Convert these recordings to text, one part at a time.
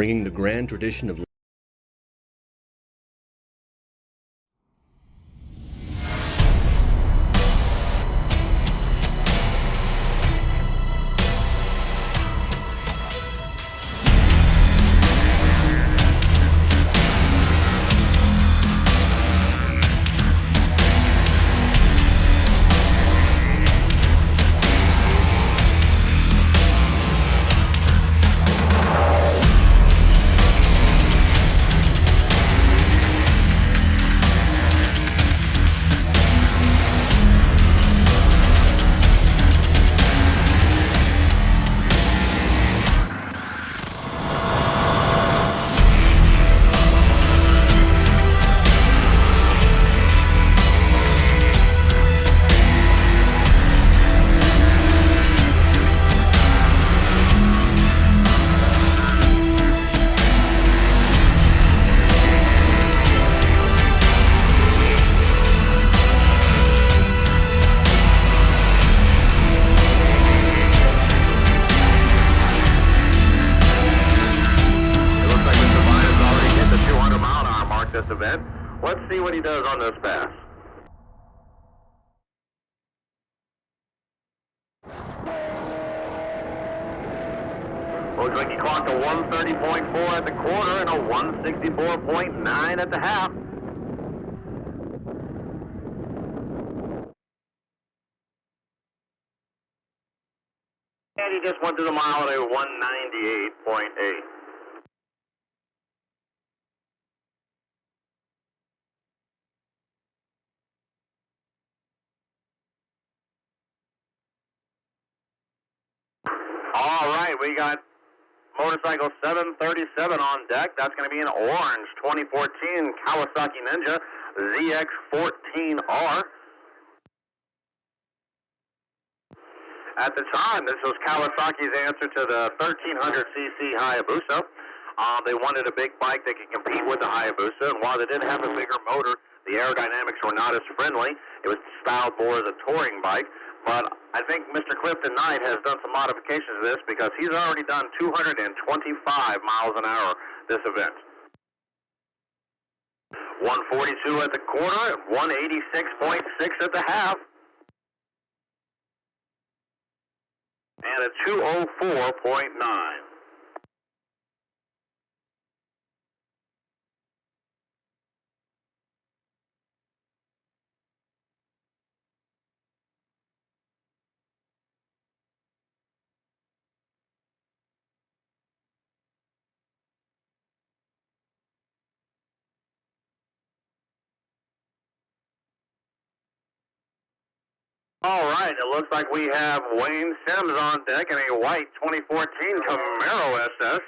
bringing the grand tradition of this event. Let's see what he does on this pass. Looks like he clocked a 130.4 at the quarter and a 164.9 at the half. And he just went through the mile at a 198.8. All right, we got motorcycle 737 on deck. That's going to be an orange 2014 Kawasaki Ninja ZX14R. At the time, this was Kawasaki's answer to the 1300cc Hayabusa. They wanted a big bike that could compete with the Hayabusa, and while they did have a bigger motor, the aerodynamics were not as friendly. It was styled more as a touring bike. But I think Mr. Clifton Knight has done some modifications to this because he's already done 225 miles an hour this event. 142 at the quarter, 186.6 at the half, and a 204.9. All right, it looks like we have Wayne Sims on deck in a white 2014 Camaro SS.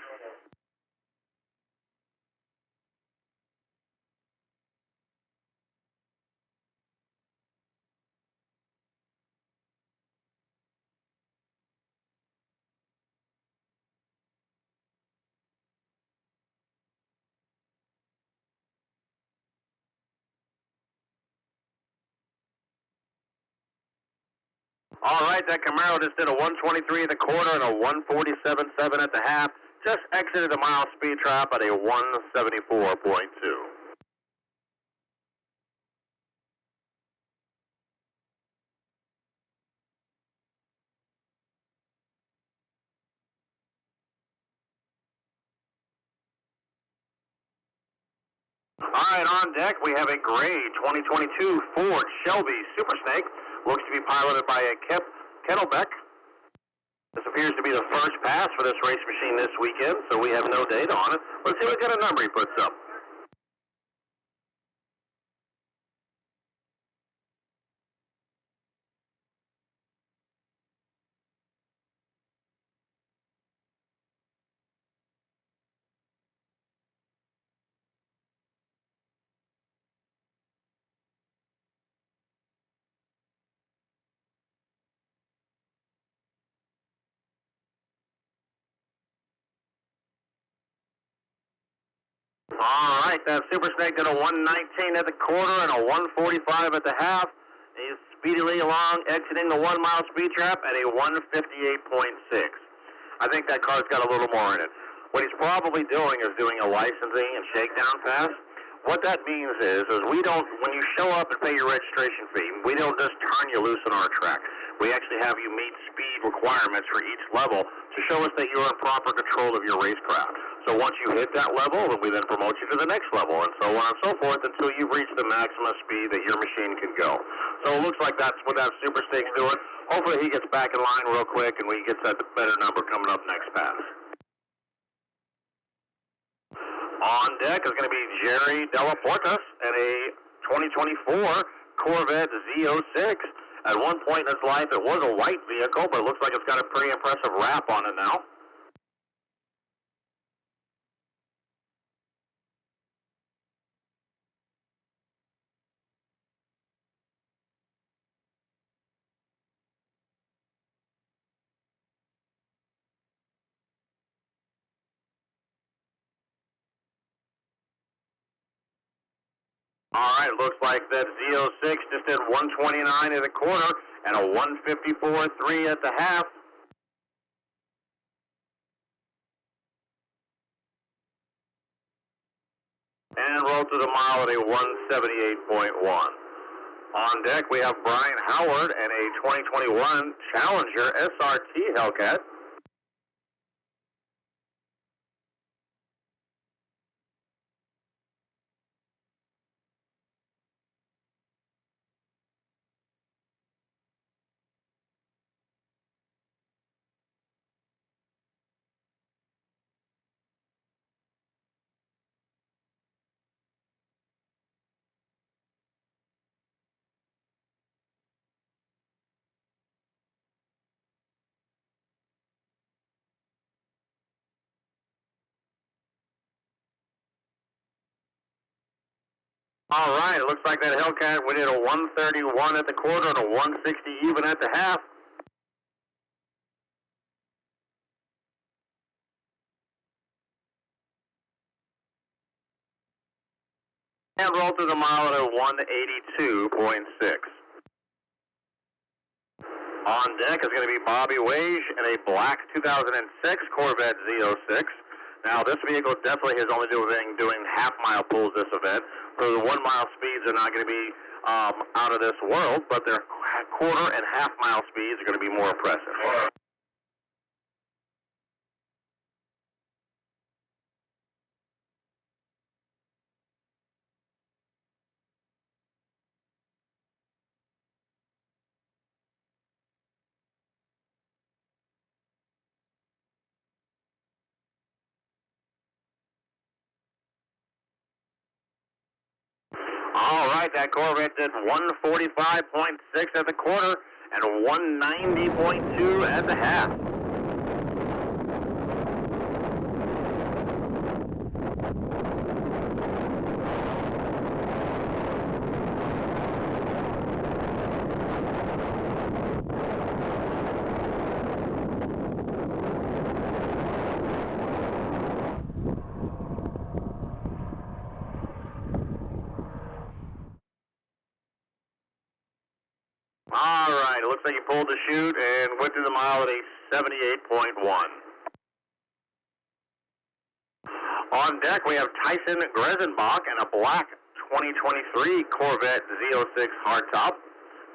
All right, that Camaro just did a 123 at the quarter and a 147.7 at the half. Just exited the mile speed trap at a 174.2. All right, on deck we have a gray 2022 Ford Shelby Super Snake. Looks to be piloted by a Kettlebeck. This appears to be the first pass for this race machine this weekend, so we have no date on it. Let's see what kind of number he puts up. All right, that Super Snake did a 119 at the quarter and a 145 at the half. He's speedily along, exiting the 1 mile speed trap at a 158.6. I think that car's got a little more in it. What he's probably doing is doing a licensing and shakedown pass. What that means is we don't, when you show up and pay your registration fee, we don't just turn you loose on our track. We actually have you meet speed requirements for each level to show us that you're in proper control of your racecraft. So once you hit that level, then we then promote you to the next level, and so on and so forth until you've reached the maximum speed that your machine can go. So it looks like that's what that Super Stakes doing. Hopefully he gets back in line real quick and we get that better number coming up next pass. On deck is going to be Jerry Della Portas and a 2024 Corvette Z06. At one point in its life, it was a white vehicle, but it looks like it's got a pretty impressive wrap on it now. All right, looks like that Z06 just did 129 at the quarter and a 154.3 at the half. And rolled to the mile at a 178.1. On deck, we have Brian Howard and a 2021 Challenger SRT Hellcat. All right, it looks like that Hellcat, we did a 131 at the quarter and a 160 even at the half. And rolled to the mile at a 182.6. On deck is going to be Bobby Wage in a black 2006 Corvette Z06. Now, this vehicle definitely is only doing half-mile pulls this event. So the 1 mile speeds are not going to be out of this world, but their quarter and half-mile speeds are going to be more impressive. All right, that Corvette did 145.6 at the quarter and 190.2 at the half. All right, it looks like you pulled the chute and went through the mile at a 78.1. On deck, we have Tyson Gresenbach and a black 2023 Corvette Z06 hardtop.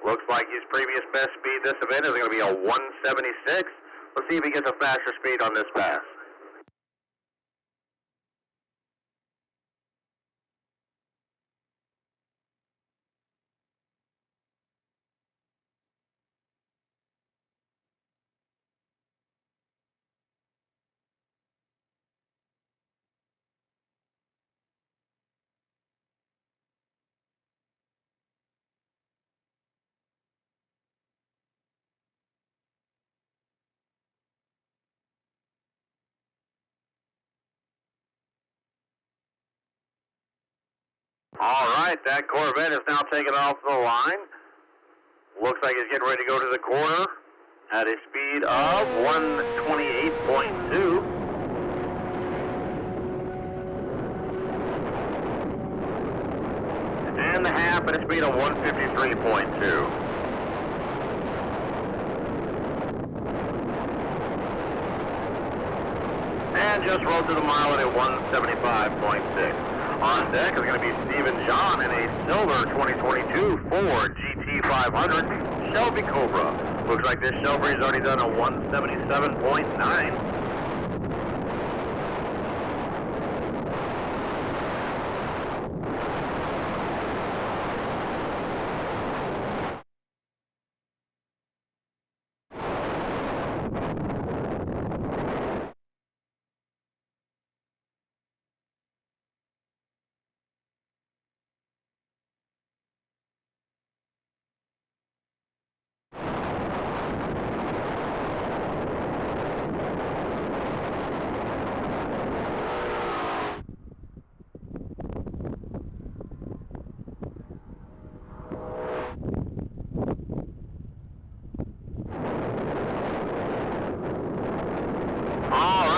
Looks like his previous best speed this event is going to be a 176. Let's see if he gets a faster speed on this pass. All right, that Corvette is now taking off the line. Looks like he's getting ready to go to the quarter at a speed of 128.2. And the half at a speed of 153.2. And and just rolled through the mile at a 175.6. On deck is going to be Stephen John in a silver 2022 Ford GT500 Shelby Cobra. Looks like this Shelby's already done a 177.9.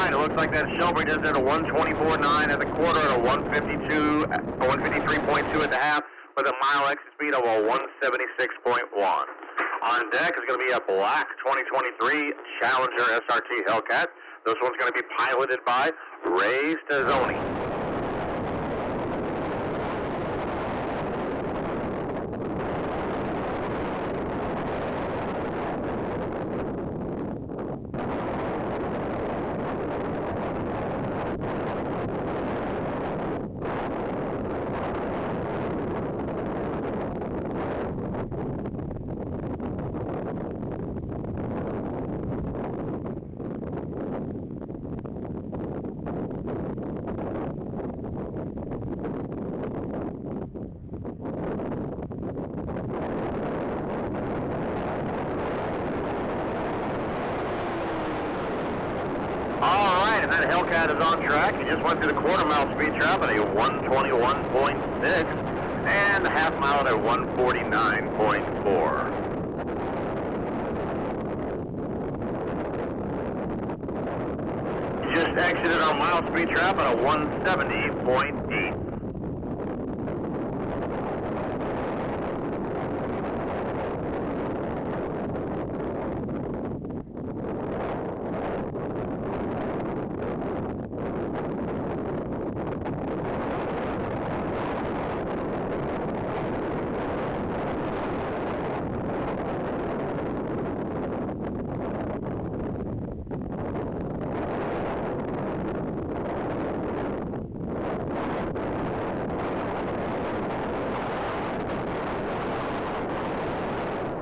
It looks like that Shelby does it at a 124.9 at the quarter, at a 153.2 at the half, with a mile exit speed of a 176.1. On deck is going to be a black 2023 Challenger SRT Hellcat. This one's going to be piloted by Ray Stazzoni. Alright, and that Hellcat is on track. He just went through the quarter mile speed trap at a 121.6 and the half mile at 149.4. He just exited our mile speed trap at a 170.8.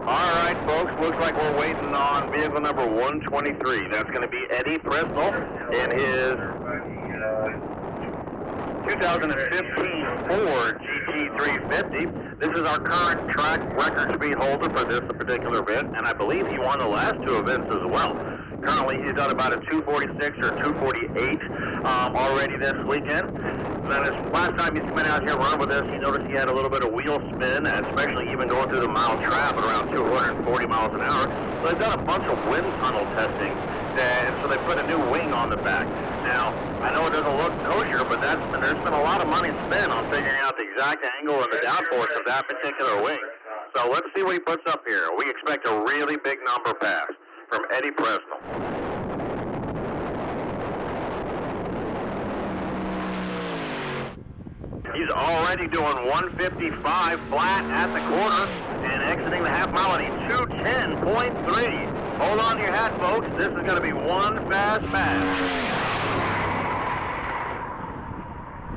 Alright, folks, looks like we're waiting on vehicle number 123. That's going to be Eddie Presnell in his 2015 Ford GT350. This is our current track record speed holder for this particular event, and I believe he won the last two events as well. Currently, he's done about a 246 or 248 already this weekend. Then his last time he's been out here running with us, you noticed he had a little bit of wheel spin, especially even going through the mile trap at around 240 miles an hour. So they've done a bunch of wind tunnel testing, and so they put a new wing on the back. Now, I know it doesn't look kosher, but there's been a lot of money spent on figuring out the exact angle and the downforce of that particular wing. So let's see what he puts up here. We expect a really big number pass from Eddie Presnell. He's already doing 155 flat at the quarter and exiting the half mile at a 210.3. Hold on to your hat, folks. This is going to be one fast pass.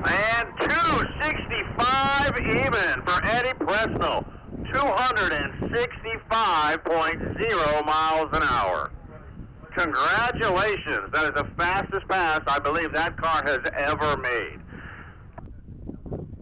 And 265 even for Eddie Presnell. 265.0 miles an hour. Congratulations. That is the fastest pass I believe that car has ever made.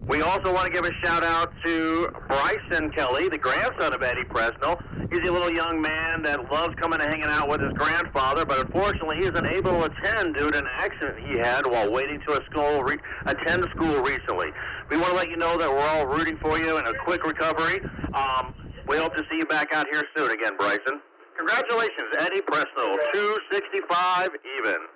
We also want to give a shout out to Bryson Kelly, the grandson of Eddie Presnell. He's a little young man that loves coming and hanging out with his grandfather, but unfortunately he isn't able to attend due to an accident he had while waiting to attend school recently. We want to let you know that we're all rooting for you and a quick recovery. We hope to see you back out here soon again, Bryson. Congratulations, Eddie Presnell, 265 even.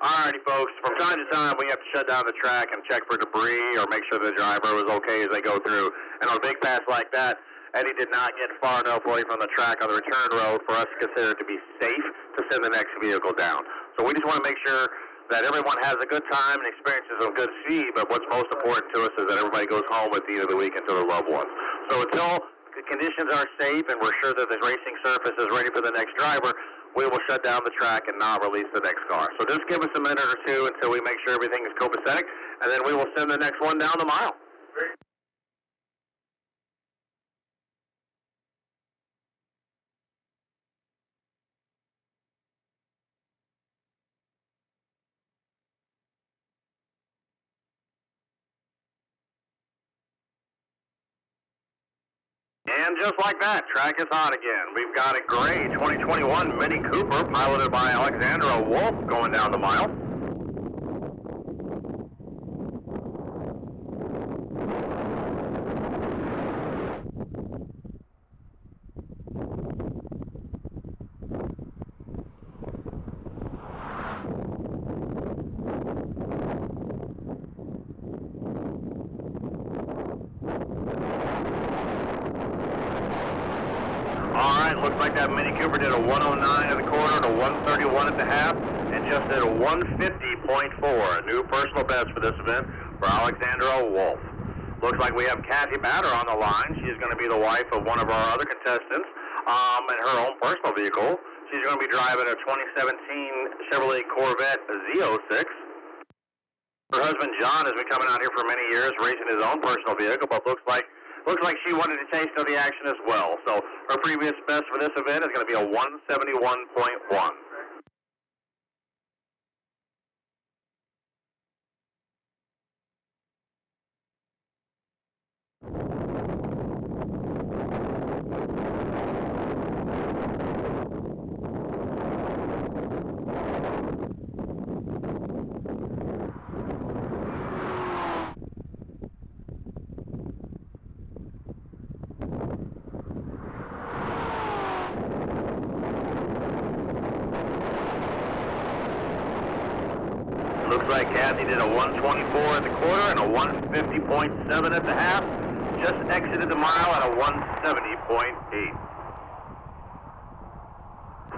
Alrighty, folks. From time to time, we have to shut down the track and check for debris or make sure the driver was okay as they go through. And on a big pass like that, Eddie did not get far enough away from the track on the return road for us to consider it to be safe to send the next vehicle down. So we just want to make sure that everyone has a good time and experiences some good speed, but what's most important to us is that everybody goes home at the end of the weekend to their loved ones. So until the conditions are safe and we're sure that the racing surface is ready for the next driver, we will shut down the track and not release the next car. So just give us a minute or two until we make sure everything is copacetic, and then we will send the next one down the mile. And just like that, track is hot again. We've got a gray 2021 Mini Cooper piloted by Alexandra Wolf going down the mile. Alright, looks like that Mini Cooper did a 109 at the quarter to 131 at the half, and just did a 150.4, a new personal best for this event for Alexandra Wolf. Looks like we have Kathy Batter on the line. She's going to be the wife of one of our other contestants in her own personal vehicle. She's going to be driving a 2017 Chevrolet Corvette Z06. Her husband John has been coming out here for many years, racing his own personal vehicle, but looks like she wanted to taste of the action as well. So her previous best for this event is going to be a 171.1. Looks like Kathy did a 124 at the quarter and a 150.7 at the half. Just exited the mile at a 170.8.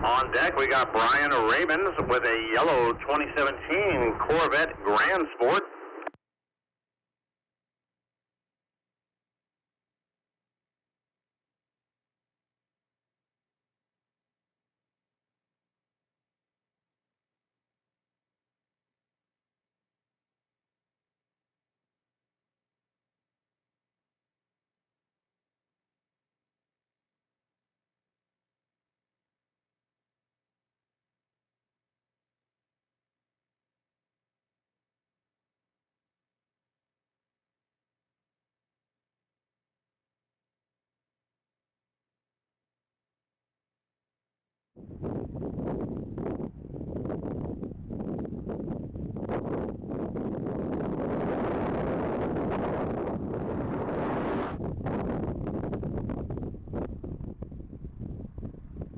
On deck, we got Brian Rabins with a yellow 2017 Corvette Grand Sport.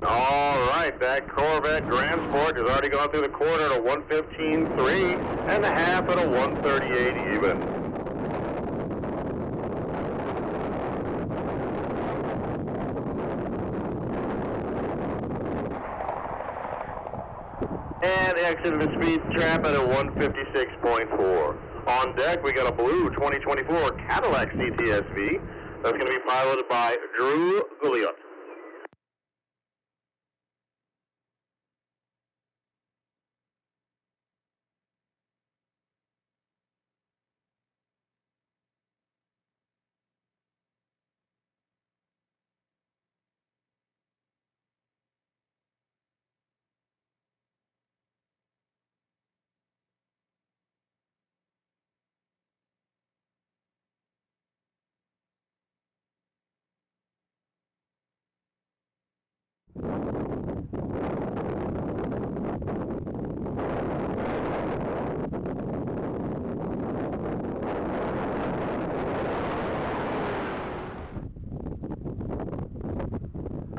All right, that Corvette Grand Sport has already gone through the quarter at a 115.3 and the half at a 138 even. And exited the speed trap at a 156.4. On deck, we got a blue 2024 Cadillac CTSV that's going to be piloted by Drew Gouliot.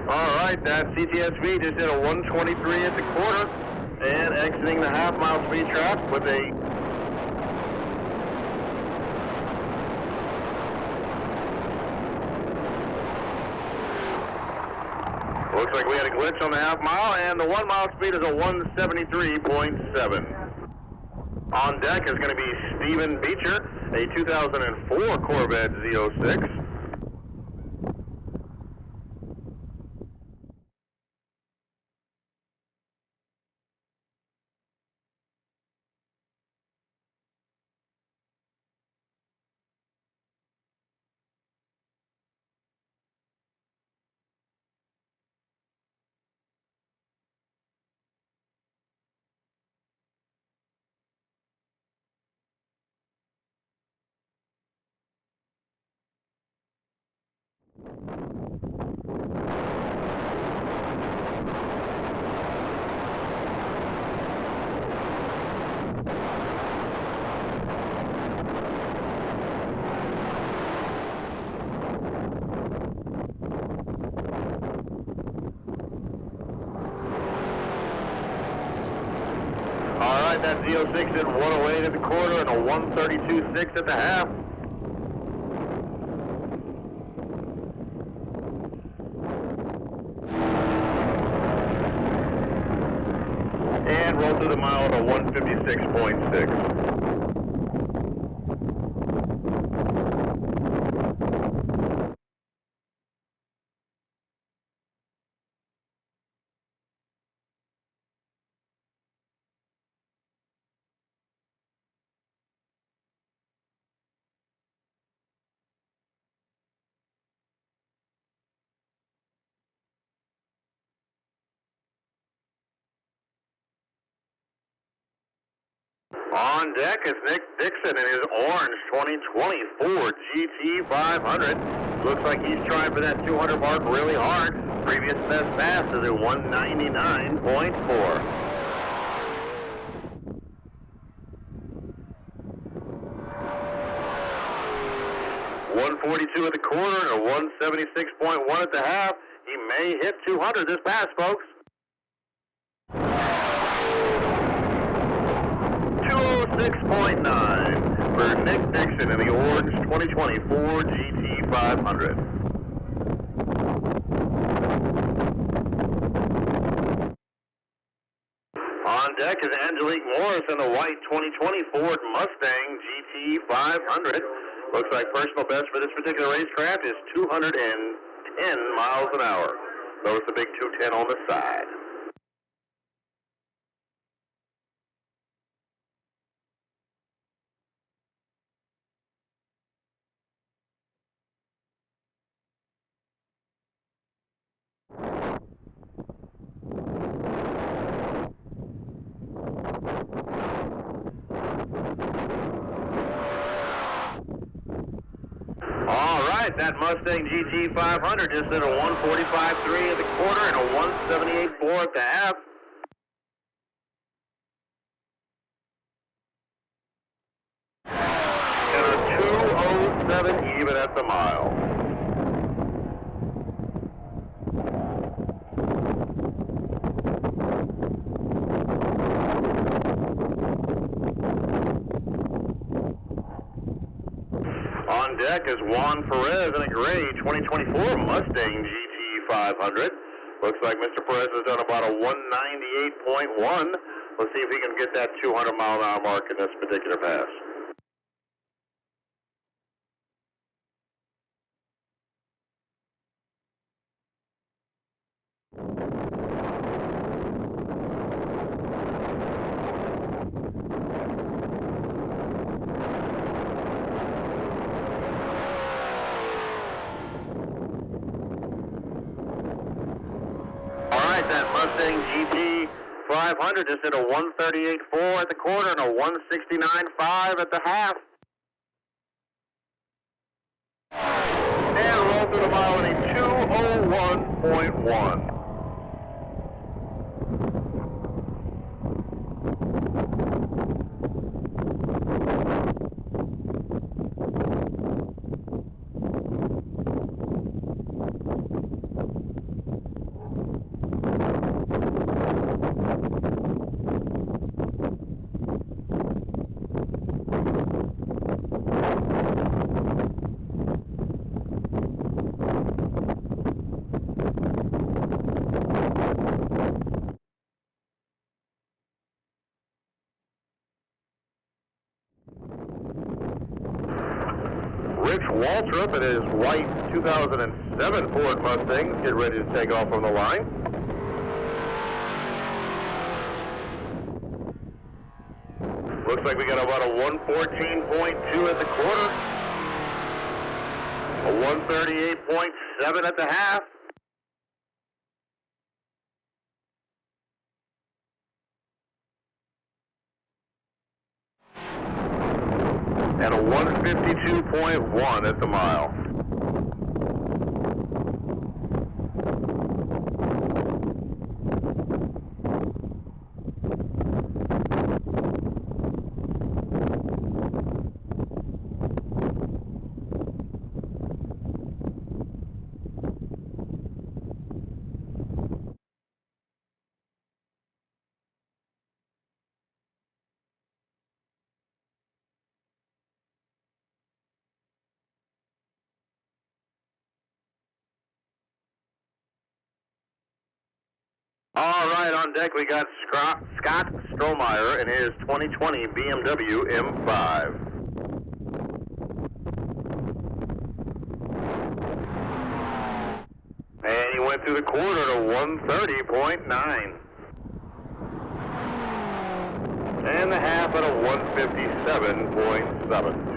All right, that CTSV just did a 123 at the quarter And exiting the half-mile speed trap with a looks like we had a glitch on the half-mile, and the 1 mile speed is a 173.7. On deck is going to be Stephen Beecher, a 2004 Corvette Z06. All right, that Z06 did 108 at the quarter and a 132.6 at the half. And roll through the mile at a 156.6. On deck is Nick Dixon in his orange 2024 GT500. Looks like he's trying for that 200 mark really hard. Previous best pass is a 199.4. .142 at the quarter and a 176.1 at the half. He may hit 200 this pass, folks. 206.9 for Nick Dixon in the orange 2024 GT500. On deck is Angelique Morris in the white 2020 Ford Mustang GT500. Looks like personal best for this particular racecraft is 210 miles an hour. Notice the big 210 on the side. All right, that Mustang GT500 just did a 145.3 at the quarter and a 178.4 at the half. And a 207 even at the mile. On deck is Juan Perez in a gray 2024 Mustang GT500. Looks like Mr. Perez has done about a 198.1. Let's see if he can get that 200 mile an hour mark in this particular pass. That Mustang GT500 just did a 138.4 at the quarter and a 169.5 at the half. And roll through the mile in a 201.1. Rich Waltrip and his white 2007 Ford Mustang get ready to take off from the line. Looks like we got about a 114.2 at the quarter, a 138.7 at the half. And a 152.1 at the mile. All right, on deck we got Scott Strohmeyer in his 2020 BMW M5. And he went through the quarter to 130.9. And the half at a 157.7.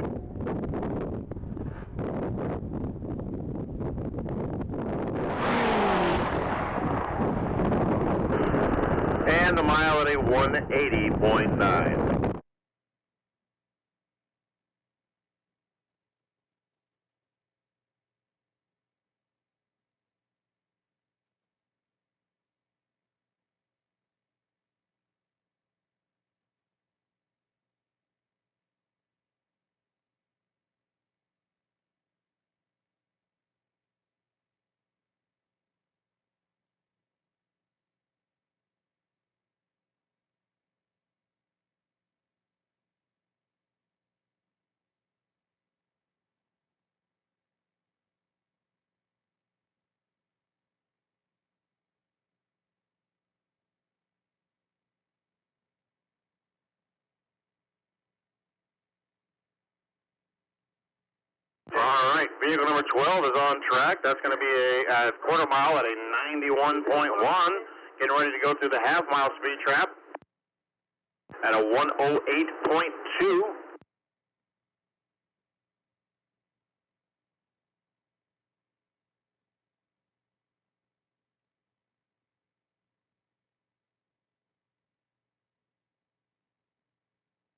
And the mile at a 180.9. All right, vehicle number 12 is on track. That's going to be a quarter mile at a 91.1. Getting ready to go through the half mile speed trap at a 108.2.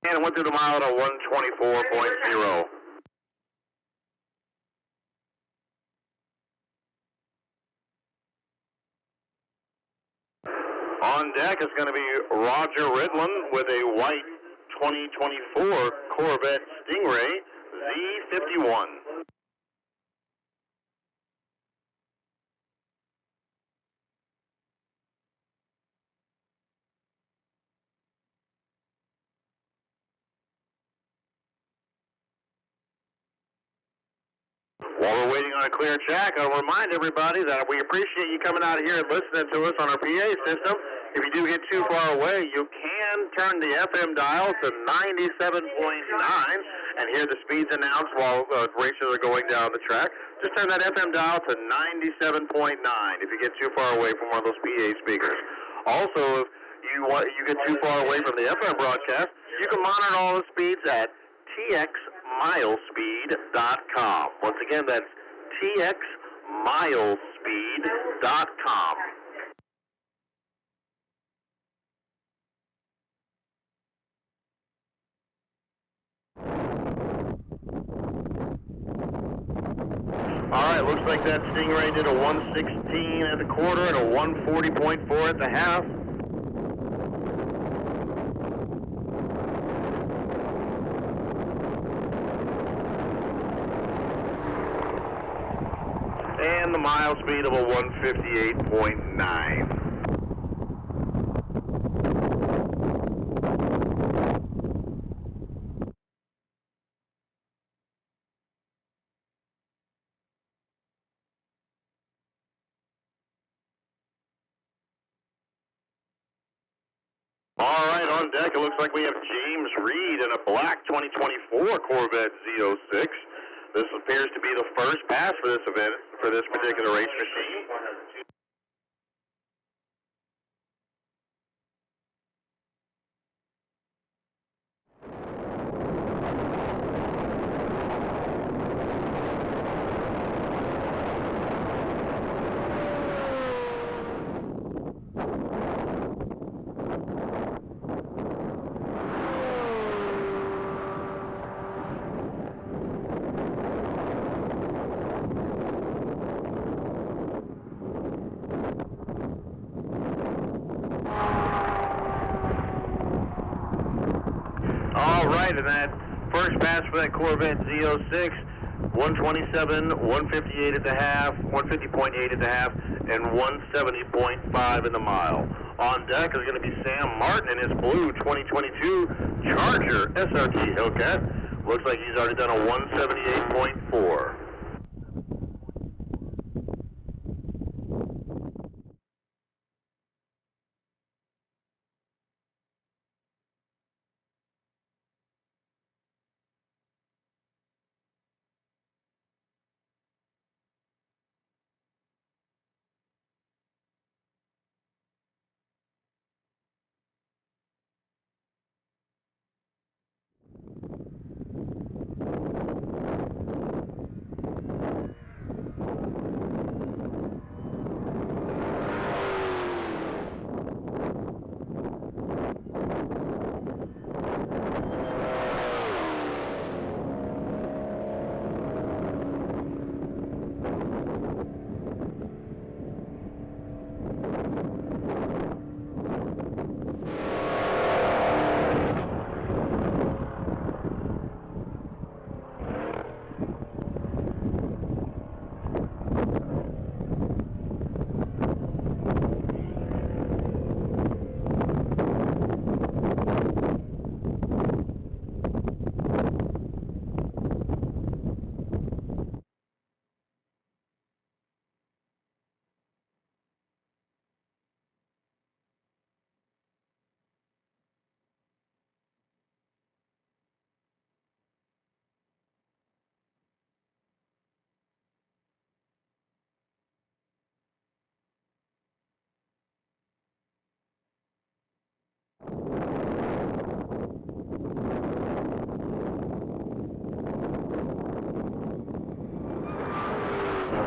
And went through the mile at a 124.0. On deck is going to be Roger Ridlin with a white 2024 Corvette Stingray Z51. While we're waiting on a clear track, I'll remind everybody that we appreciate you coming out here and listening to us on our PA system. If you do get too far away, you can turn the FM dial to 97.9 and hear the speeds announced while racers are going down the track. Just turn that FM dial to 97.9 if you get too far away from one of those PA speakers. Also, if you get too far away from the FM broadcast, you can monitor all the speeds at txmilespeed.com. Once again, that's txmilespeed.com. All right, looks like that Stingray did a 116 at the quarter and a 140.4 at the half. And the mile speed of a 158.9. All right, on deck, it looks like we have James Reed in a black 2024 Corvette Z06. This appears to be the first pass for this event, for this particular race machine. All right, and that first pass for that Corvette Z06, 127, 158 at the half, 150.8 at the half, and 170.5 in the mile. On deck is going to be Sam Martin in his blue 2022 Charger SRT Hellcat. Looks like he's already done a 178.4.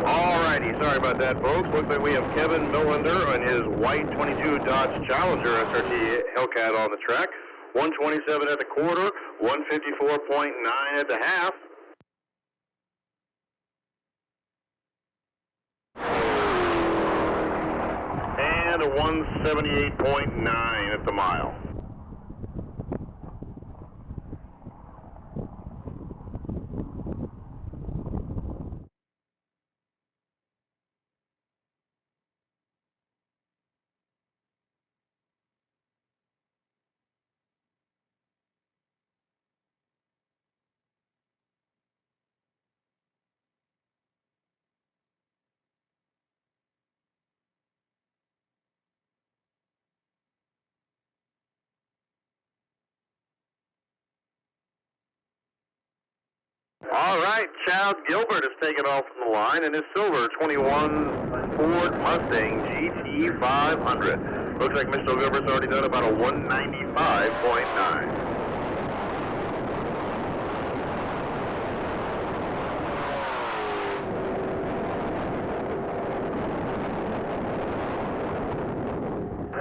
Alrighty, sorry about that, folks. Looks like we have Kevin Millender on his white 22 Dodge Challenger SRT Hellcat on the track. 127 at the quarter, 154.9 at the half. And a 178.9 at the mile. All right, Chad Gilbert is taken off from the line in his silver 21 Ford Mustang GT 500. Looks like Mr. Gilbert's already done about a 195.9.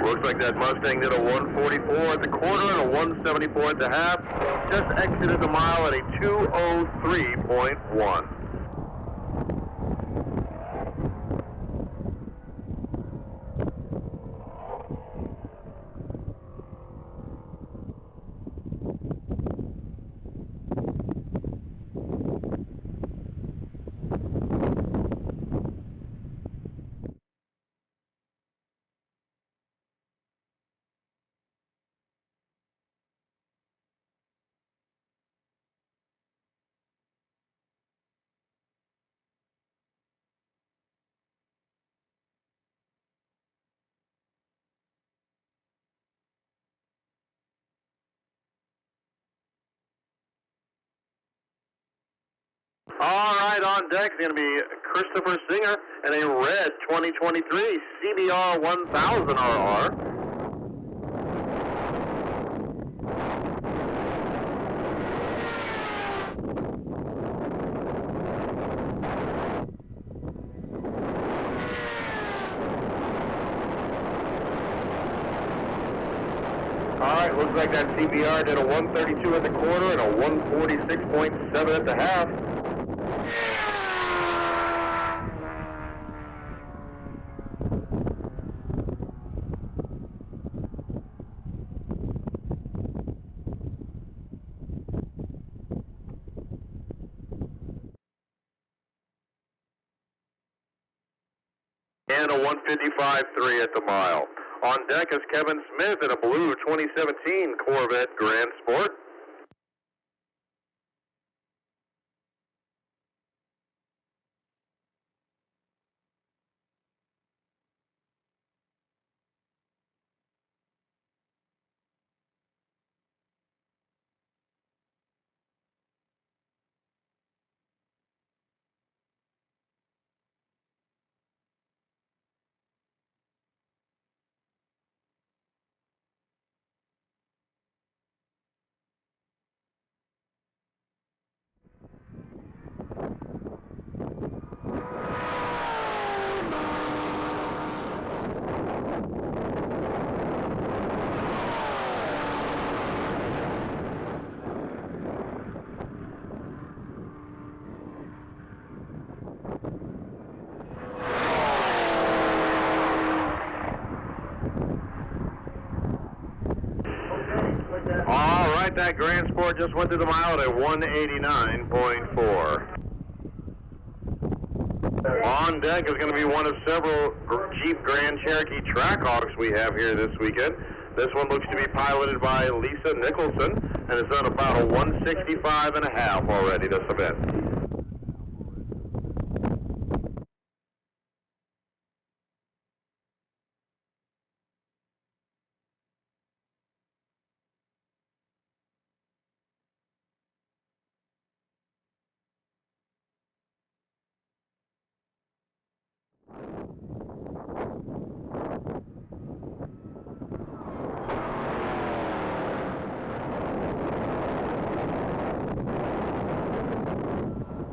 Looks like that Mustang did a 144 at the quarter and a 174 at the half. Just exited the mile at a 203.1. All right, on deck is going to be Christopher Singer and a red 2023 CBR 1000 RR. All right, looks like that CBR did a 132 at the quarter and a 146.7 at the half. And a 155.3 at the mile. On deck is Kevin Smith in a blue 2017 Corvette Grand Sport. All right, that Grand Sport just went through the mile at a 189.4. On deck is going to be one of several Jeep Grand Cherokee Trackhawks we have here this weekend. This one looks to be piloted by Lisa Nicholson and has done about a 165.5 already this event.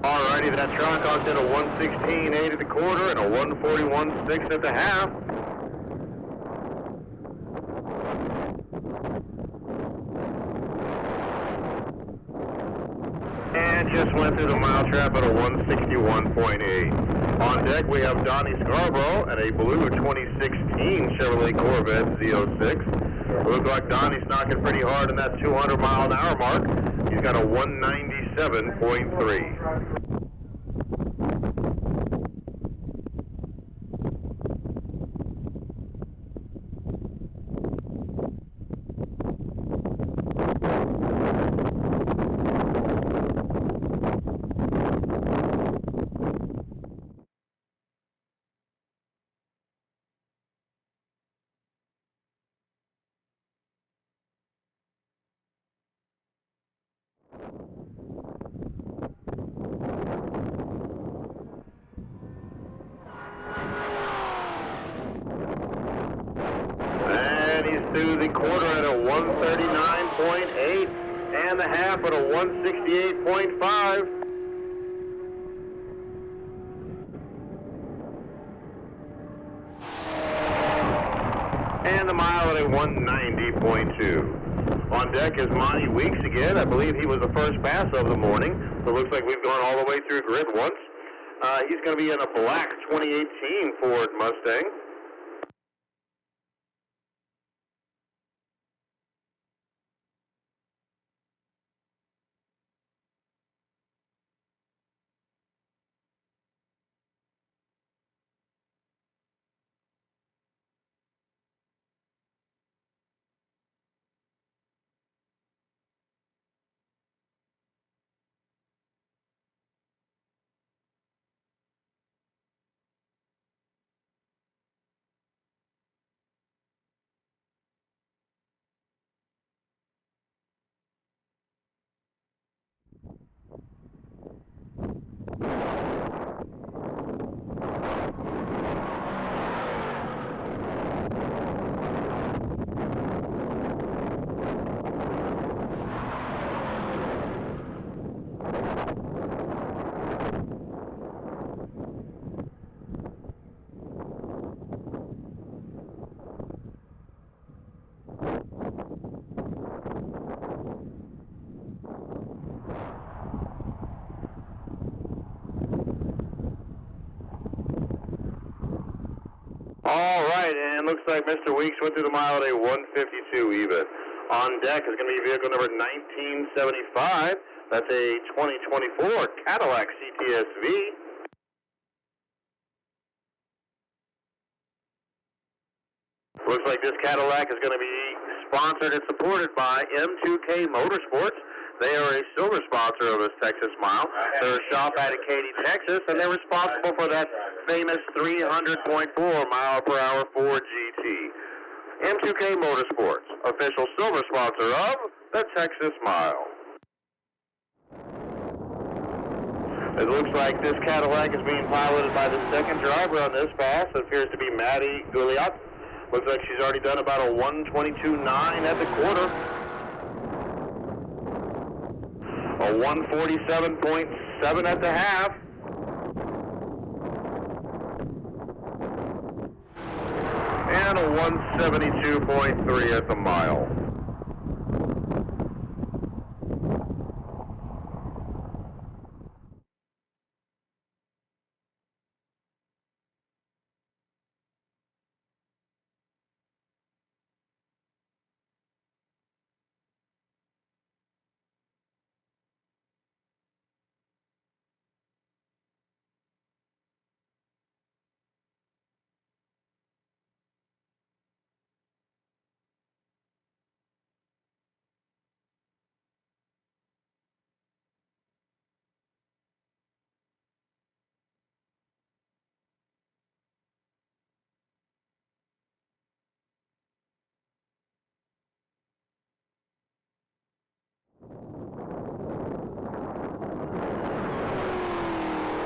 Alrighty, that Trackhawk did a 116.8 at the quarter and a 141.6 at the half. And just went through the mile trap at a 161.8. On deck we have Donnie Scarborough and a blue 2016 Chevrolet Corvette Z06. Looks like Donnie's knocking pretty hard in that 200 mile an hour mark. He's got a 197.3. And he's through the quarter at a 139.8 and the half at a 168.5. And the mile at a 190.2. On deck is Monty Weeks again. I believe he was the first pass of the morning. So it looks like we've gone all the way through grid once. He's going to be in a black 2018 Ford Mustang. All right, and looks like Mr. Weeks went through the mile at a 152 even. On deck is going to be vehicle number 1975. That's a 2024 Cadillac CTS-V. Looks like this Cadillac is going to be sponsored and supported by M2K Motorsports. They are a silver sponsor of this Texas Mile. They're a shop out of Katy, Texas, and they're responsible for that famous 300.4 mile per hour Ford GT. M2K Motorsports, official silver sponsor of the Texas Mile. It looks like this Cadillac is being piloted by the second driver on this pass. It appears to be Maddie Gouliot. Looks like she's already done about a 122.9 at the quarter. A 147.7 at the half. And a 172.3 at the mile.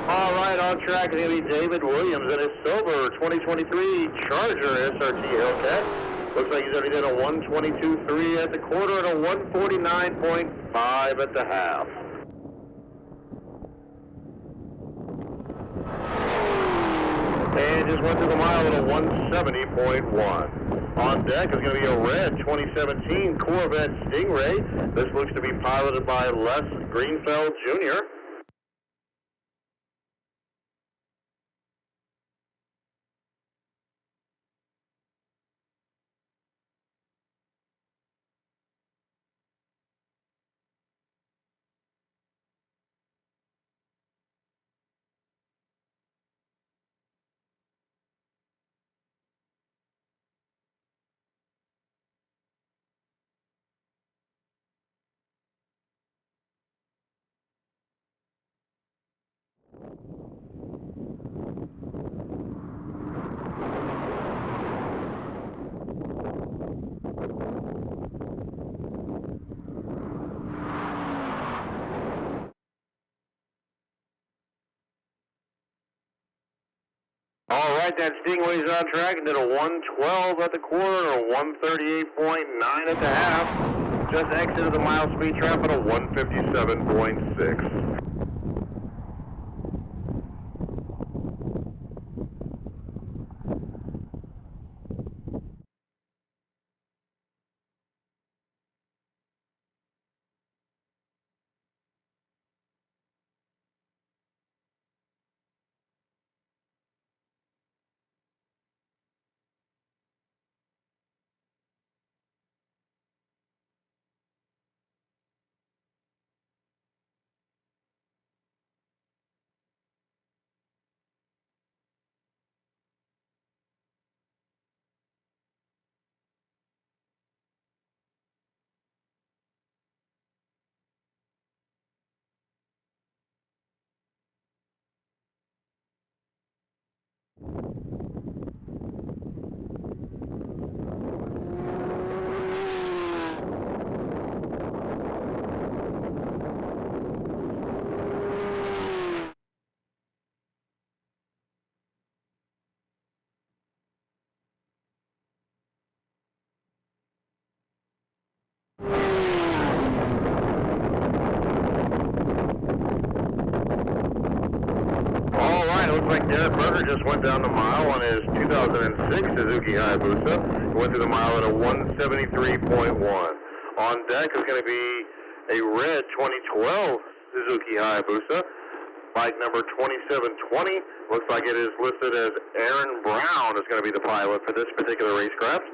All right, on track is going to be David Williams in his silver 2023 Charger SRT Hellcat. Looks like he's already done a 122.3 at the quarter and a 149.5 at the half. And just went through the mile at a 170.1. On deck is going to be a red 2017 Corvette Stingray. This looks to be piloted by Les Greenfeld Jr. All right, that Stingway's on track and did a 112 at the quarter and a 138.9 at the half. Just exited the mile speed trap at a 157.6. Derek Berger just went down the mile on his 2006 Suzuki Hayabusa. He went through the mile at a 173.1. On deck is going to be a red 2012 Suzuki Hayabusa. Bike number 2720. Looks like it is listed as Aaron Brown is going to be the pilot for this particular racecraft.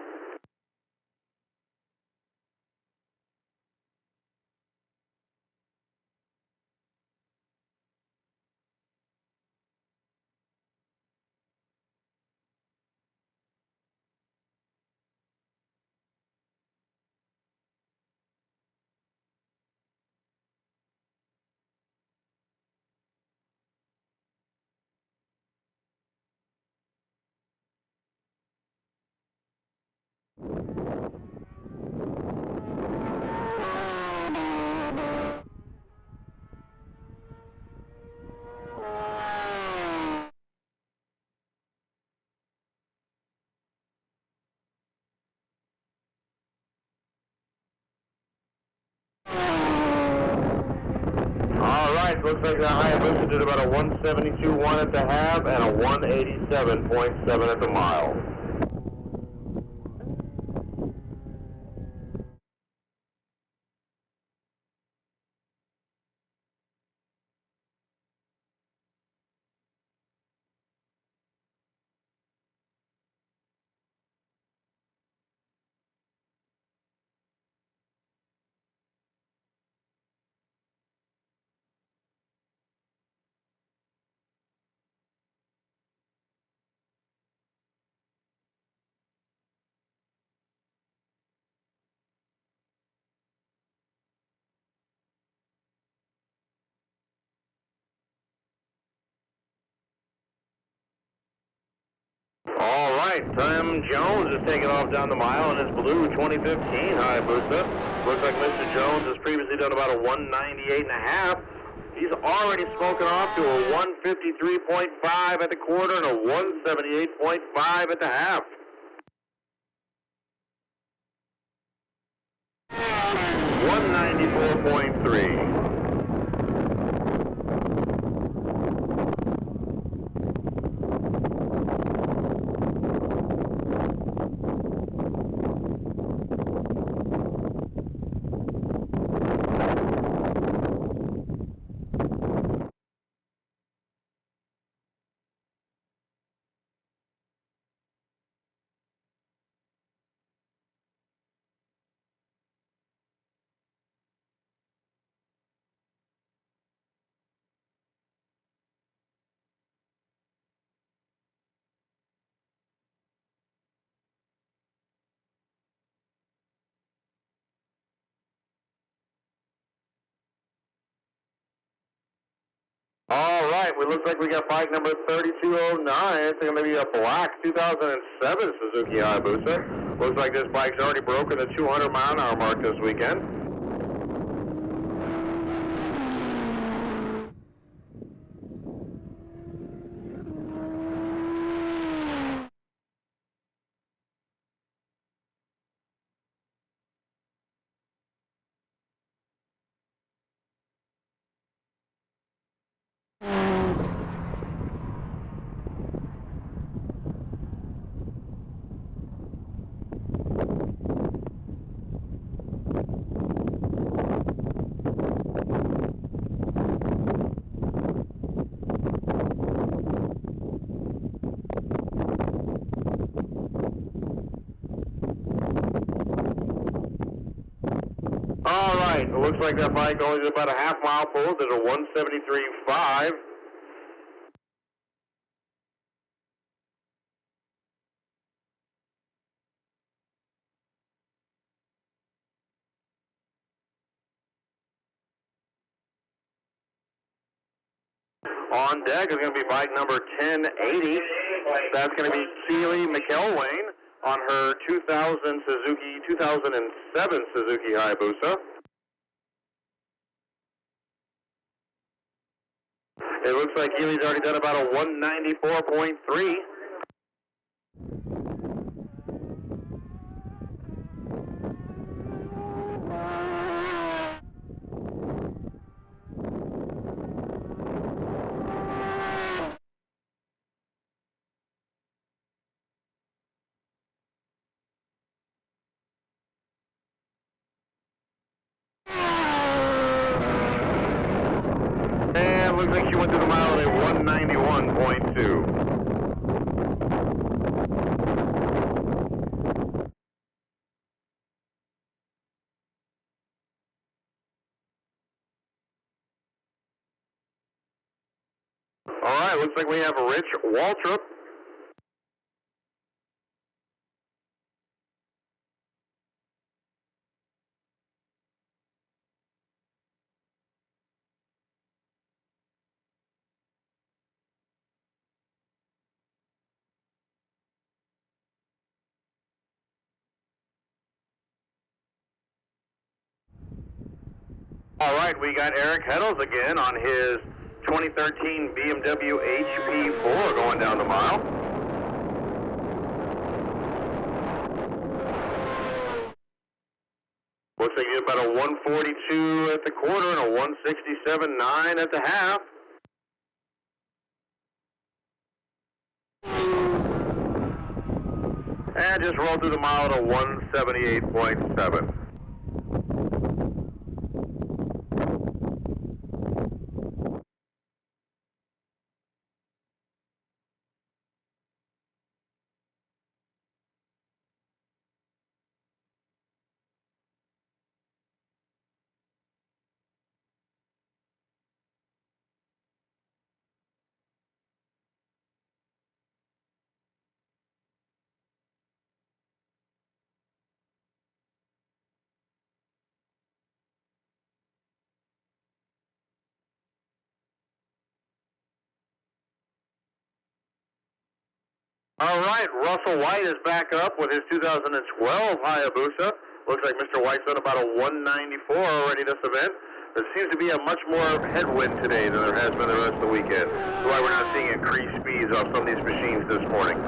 Looks like the Hayabusa did about a 172.1 at the half and a 187.7 at the mile. All right, Tim Jones is taking off down the mile in his blue 2015 Hayabusa. Looks like Mr. Jones has previously done about a 198.5. He's already smoking off to a 153.5 at the quarter and a 178.5 at the half. 194.3. All right, it looks like we got bike number 3209. It's going to be a black 2007 Suzuki Hayabusa. Looks like this bike's already broken the 200-mile-an-hour mark this weekend. All right, it looks like that bike only did about a half mile full. There's a 173.5. On deck is going to be bike number 1080. That's going to be Keely McElwain on her 2007 Suzuki Hayabusa. It looks like Keely's already done about a 194.3. looks like she went through the mile at a 191.2. All right, looks like we have Rich Waltrip. All right, we got Eric Heddles again on his 2013 BMW HP4 going down the mile. Looks like he's about a 142 at the quarter and a 167.9 at the half. And just rolled through the mile at a 178.7. All right, Russell White is back up with his 2012 Hayabusa. Looks like Mr. White's done about a 194 already this event. There seems to be a much more headwind today than there has been the rest of the weekend. That's why we're not seeing increased speeds off some of these machines this morning.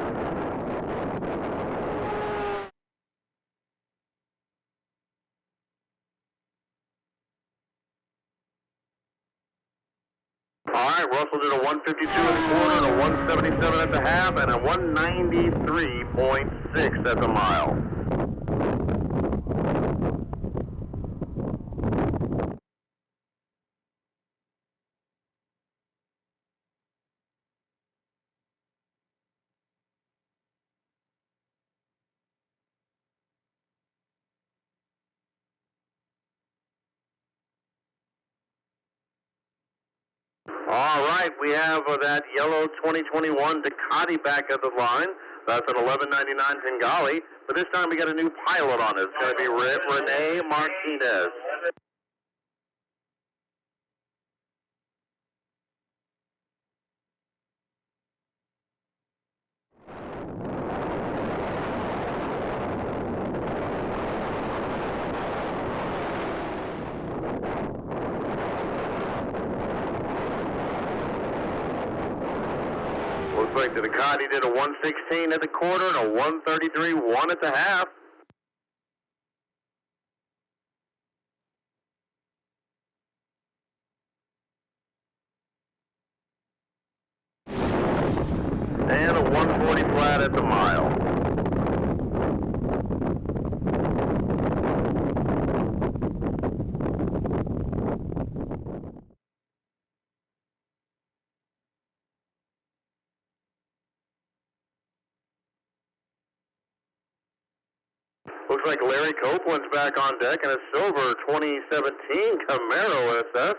All right, Russell did a 152 at the quarter and a 177 at the half and a 193.6 at the mile. All right, we have that yellow 2021 Ducati back at the line. That's an 1199 Tengali. But this time we got a new pilot on it. It's going to be Renee Martinez. Looks like the Ducati did a 116 at the quarter and a 133.1 at the half. And a 140 flat at the mile. Looks like Larry Copeland's back on deck in a silver 2017 Camaro SS.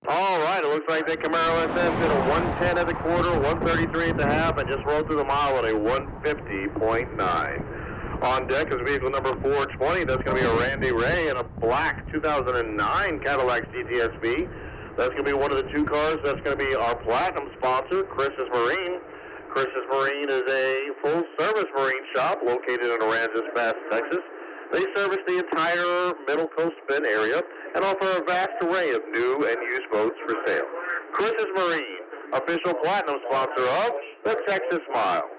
All right, it looks like that Camaro SS did a 110 at the quarter, 133 at the half, and just rolled through the mile at a 150.9. On deck is vehicle number 420. That's going to be a Randy Ray in a black 2009 Cadillac CTSV. That's going to be one of the two cars. That's going to be our platinum sponsor, Chris's Marine. Chris's Marine is a full-service marine shop located in Aransas Pass, Texas. They service the entire Middle Coast Bend area and offer a vast array of new and used boats for sale. Chris's Marine, official platinum sponsor of the Texas Mile.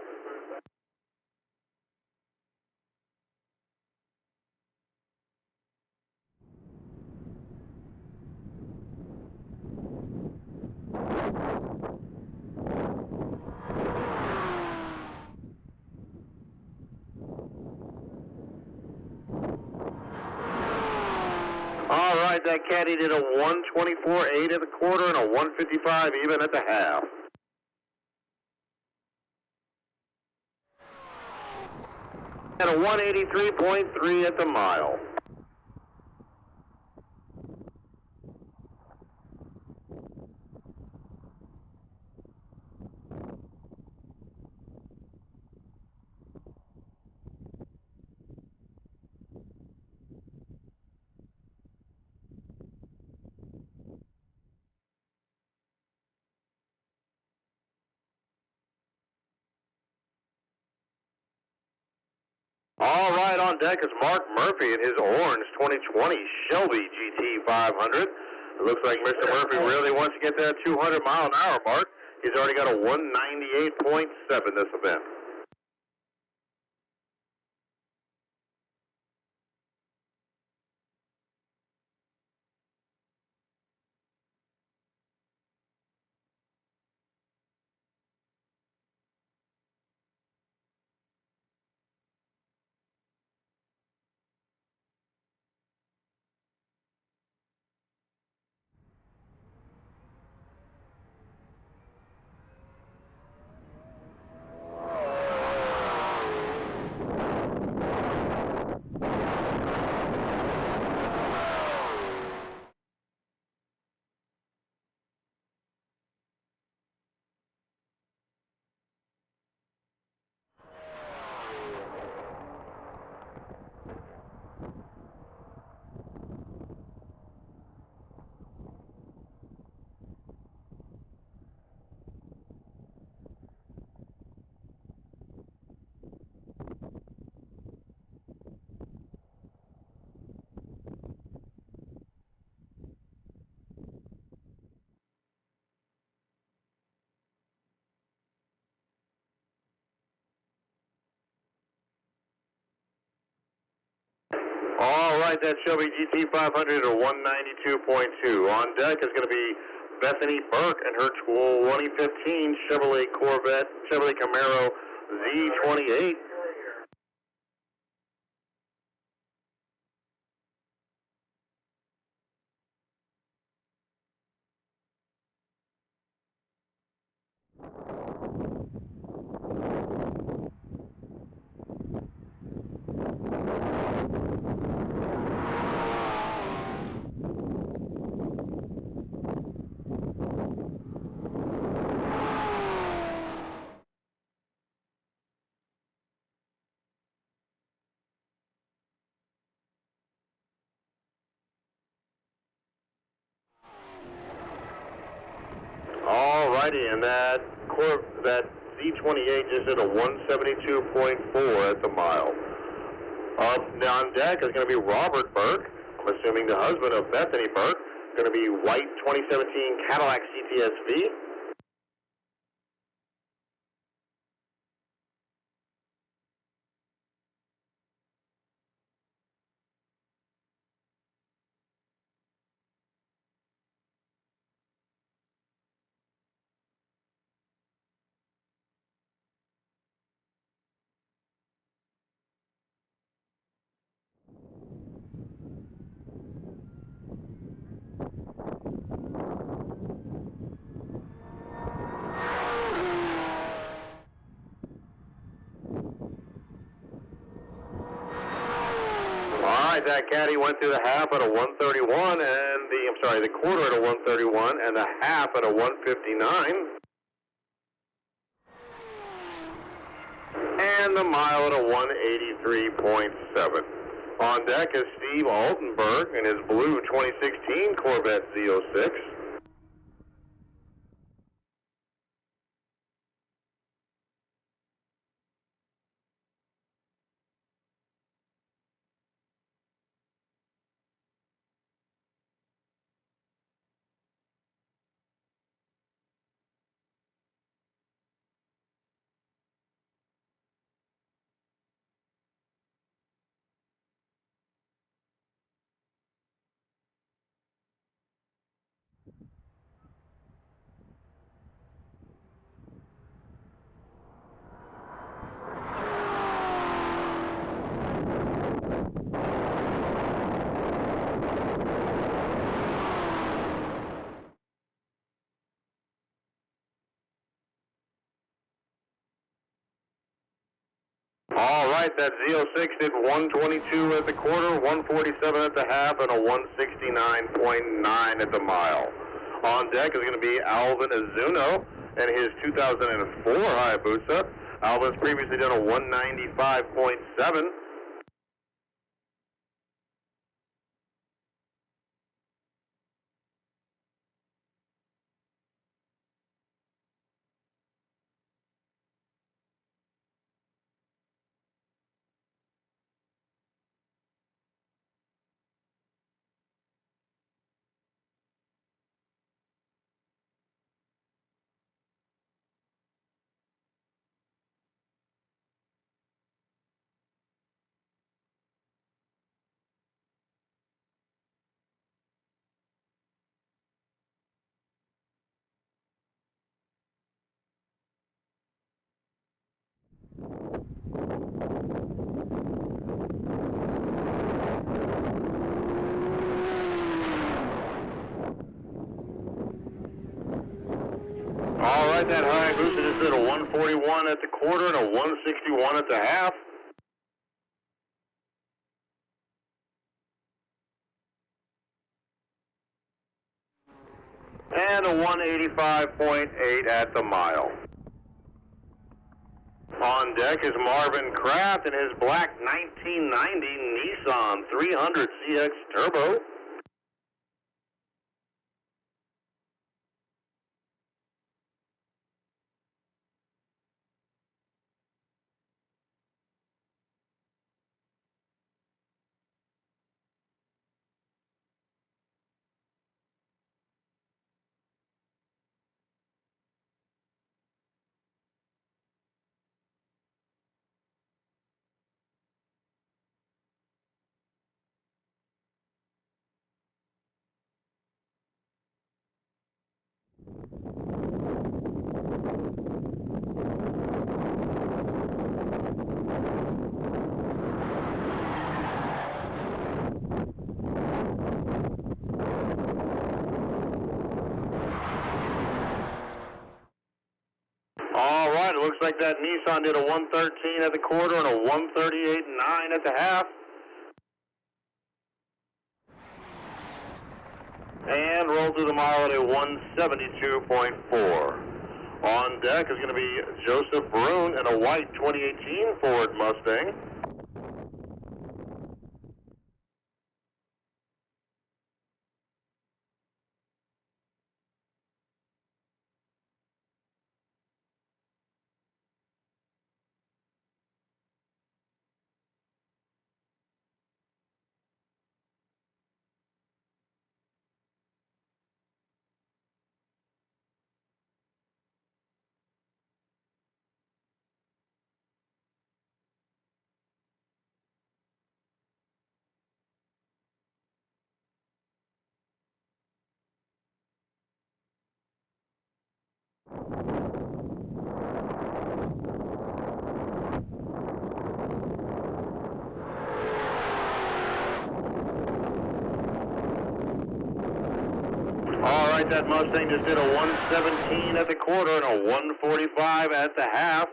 All right, that caddy did a 124.8 at the quarter and a 155 even at the half. And a 183.3 at the mile. All right, on deck is Mark Murphy in his orange 2020 Shelby GT 500. It looks like Mr. Murphy really wants to get that 200-mile-an-hour mark. He's already got a 198.7 this event. All right, that Shelby GT 500 or 192.2. On deck is going to be Bethany Burke and her 2015 Chevrolet Camaro Z28. All righty, and that Z28 just did a 172.4 at the mile. Up on deck is going to be Robert Burke. I'm assuming the husband of Bethany Burke. Going to be white 2017 Cadillac CTS-V. That caddy went through the half at a 131 and the quarter at a 131 and the half at a 159. And the mile at a 183.7. On deck is Steve Altenberg in his blue 2016 Corvette Z06. All right, that Z06 did 122 at the quarter, 147 at the half, and a 169.9 at the mile. On deck is going to be Alvin Azuno and his 2004 Hayabusa. Alvin's previously done a 195.7. All right, that Hayabusa just did a 141 at the quarter and a 161 at the half. And a 185.8 at the mile. On deck is Marvin Kraft and his black 1990 Nissan 300 CX Turbo. All right, it looks like that Nissan did a 113 at the quarter and a 138.9 at the half. And rolled through the mile at a 172.4. On deck is going to be Joseph Brune in a white 2018 Ford Mustang. All right, that Mustang just did a 117 at the quarter and a 145 at the half.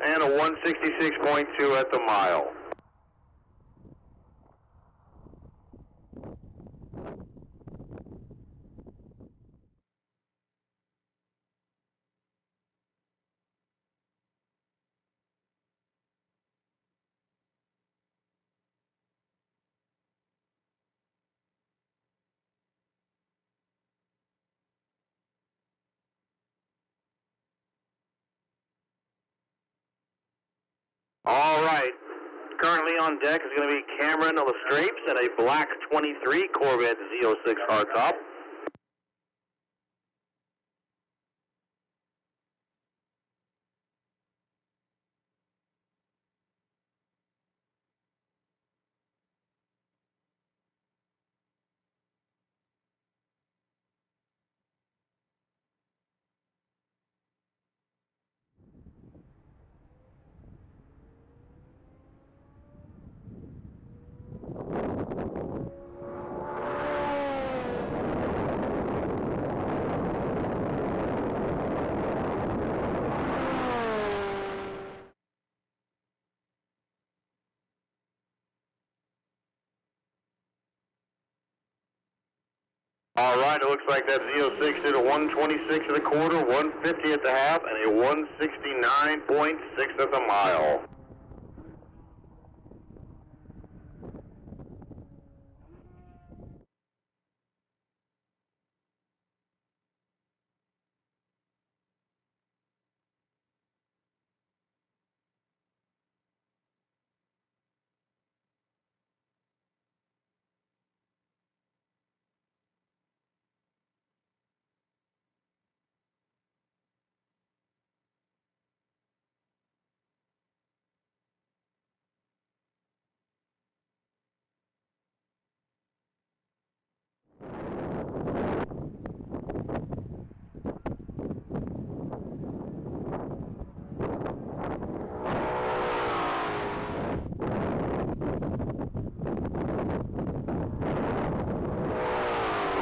And a 166.2 at the mile. All right. Currently on deck is going to be Cameron Lestrapes and a black 23 Corvette Z06 hardtop. All right, it looks like that Z06 did a 126 at the quarter, 150 at the half, and a 169.6 at the mile.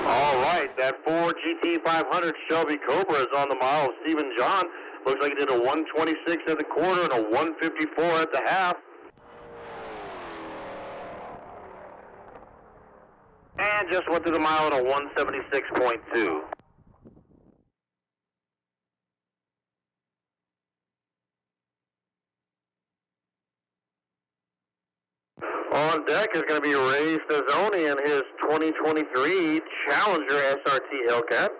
All right, that Ford GT500 Shelby Cobra is on the mile of Stephen John. Looks like he did a 126 at the quarter and a 154 at the half. And just went through the mile at a 176.2. On deck is going to be Ray Stazzoni in his 2023 Challenger SRT Hellcat.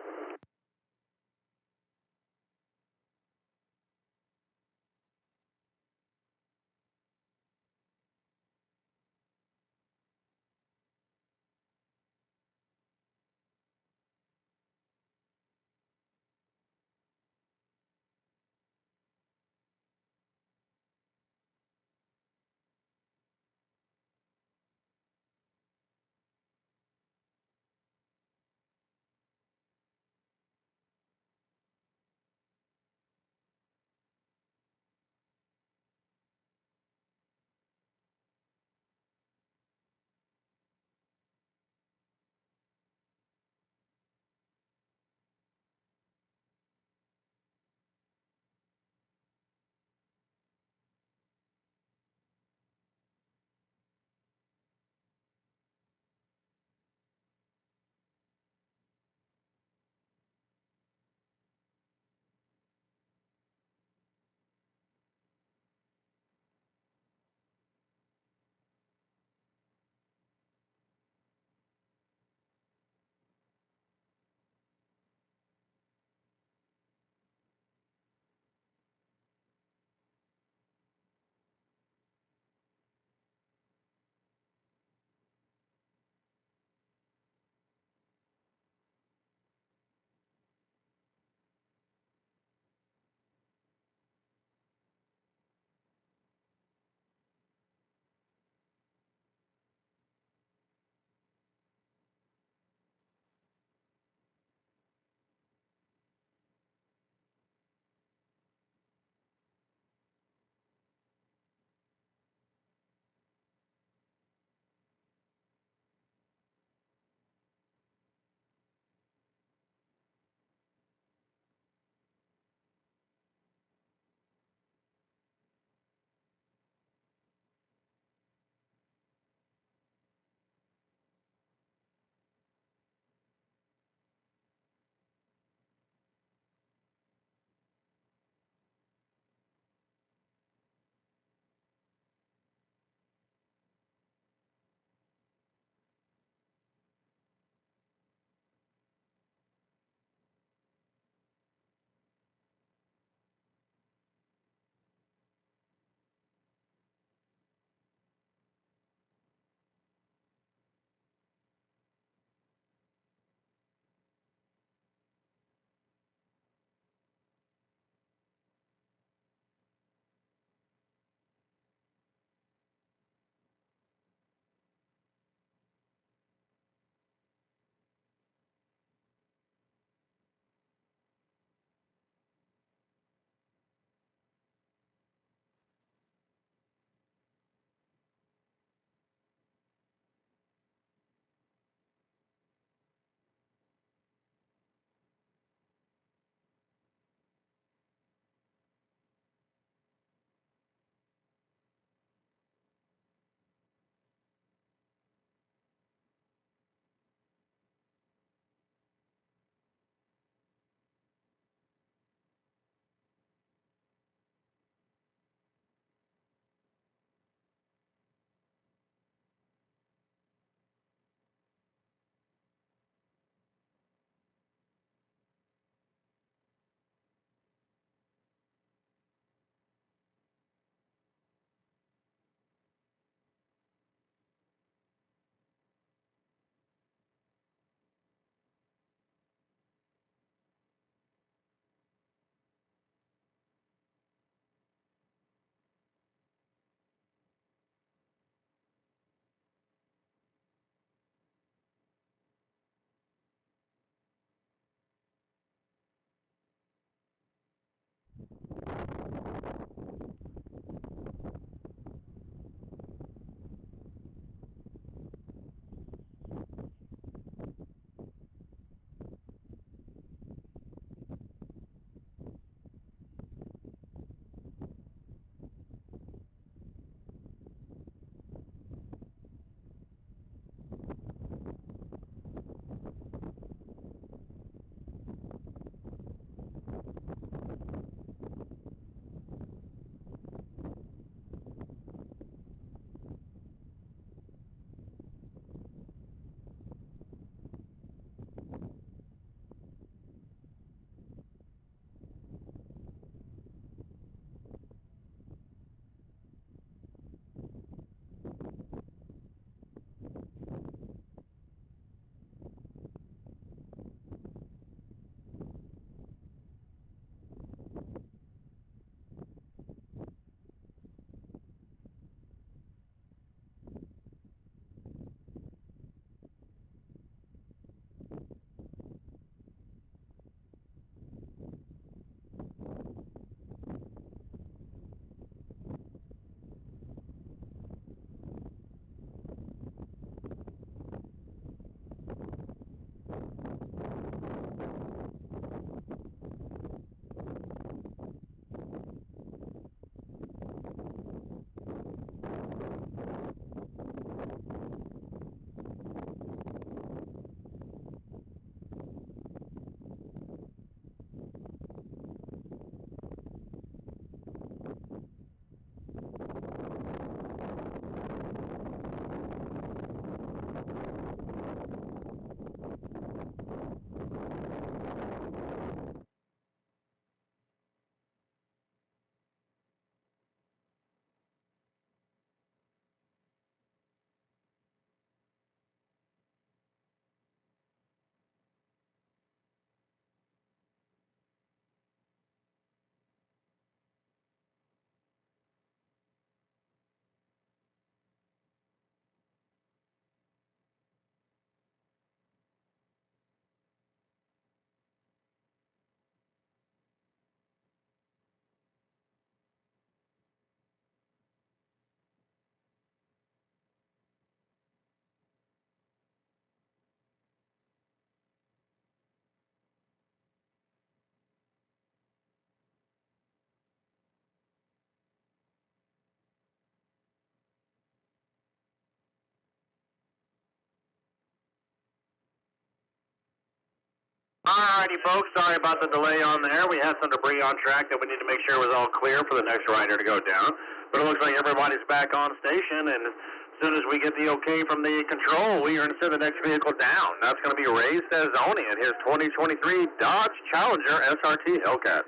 Alrighty, folks. Sorry about the delay on there. We had some debris on track that we need to make sure was all clear for the next rider to go down. But it looks like everybody's back on station, and as soon as we get the okay from the control, we are going to send the next vehicle down. That's going to be Ray Sazzoni in his 2023 Dodge Challenger SRT Hellcat.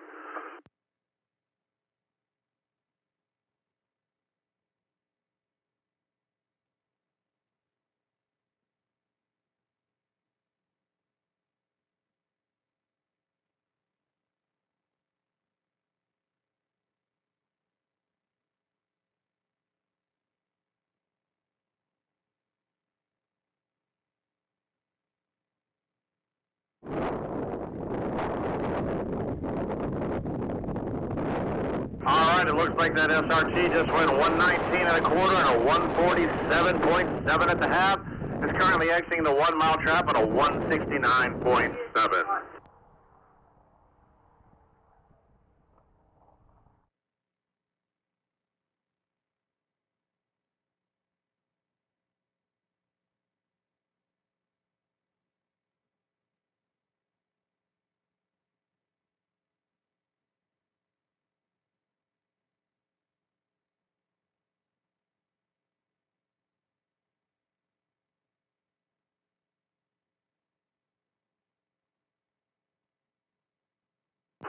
All right, it looks like that SRT just went 119 and a quarter and a 147.7 at the half. It's currently exiting the 1 mile trap at a 169.7.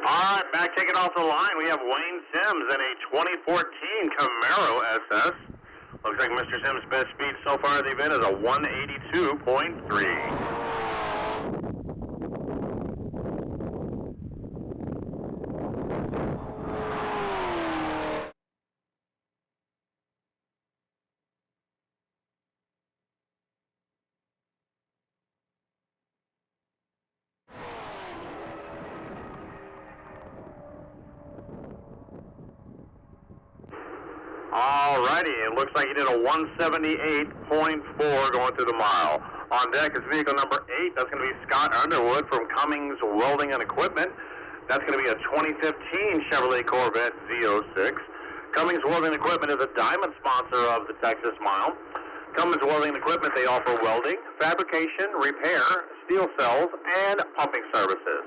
All right, back taking off the line, we have Wayne Sims in a 2014 Camaro SS. Looks like Mr. Sims' best speed so far in the event is a 182.3. Alrighty, it looks like he did a 178.4 going through the mile. On deck is vehicle number 8. That's going to be Scott Underwood from Cummings Welding and Equipment. That's going to be a 2015 Chevrolet Corvette Z06. Cummings Welding and Equipment is a diamond sponsor of the Texas Mile. Cummings Welding and Equipment, they offer welding, fabrication, repair, steel cells, and pumping services.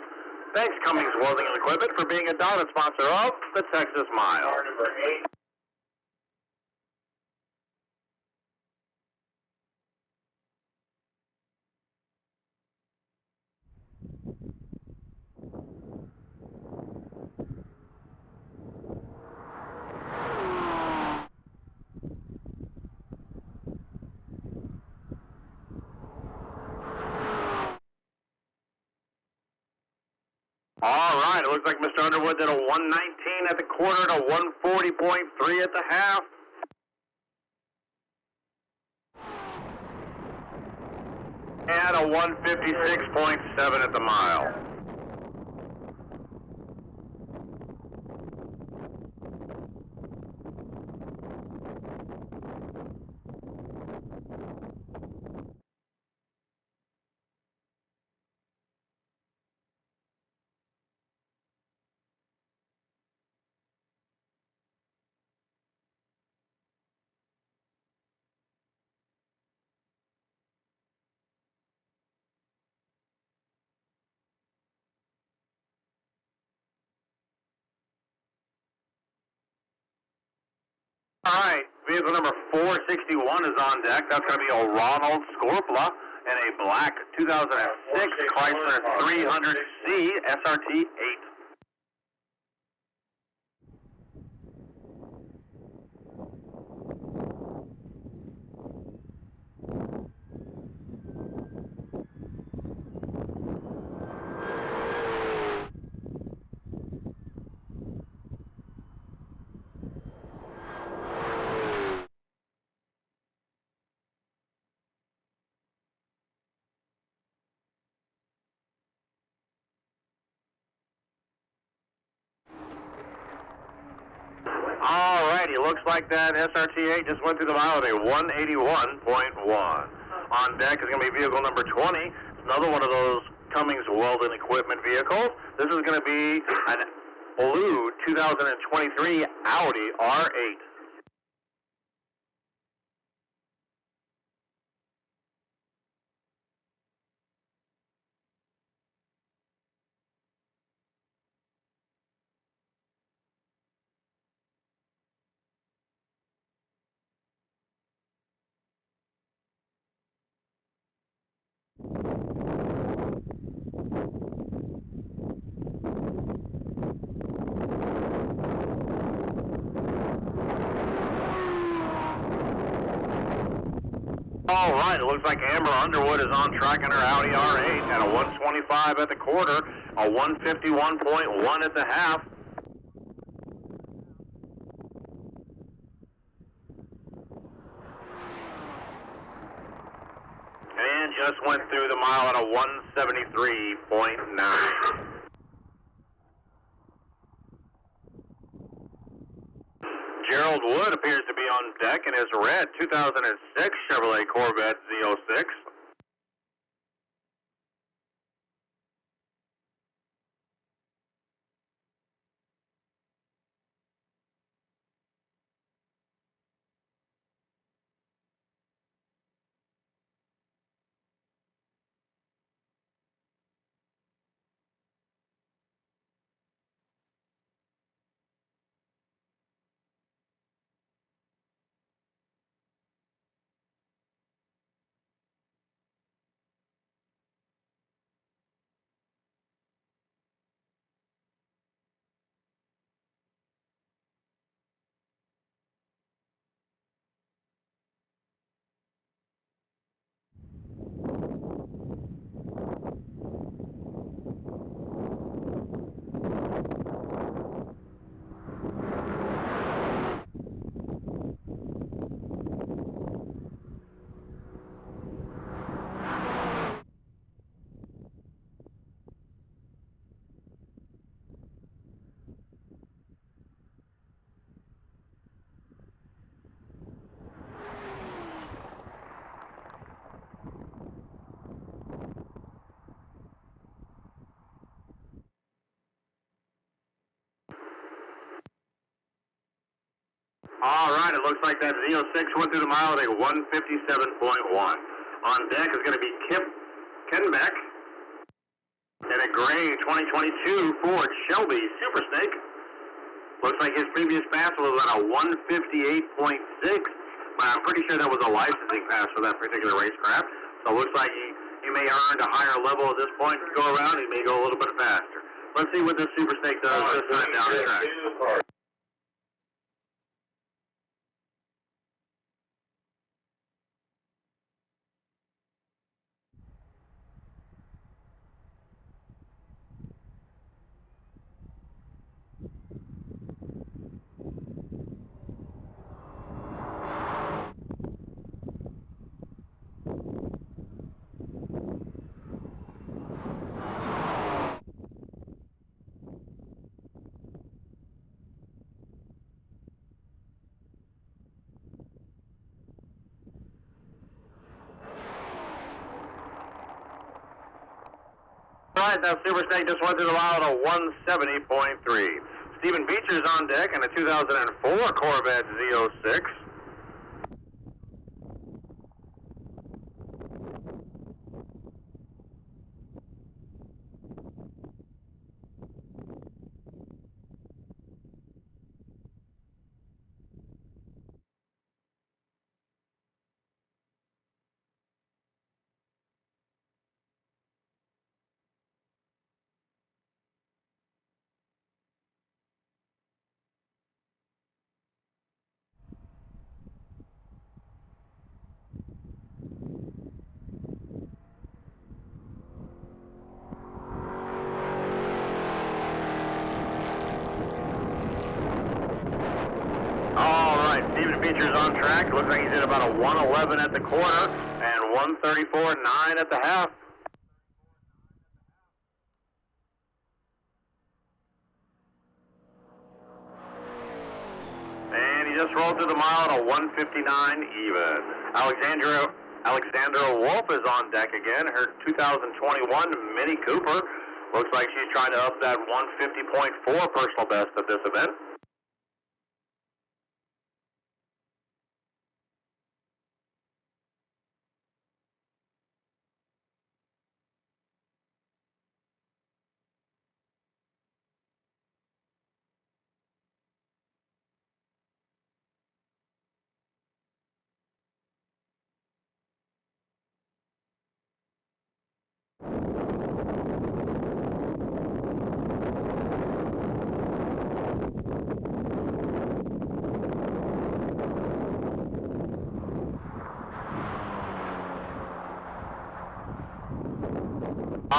Thanks, Cummings Welding and Equipment, for being a diamond sponsor of the Texas Mile. All right, it looks like Mr. Underwood did a 119 at the quarter and a 140.3 at the half. And a 156.7 at the mile. All right, vehicle number 461 is on deck. That's going to be a Ronald Scorpla and a black 2006 Chrysler 300C SRT 8. Alrighty, looks like that SRT8 just went through the mile at a 181.1. On deck is going to be vehicle number 20. It's another one of those Cummings Welding Equipment vehicles. This is going to be an blue 2023 Audi R8. All right, it looks like Amber Underwood is on track in her Audi R8 at a 125 at the quarter, a 151.1 at the half. And just went through the mile at a 173.9. Gerald Wood appears to be on deck in his red 2006 Chevrolet Corvette Z06. All right, it looks like that Z06 went through the mile at a 157.1. On deck is going to be Kip Kenbeck in a gray 2022 Ford Shelby Super Snake. Looks like his previous pass was at a 158.6, but I'm pretty sure that was a licensing pass for that particular racecraft. So it looks like he may earn a higher level at this point to go around. He may go a little bit faster. Let's see what this Super Snake does this time down the track. All right, that Super Snake just went through the mile at a 170.3. Stephen Beecher's on deck in a 2004 Corvette Z06. Stephen Beecher's on track. Looks like he's at about a 111 at the quarter and 134.9 at the half. And he just rolled through the mile at a 159 even. Alexandra Wolf is on deck again. Her 2021 Mini Cooper. Looks like she's trying to up that 150.4 personal best at this event.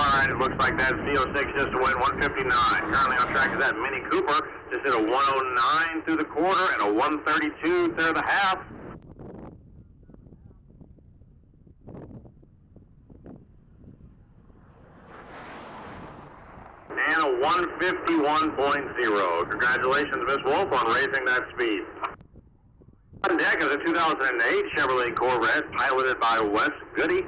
All right, it looks like that CO6 just went 159. Currently on track is that Mini Cooper. Just did a 109 through the quarter and a 132 through the half. And a 151.0. Congratulations, Miss Wolf, on raising that speed. On deck is a 2008 Chevrolet Corvette piloted by Wes Goody.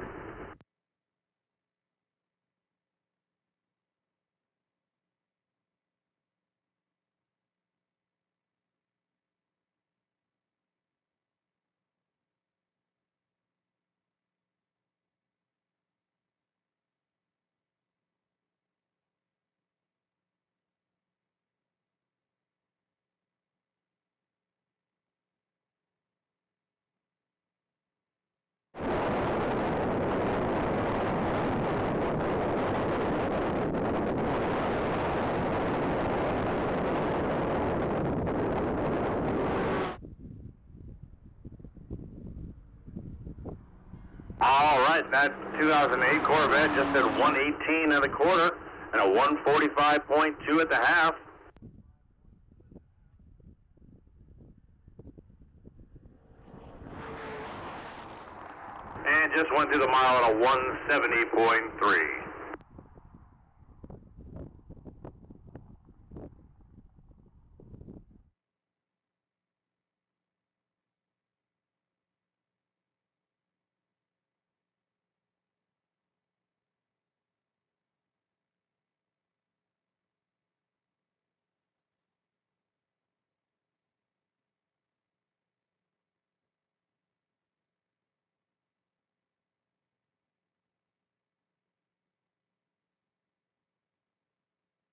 All right, that 2008 Corvette just did 118 at the quarter and a 145.2 at the half. And just went through the mile at a 170.3.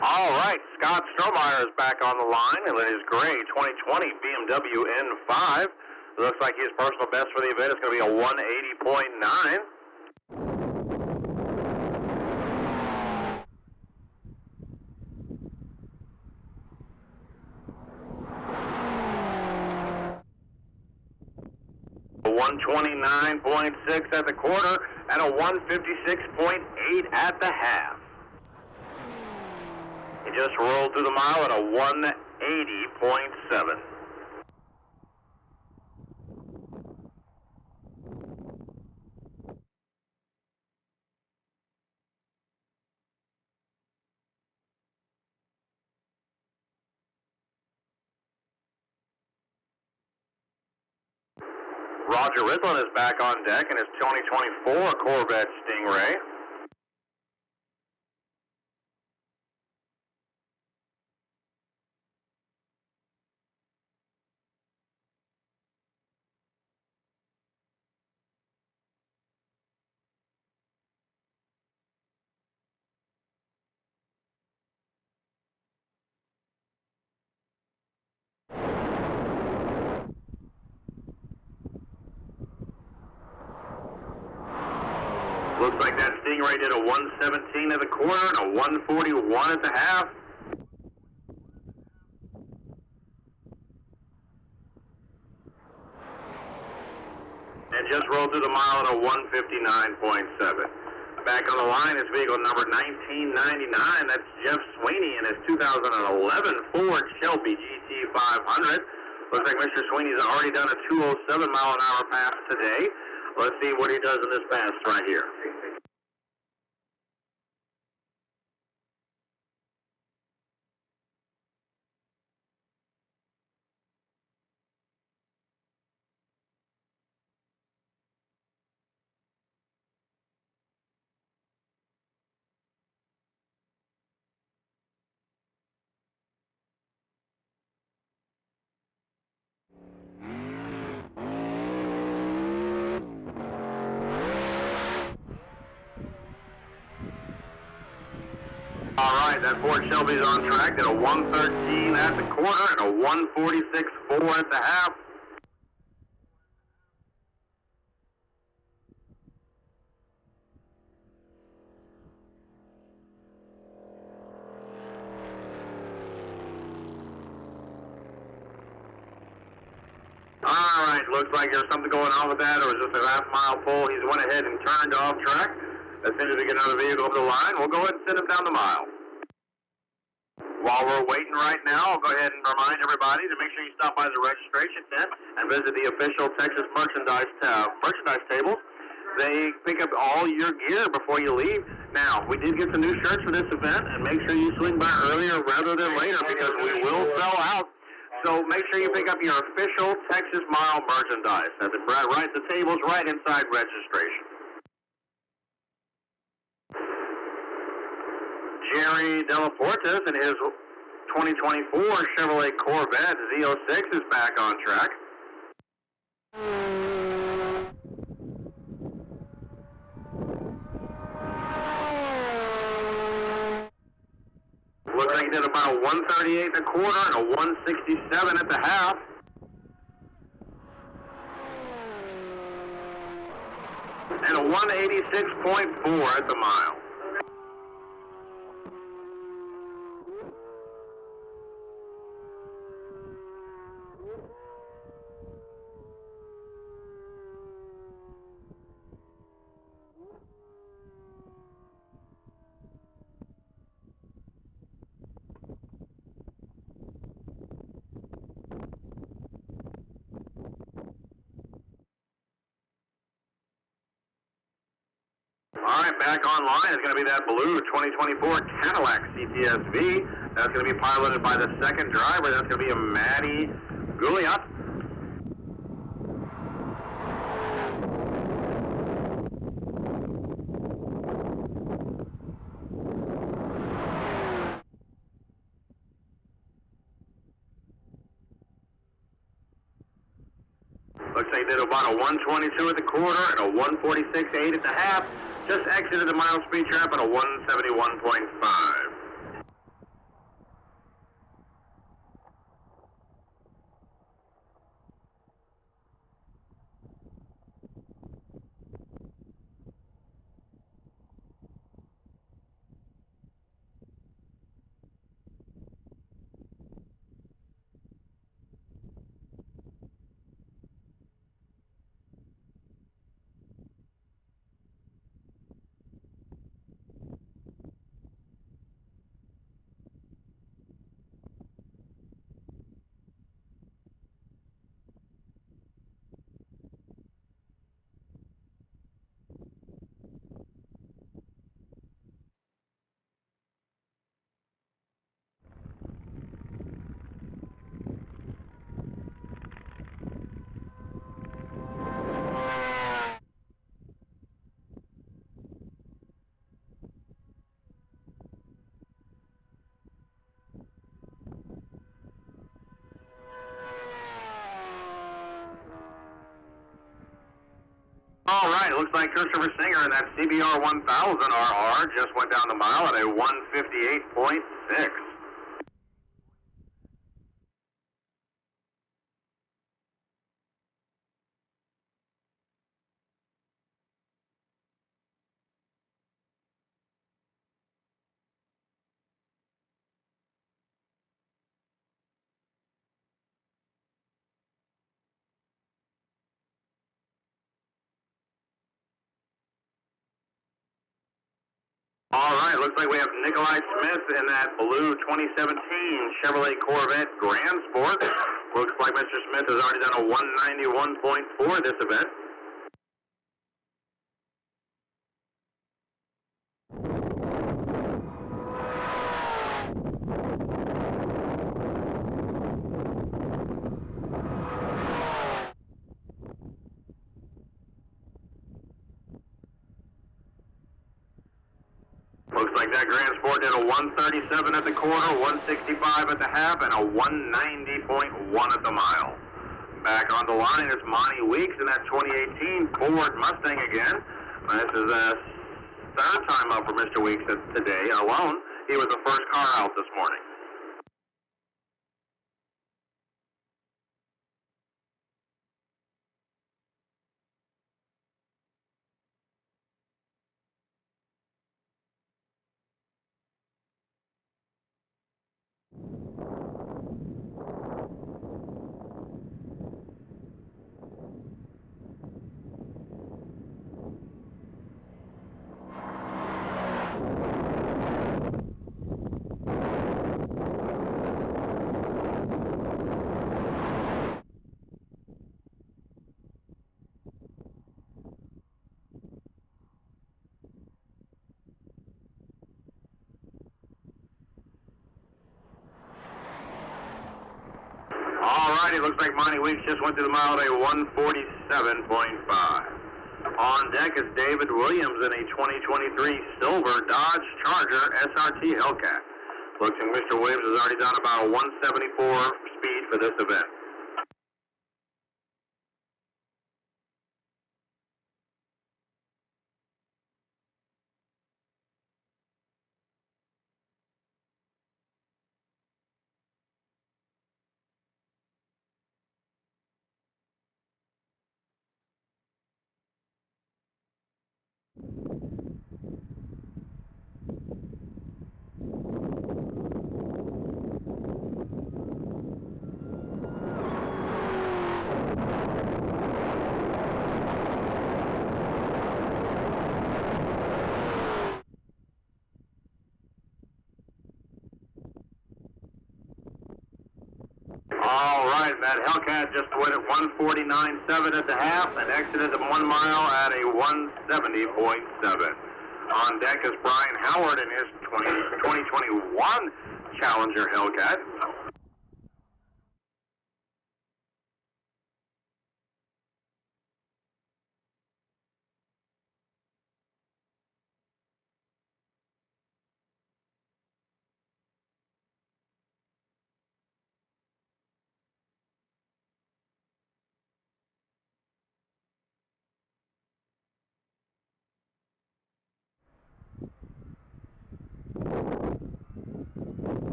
All right, Scott Strohmeyer is back on the line in his gray 2020 BMW N5. It looks like his personal best for the event is going to be a 180.9. A 129.6 at the quarter and a 156.8 at the half. He just rolled through the mile at a 180.7. Roger Rislin is back on deck in his 2024 Corvette Stingray. Looks like that Stingray did a 117 at the quarter and a 141 at the half. And just rolled through the mile at a 159.7. Back on the line is vehicle number 1999. That's Jeff Sweeney in his 2011 Ford Shelby GT500. Looks like Mr. Sweeney's already done a 207 mile an hour pass today. Let's see what he does in this pass right here. All right, that Ford Shelby's on track at a 113 at the quarter and a 146.4 at the half. All right, looks like there's something going on with that, or is this a half-mile pull? He's went ahead and turned off track. As soon as we get another vehicle over the line, we'll go ahead and send them down the mile. While we're waiting right now, I'll go ahead and remind everybody to make sure you stop by the registration tent and visit the official Texas merchandise tables. They pick up all your gear before you leave. Now, we did get some new shirts for this event, and make sure you swing by earlier rather than later because we will sell out. So make sure you pick up your official Texas Mile merchandise. That's right, the table's right inside registration. Jerry Delaportes and his 2024 Chevrolet Corvette Z06 is back on track. Looks like he did about a 138 and a quarter and a 167 at the half. And a 186.4 at the mile. All right, back online is going to be that blue 2024 Cadillac CTS-V. That's going to be piloted by the second driver. That's going to be a Matty Gouliot. Looks like he did about a 122 at the quarter and a 146.8 at the half. Just exited the mile speed trap at a 171.5. All right, looks like Christopher Singer in that CBR 1000 RR just went down the mile at a 158.6. All right, looks like we have Nikolai Smith in that blue 2017 Chevrolet Corvette Grand Sport. Looks like Mr. Smith has already done a 191.4 this event. Looks like that Grand Sport did a 137 at the quarter, 165 at the half, and a 190.1 at the mile. Back on the line is Monty Weeks in that 2018 Ford Mustang again. This is the third time up for Mr. Weeks today alone. He was the first car out this morning. All righty, looks like Monty Weeks just went through the mile at a 147.5. On deck is David Williams in a 2023 silver Dodge Charger SRT Hellcat. Looks like Mr. Williams has already done about a 174 speed for this event. All right, that Hellcat just went at 149.7 at the half and exited the 1 mile at a 170.7. On deck is Brian Howard in his 2021 Challenger Hellcat.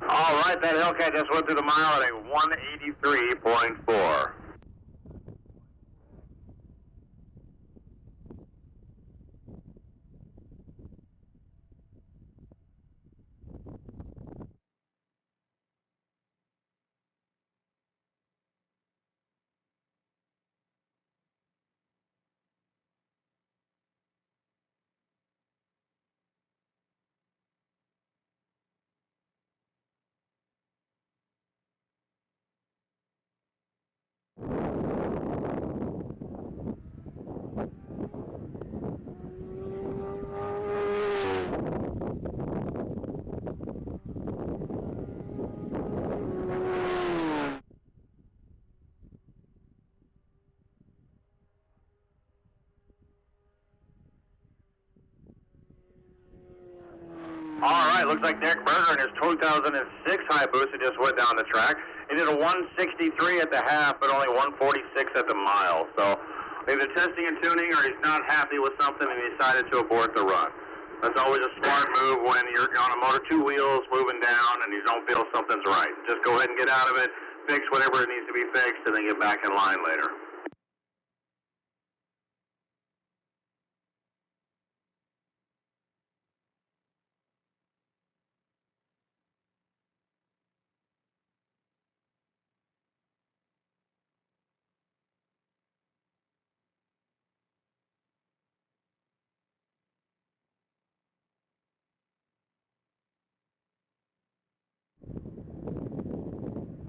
All right, that Hellcat just went through the mile at a 183.4. All right, looks like Derek Berger in his 2006 Hayabusa just went down the track. He did a 163 at the half, but only 146 at the mile. So either testing and tuning, or he's not happy with something and he decided to abort the run. That's always a smart move when you're on a motor, 2 wheels, moving down, and you don't feel something's right. Just go ahead and get out of it, fix whatever it needs to be fixed, and then get back in line later.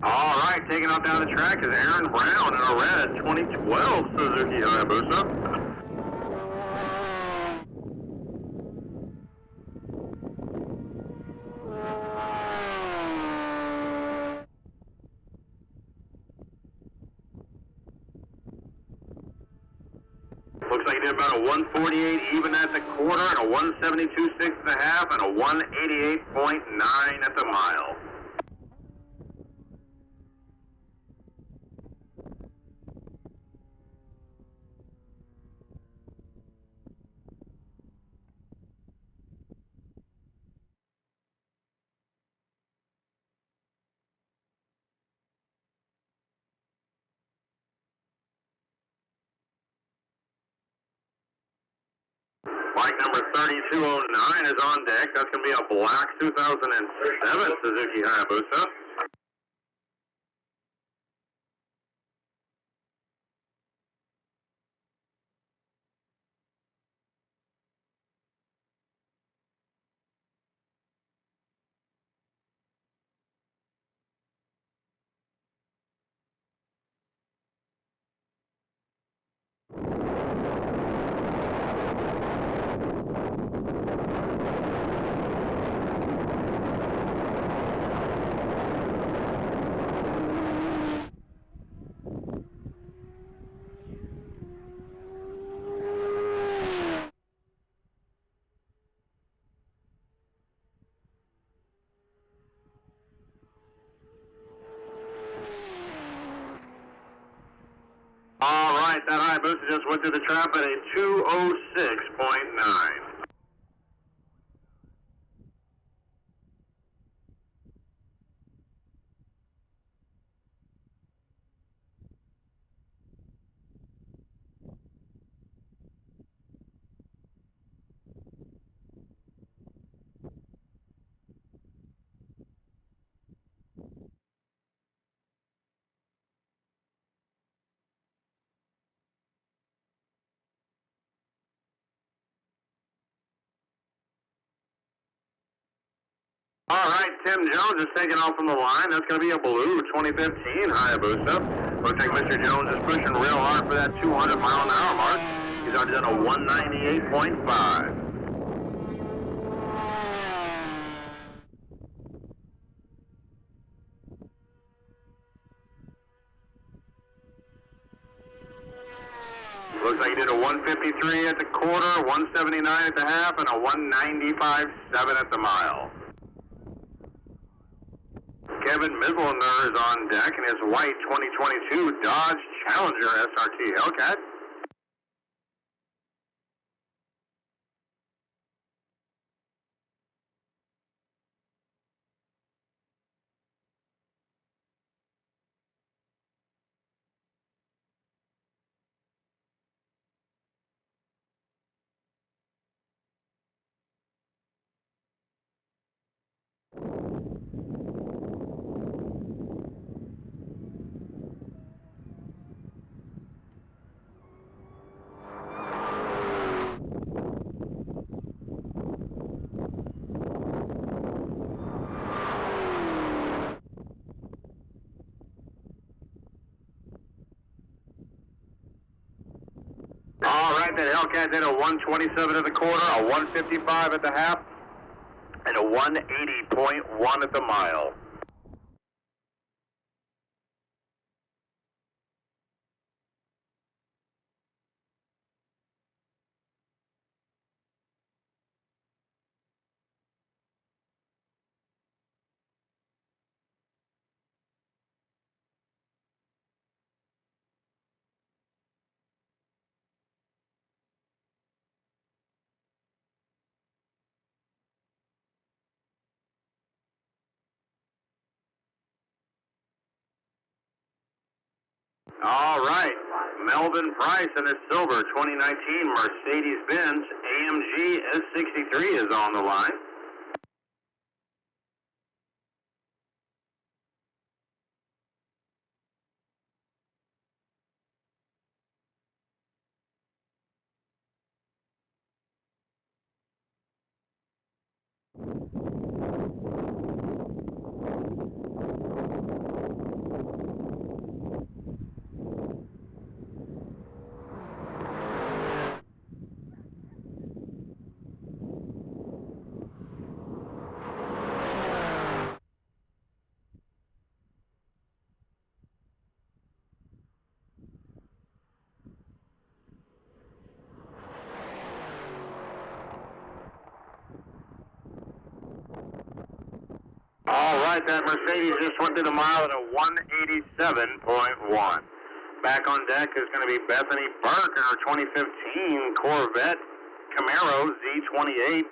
All right, taking off down the track is Aaron Brown in a red 2012 Suzuki Hayabusa. Looks like he did about a 148 even at the quarter, and a 172.6 at the half, and a 188.9 at the mile. Bike number 3209 is on deck. That's going to be a black 2007 Suzuki Hayabusa. right, that Hayabusa just went through the trap at a 206.9. All right, Tim Jones is taking off from the line. That's going to be a blue 2015 Hayabusa. Looks like Mr. Jones is pushing real hard for that 200-mile-an-hour mark. He's already done a 198.5. Looks like he did a 153 at the quarter, 179 at the half, and a 195.7 at the mile. Kevin Mislander is on deck in his white 2022 Dodge Challenger SRT Hellcat. All right, that Hellcat did a 127 at the quarter, a 155 at the half, and a 180.1 at the mile. All right, Melvin Price in his silver 2019 Mercedes-Benz AMG S63 is on the line. All right, that Mercedes just went through the mile at a 187.1. Back on deck is going to be Bethany Burke in her 2015 Corvette Camaro Z28.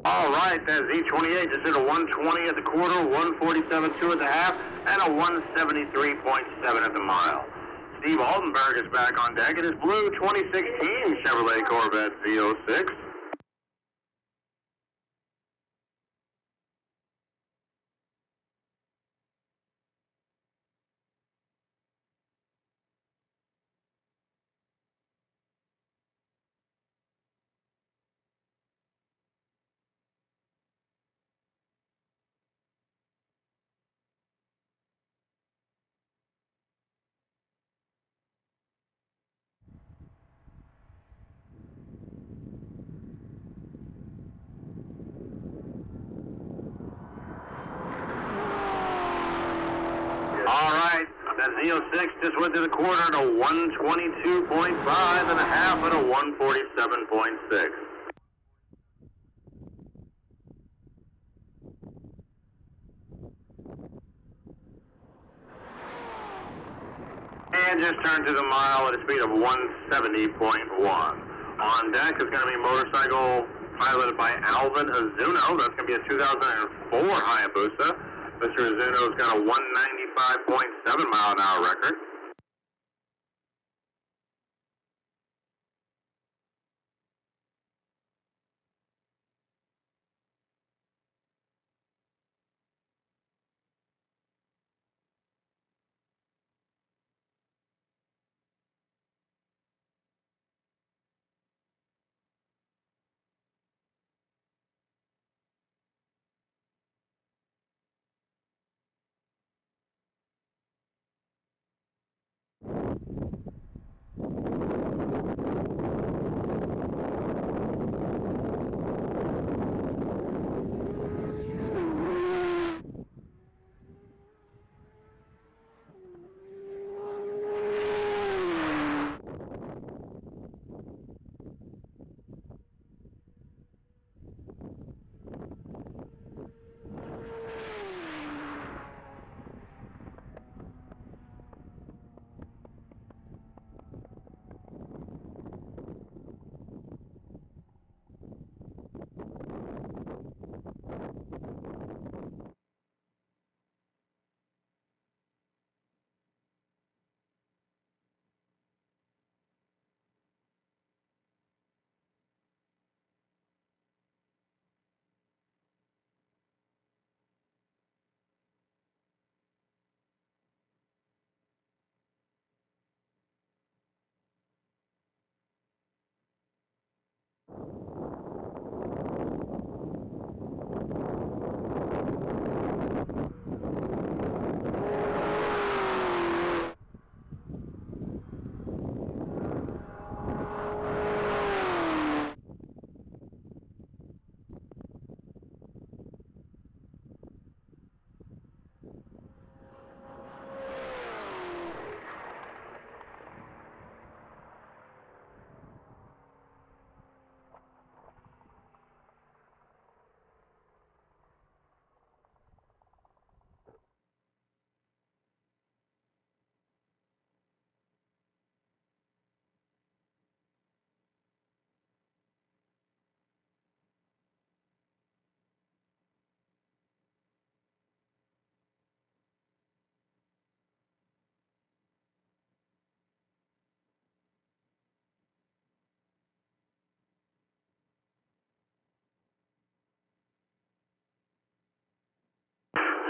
All right, that Z28 just did a 120 at the quarter, 147.2 at the half, and a 173.7 at the mile. Steve Altenberg is back on deck in his blue 2016 Chevrolet Corvette Z06. That Z06 just went to the quarter at a 122.5 and a half at a 147.6. And just turned to the mile at a speed of 170.1. On deck is going to be motorcycle piloted by Alvin Azuno. That's going to be a 2004 Hayabusa. Mr. Azuno's got a 195.7 mile an hour record.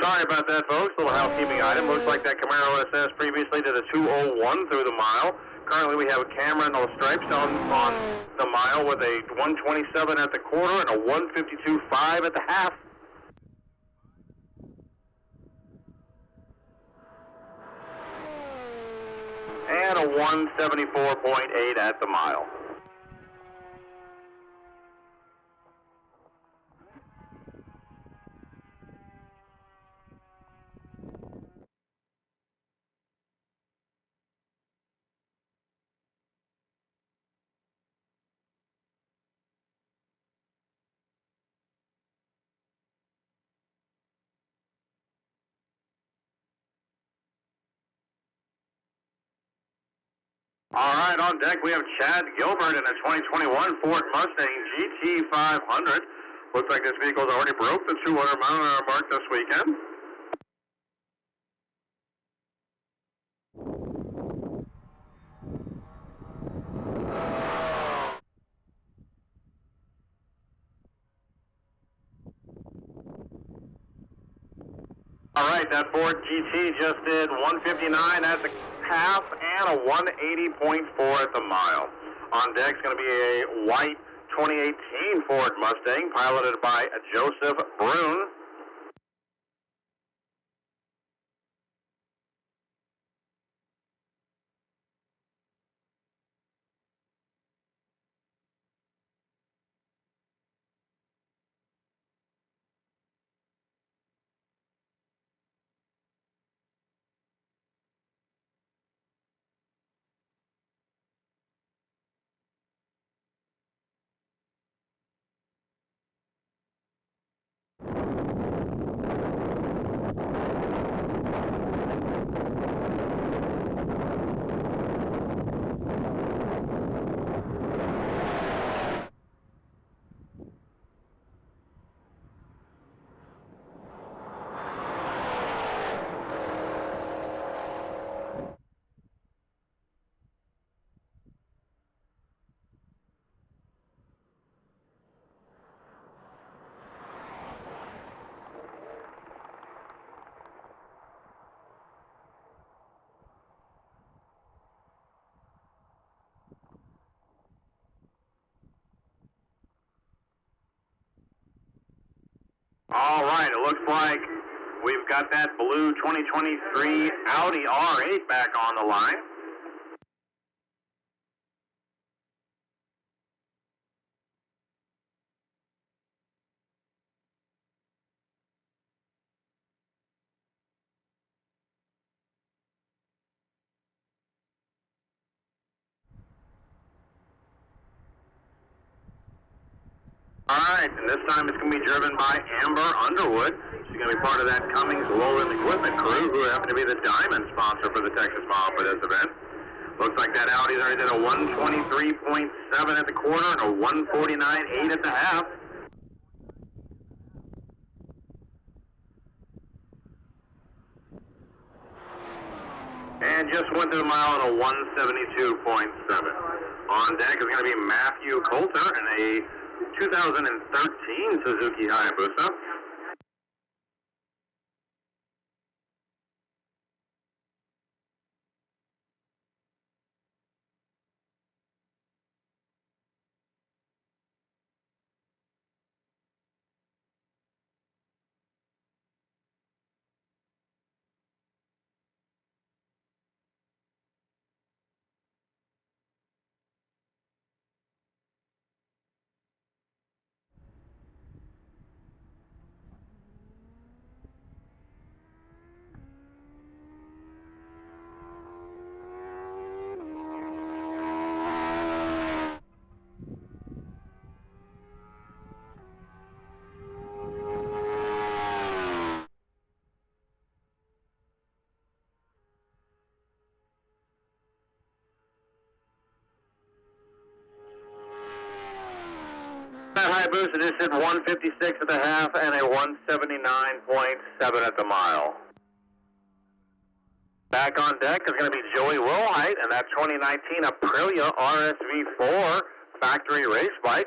Sorry about that, folks. A little housekeeping item. Looks like that Camaro SS previously did a 201 through the mile. Currently, we have a camera and those stripes on the mile with a 127 at the quarter and a 152.5 at the half. And a 174.8 at the mile. All right, on deck we have Chad Gilbert in a 2021 Ford Mustang GT 500. Looks like this vehicle's already broke the 200 mile an hour mark this weekend. All right, that Ford GT just did 159 at the half and a 180.4 at the mile. On deck's going to be a white 2018 Ford Mustang piloted by Joseph Brune. All right, it looks like we've got that blue 2023 Audi R8 back on the line. All right, and this time it's going to be driven by Amber Underwood. She's going to be part of that Cummins Lowland Equipment crew, who happen to be the diamond sponsor for the Texas Mile for this event. Looks like that Audi's already did a 123.7 at the quarter and a 149.8 at the half. And just went through the mile at a 172.7. On deck is going to be Matthew Coulter in a 2013 Suzuki Hayabusa. That Hayabusa just hit 156 at the half and a 179.7 at the mile. Back on deck is going to be Joey Wilhite and that 2019 Aprilia RSV4 factory race bike.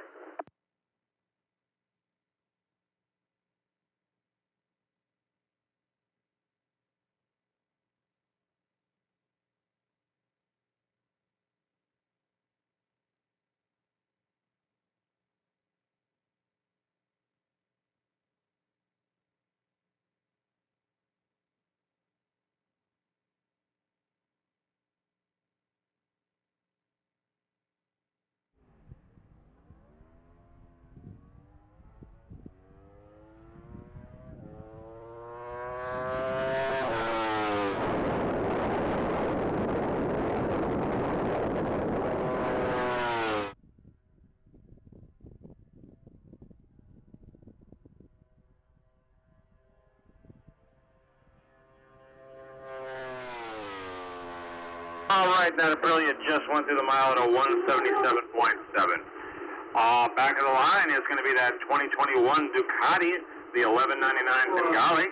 All right, that Aprilia just went through the mile at a 177.7. Back of the line is going to be that 2021 Ducati, the 1199 Bengali.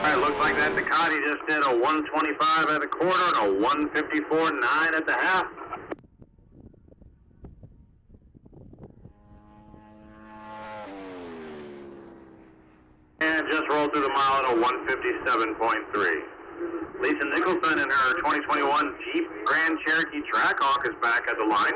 All right, looks like that Ducati just did a 125 at the quarter and a 154.9 at the half. And just rolled through the mile at a 157.3. Lisa Nicholson in her 2021 Jeep Grand Cherokee Trackhawk is back at the line.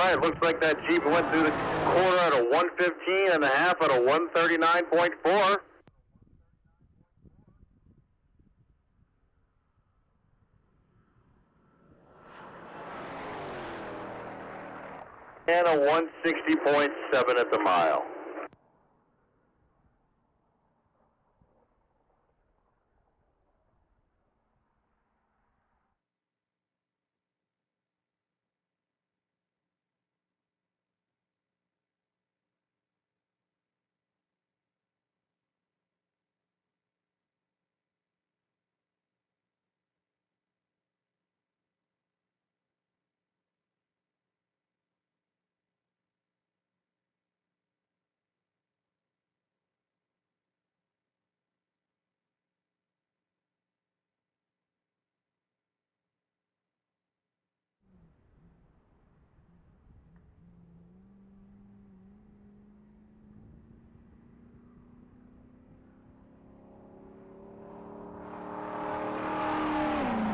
right, looks like that Jeep went through the quarter at a 115 and a half at a 139.4. And a 160.7 at the mile.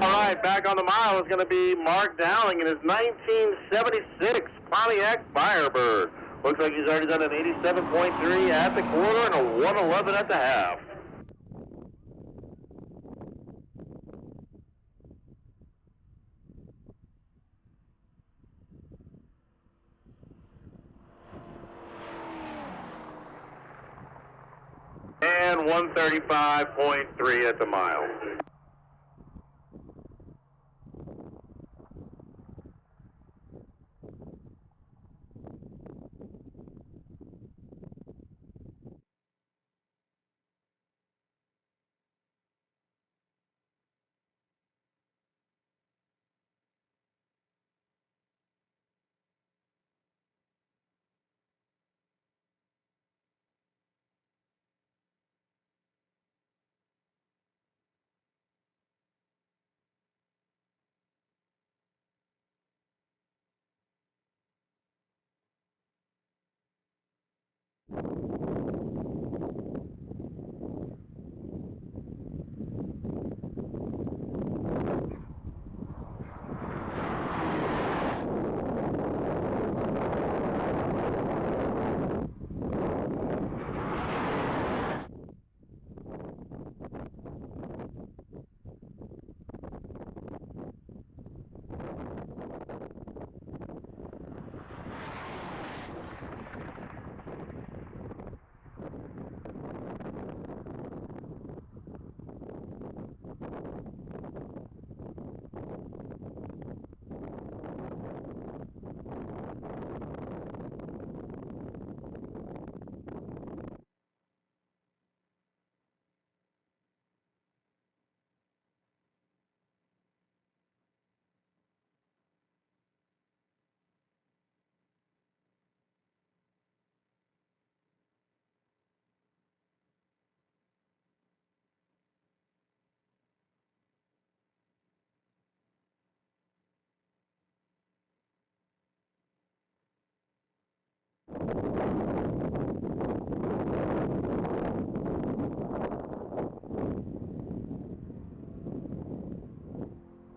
All right, back on the mile is going to be Mark Dowling in his 1976 Pontiac Firebird. Looks like he's already done an 87.3 at the quarter and a 111 at the half. And 135.3 at the mile.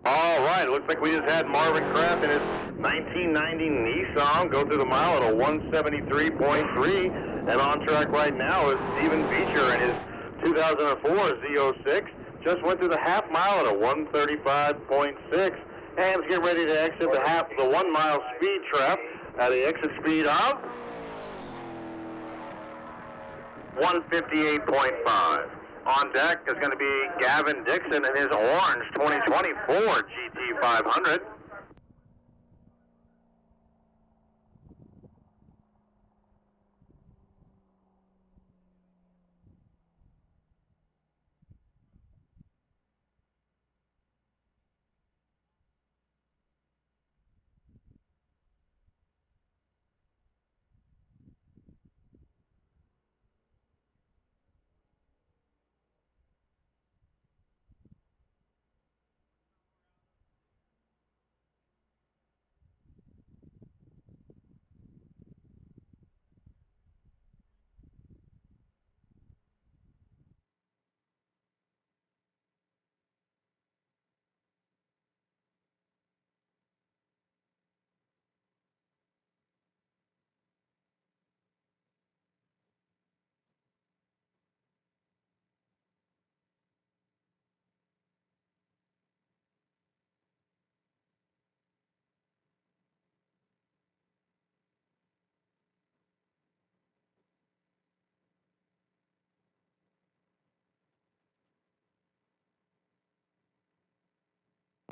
All right, looks like we just had Marvin Kraft in his 1990 Nissan go through the mile at a 173.3. And on track right now is Steven Beecher in his 2004 Z06. Just went through the half mile at a 135.6. And is getting ready to exit the 1 mile speed trap at an exit speed of 158.5. On deck is going to be Gavin Dixon in his orange 2024 GT 500.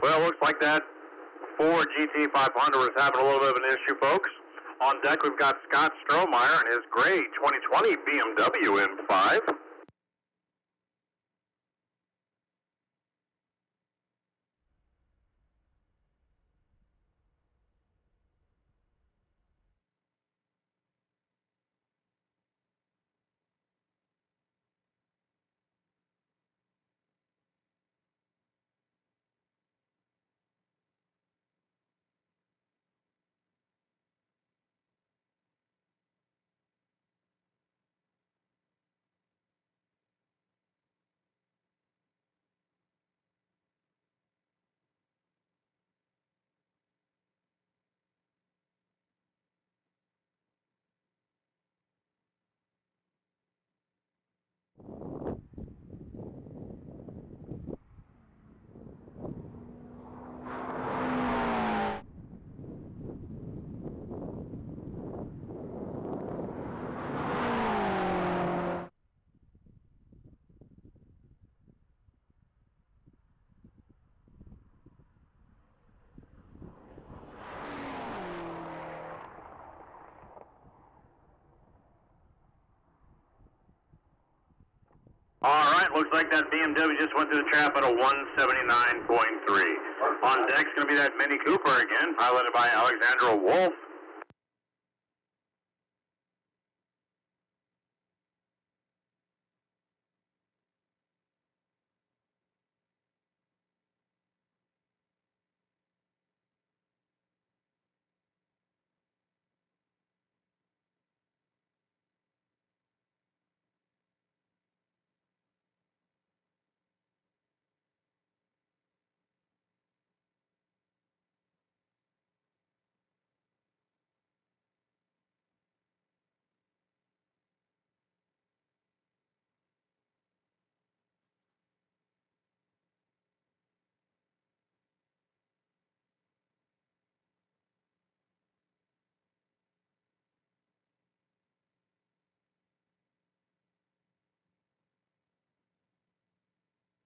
Well, it looks like that Ford GT500 was having a little bit of an issue, folks. On deck, we've got Scott Strohmeyer and his gray 2020 BMW M5. All right, looks like that BMW just went through the trap at a 179.3. On deck's going to be that Mini Cooper again, piloted by Alexandra Wolf.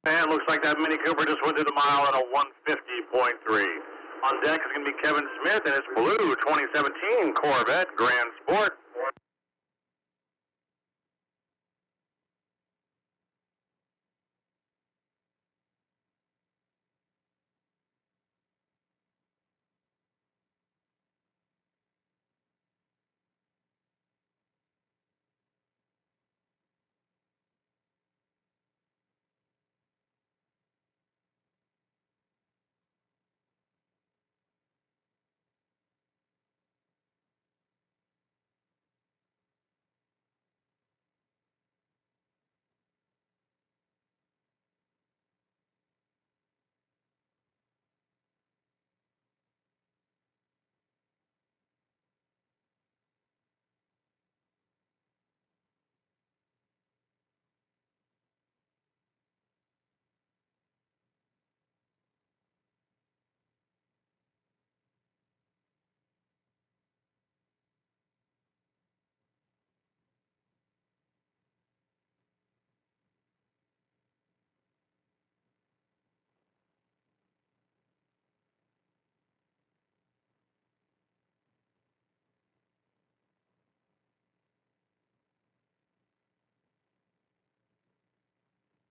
And looks like that Mini Cooper just went through the mile at a 150.3. On deck is going to be Kevin Smith and his blue 2017 Corvette Grand Sport.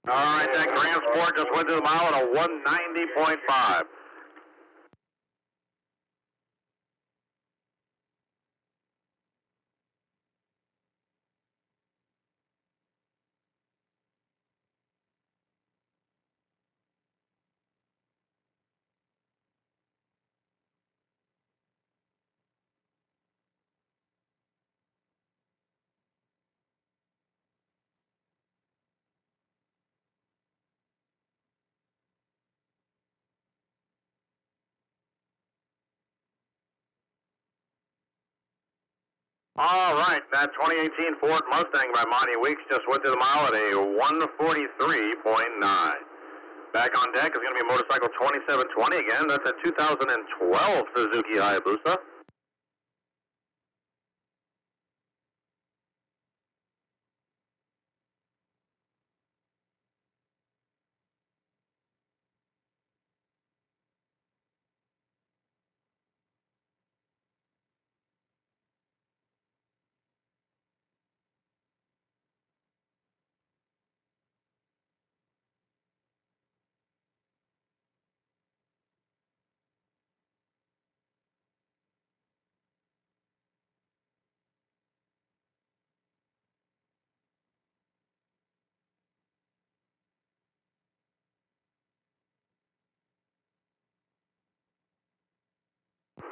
All right, that Grand Sport just went through the mile at a 190.5. All right, that 2018 Ford Mustang by Monty Weeks just went through the mile at a 143.9. Back on deck is going to be motorcycle 2720 again. That's a 2012 Suzuki Hayabusa.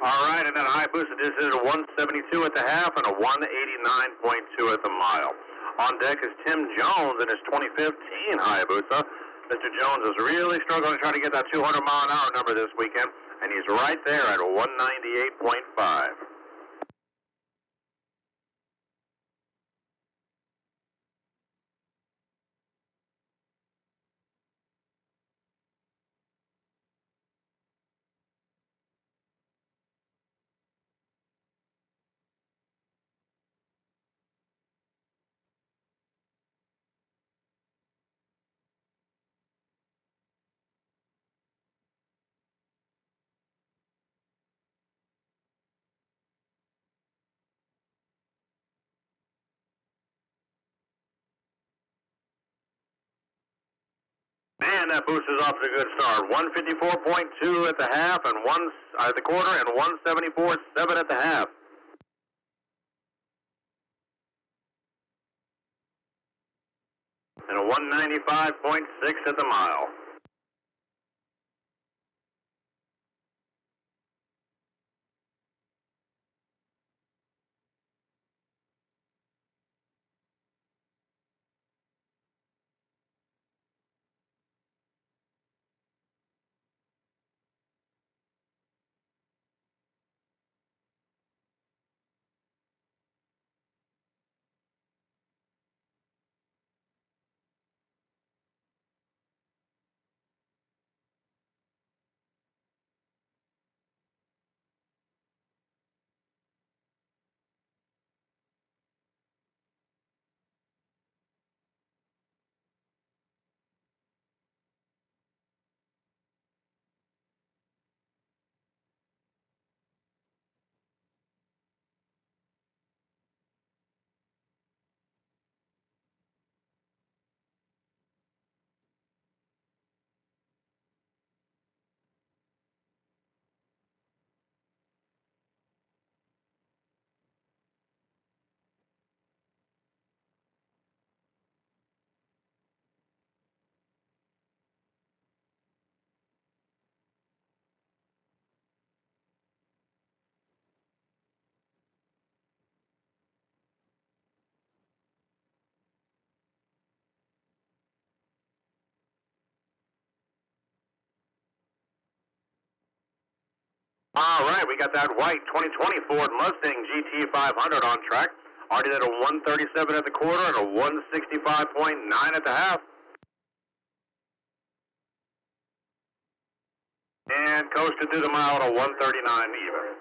All right, and then Hayabusa just did a 172 at the half and a 189.2 at the mile. On deck is Tim Jones in his 2015 Hayabusa. Mr. Jones is really struggling to try to get that 200-mile-an-hour number this weekend, and he's right there at 198.5. Man, that boost is off to a good start. 154.2 at the half and at the quarter, and 174.7 at the half. And a 195.6 at the mile. All right, we got that white 2020 Ford Mustang GT 500 on track. Already at a 137 at the quarter and a 165.9 at the half. And coasted through the mile at a 139 even.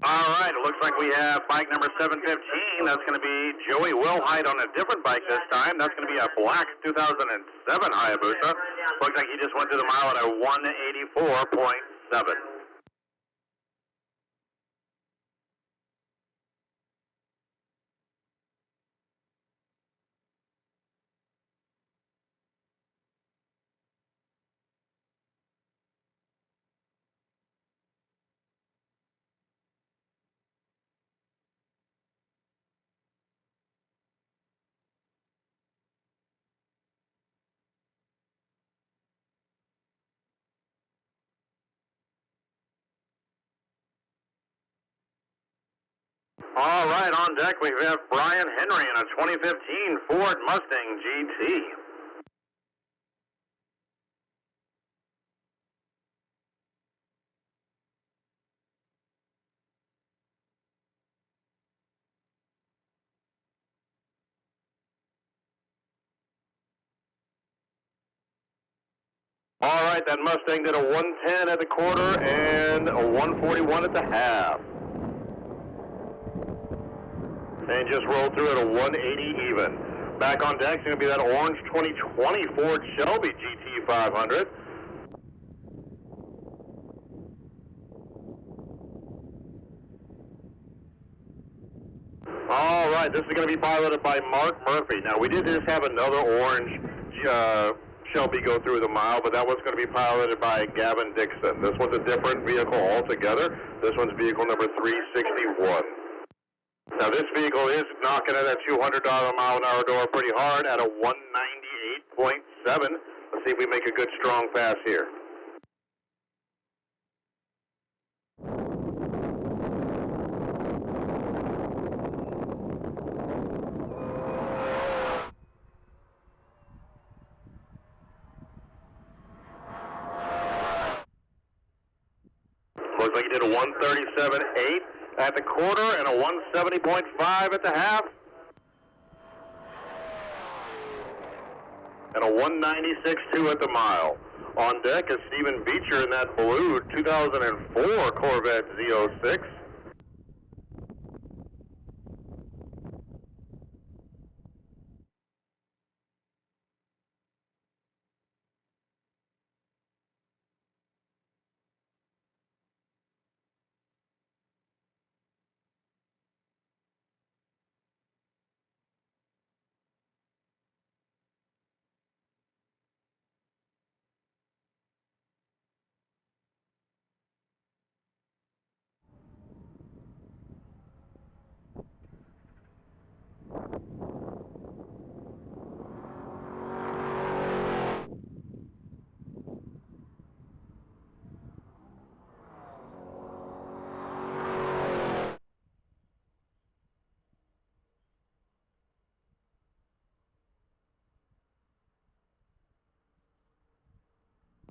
All right, it looks like we have bike number 715. That's going to be Joey Wilhite on a different bike this time. That's going to be a black 2007 Hayabusa. Looks like he just went through the mile at a 184.7. All right, on deck we have Brian Henry in a 2015 Ford Mustang GT. right, that Mustang did a 110 at the quarter and a 141 at the half. And just rolled through at a 180 even. Back on deck is going to be that orange 2020 Ford Shelby GT500. All right, this is going to be piloted by Mark Murphy. Now, we did just have another orange Shelby go through the mile, but that one's going to be piloted by Gavin Dixon. This one's a different vehicle altogether. This one's vehicle number 361. Now, this vehicle is knocking at that $200 mile an hour door pretty hard at a 198.7. Let's see if we make a good strong pass here. Looks like he did a 137.8 at the quarter and a 170.5 at the half. And a 196.2 at the mile. On deck is Stephen Beecher in that blue 2004 Corvette Z06.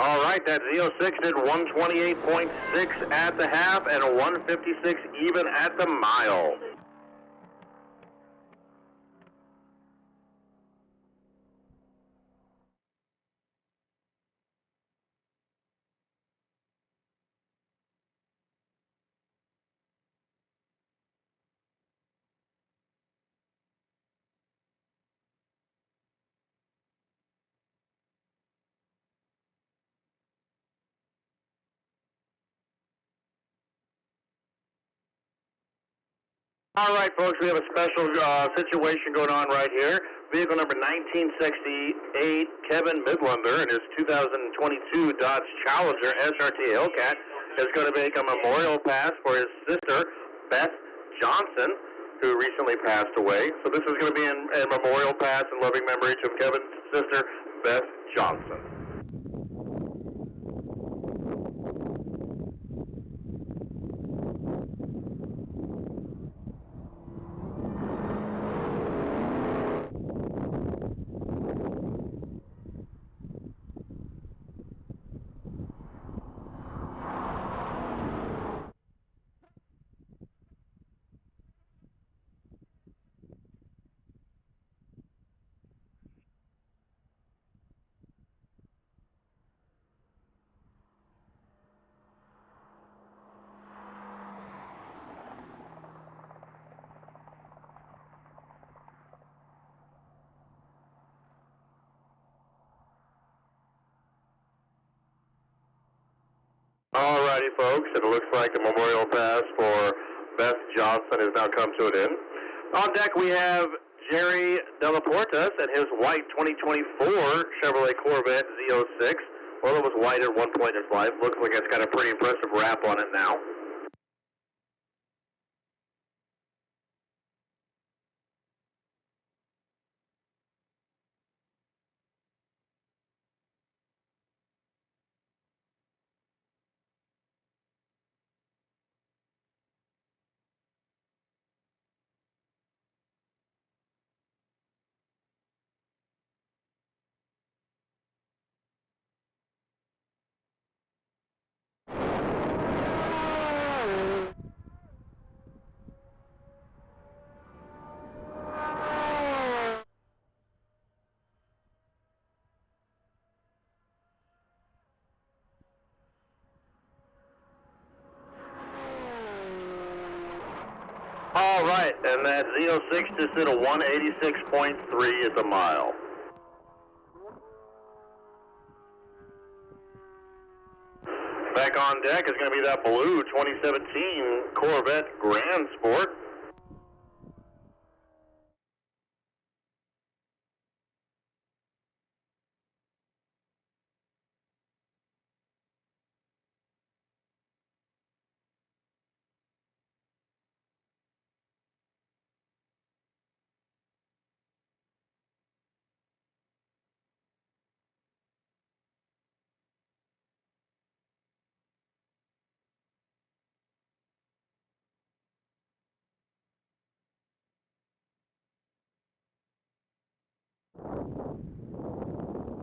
All right, that Z06 did 128.6 at the half and a 156 even at the mile. All right, folks, we have a special situation going on right here. Vehicle number 1968, Kevin Midlander, and his 2022 Dodge Challenger SRT Hellcat is going to make a memorial pass for his sister, Beth Johnson, who recently passed away. So this is going to be a memorial pass in loving memory of Kevin's sister, Beth Johnson. Alrighty, folks, it looks like a memorial pass for Beth Johnson has now come to an end. On deck, we have Jerry Delaportas and his white 2024 Chevrolet Corvette Z06. Well, it was white at one point in its life. Looks like it's got a pretty impressive wrap on it now. right, and that Z06 just did a 186.3 at the mile. Back on deck is going to be that blue 2017 Corvette Grand Sport.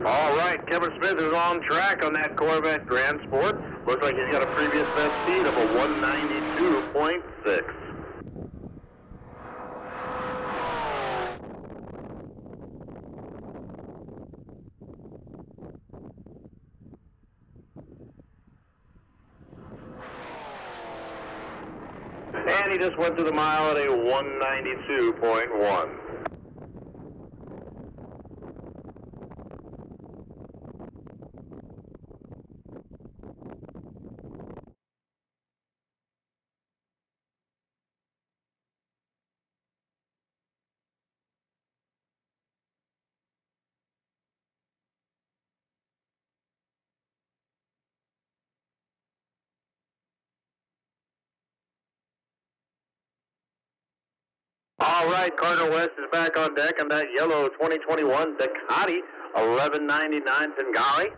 All right, Kevin Smith is on track on that Corvette Grand Sport. Looks like he's got a previous best speed of a 192.6. And he just went through the mile at a 192.1. All right, Cardinal West is back on deck on that yellow 2021 Ducati 1199 Panigale.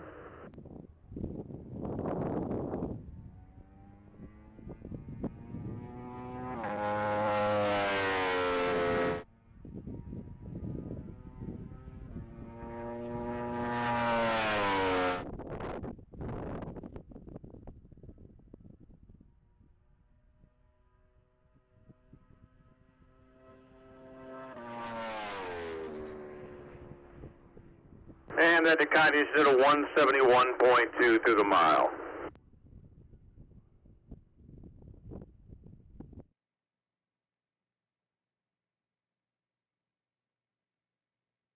And that Ducati is at a 171.2 through the mile.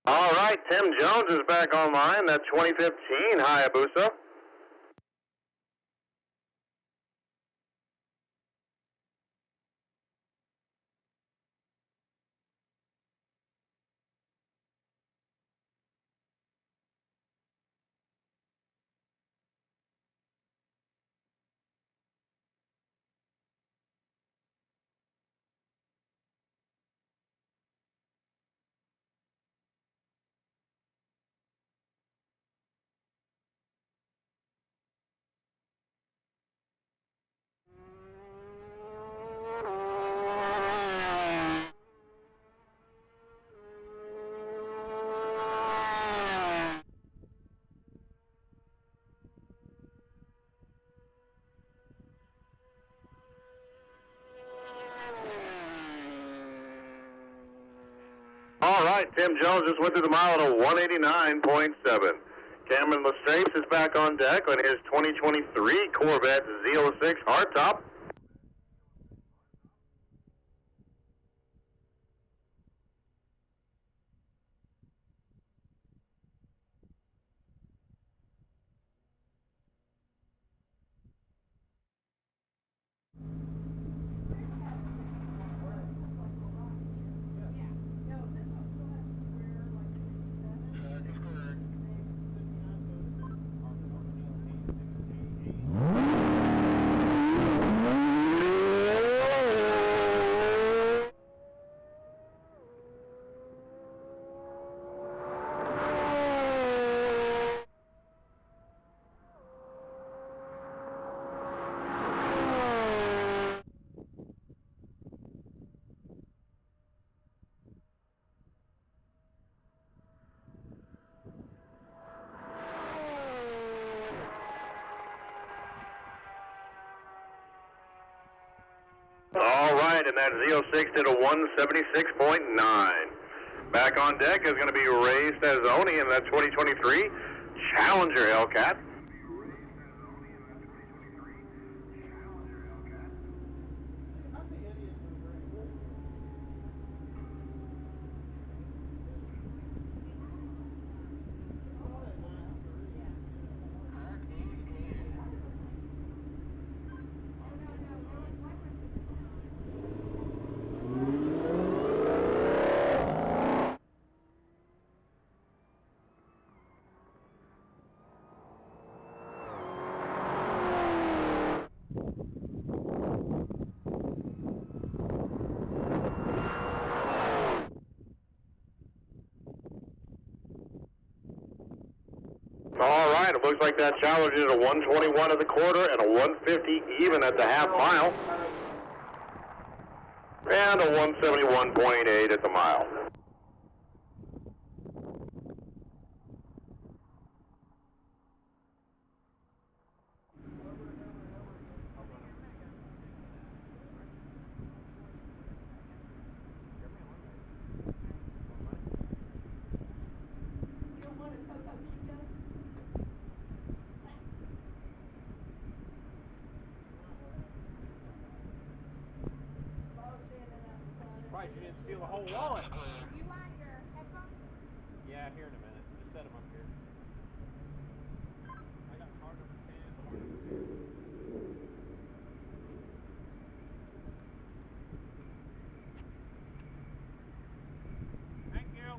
All right, Tim Jones is back online, that 2015 Hayabusa. All right, Tim Jones just went through the mile at a 189.7. Cameron Lestrapes is back on deck on his 2023 Corvette Z06 hardtop. All right, and that Z06 did a 176.9. Back on deck is going to be Ray Stazzoni in that 2023 Challenger Hellcat. right, it looks like that challenge is a 121 at the quarter and a 150 even at the half mile. And a 171.8 at the mile. Right, you didn't steal the whole wallet. You want your headphones? Yeah, here in a minute. Just set them up here. I got card number 10. Thank you.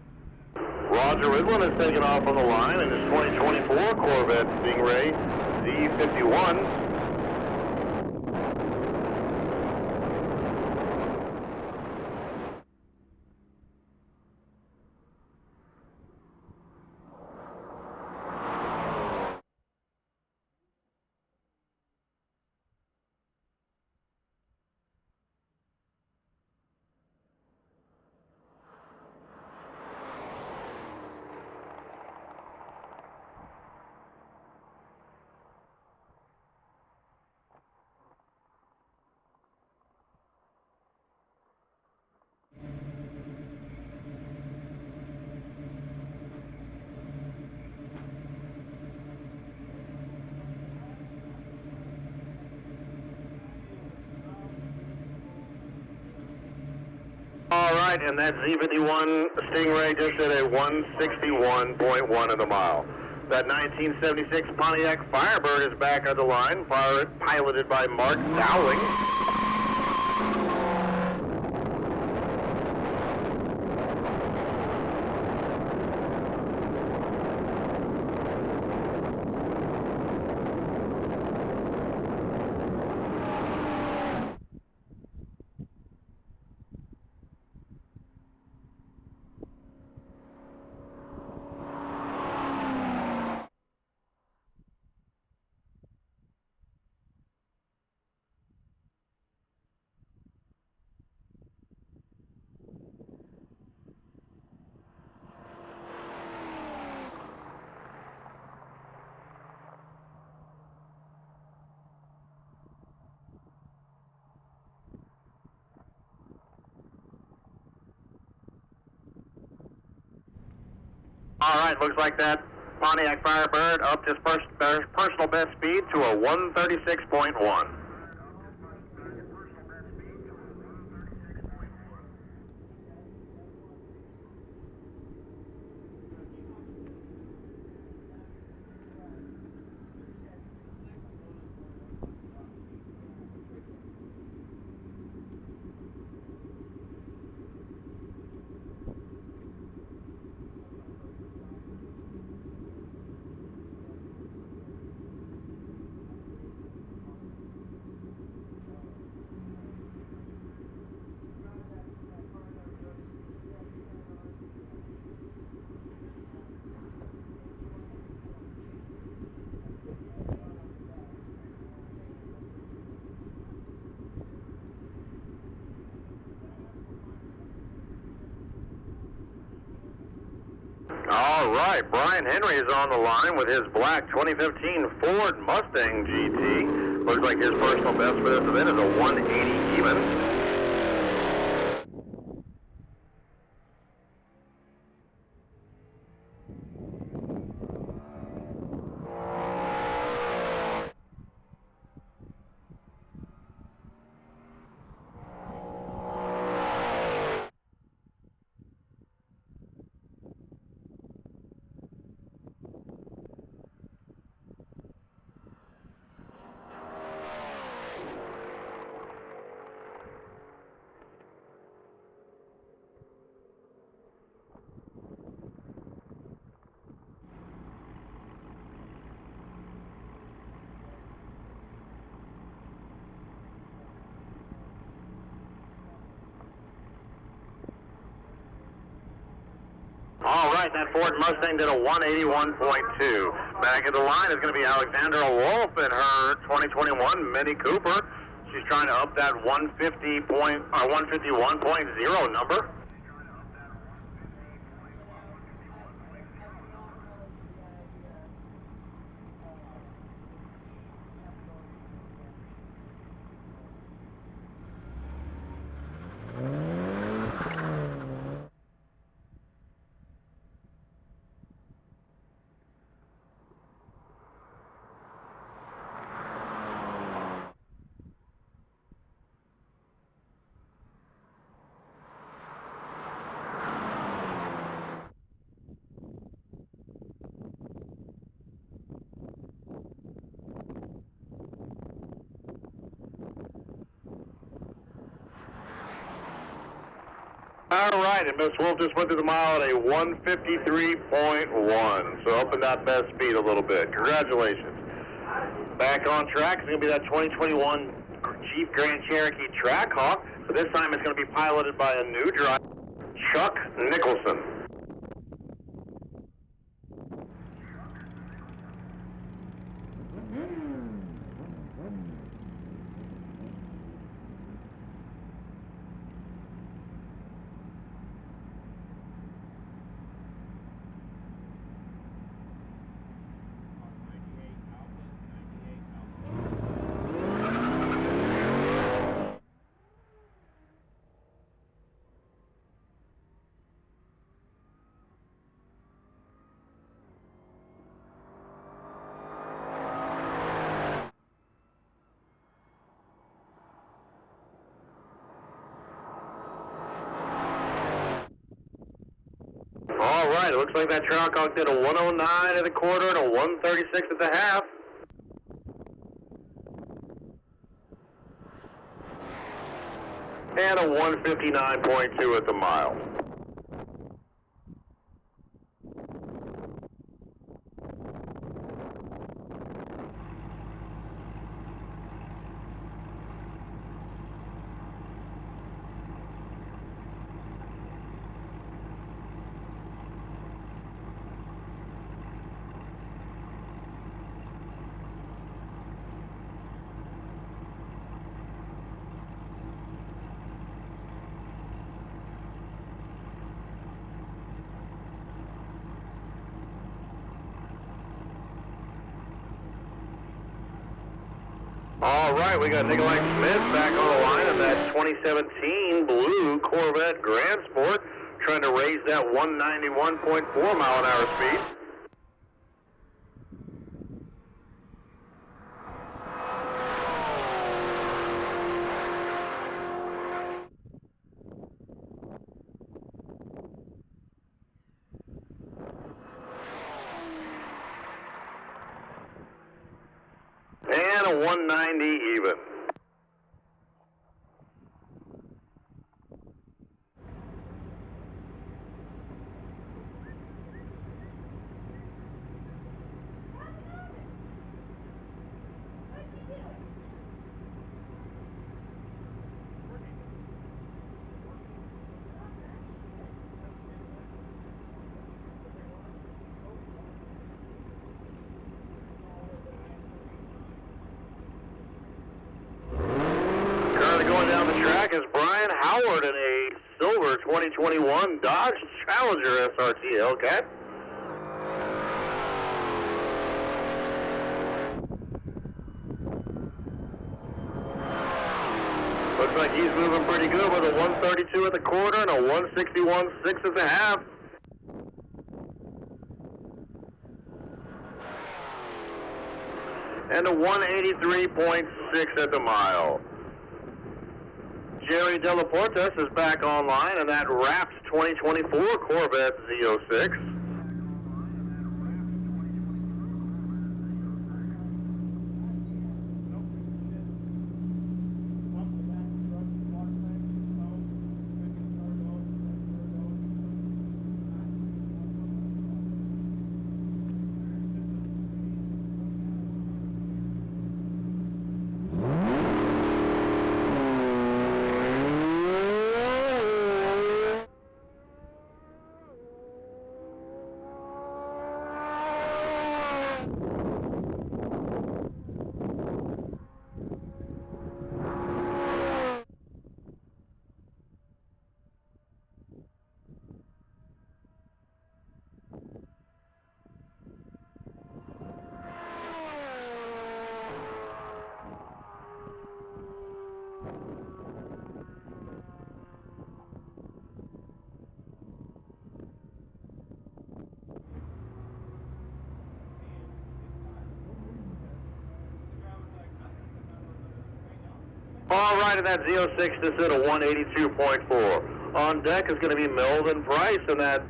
Roger Ridlin is taking off on the line in his 2024 Corvette Stingray Z51. All right, and that Z51 Stingray just hit a 161.1 in the mile. That 1976 Pontiac Firebird is back on the line, piloted by Mark Dowling. All right, looks like that Pontiac Firebird upped his personal best speed to a 136.1. All right, Brian Henry is on the line with his black 2015 Ford Mustang GT. Looks like his personal best for this event is a 180 even. All right, that Ford Mustang did a 181.2. Back at the line is going to be Alexandra Wolf in her 2021 Mini Cooper. She's trying to up that 151.0 number. All right, and Miss Wolf just went through the mile at a 153.1, so upping that best speed a little bit. Congratulations. Back on track is going to be that 2021 Jeep Grand Cherokee Trackhawk. So this time it's going to be piloted by a new driver, Chuck Nicholson. All right, it looks like that Trackhawk did a 109 at the quarter and a 136 at the half. And a 159.2 at the mile. All right, we got Nikolai Smith back on the line in that 2017 blue Corvette Grand Sport, trying to raise that 191.4 mile an hour speed. And a 190 even. Going down the track is Brian Howard in a silver 2021 Dodge Challenger SRT Hellcat. Looks like he's moving pretty good with a 132 at the quarter and a 161.6 at the half. And a 183.6 at the mile. Jerry Delaportas is back online in that wrapped 2024 Corvette Z06. All right, and that Z06 is at a 182.4. On deck is going to be Melvin Price in that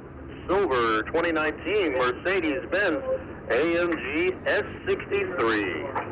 silver 2019 Mercedes-Benz AMG S63.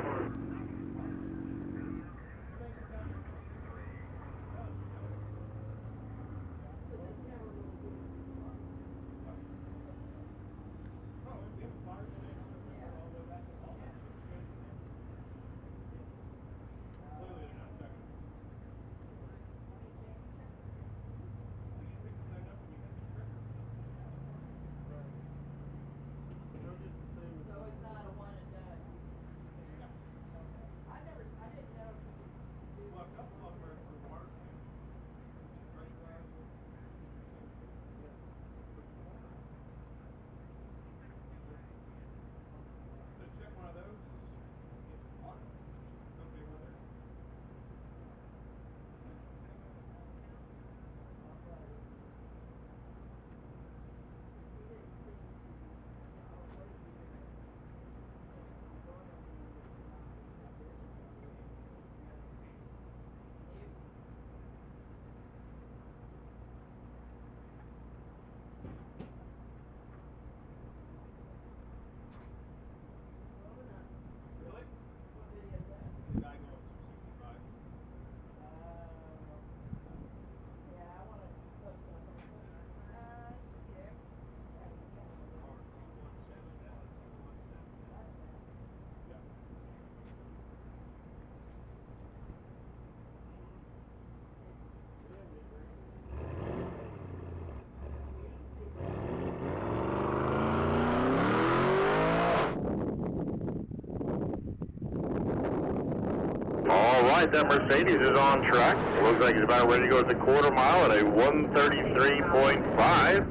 All right, that Mercedes is on track. It looks like it's about ready to go at the quarter mile at a 133.5.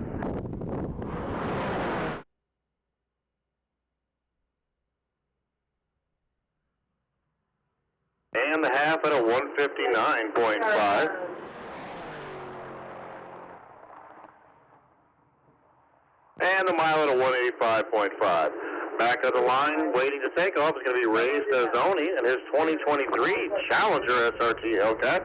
And the half at a 159.5. And the mile at a 185.5. Back of the line, waiting to take off, is going to be Ray Stazzoni and his 2023 Challenger SRT Hellcat.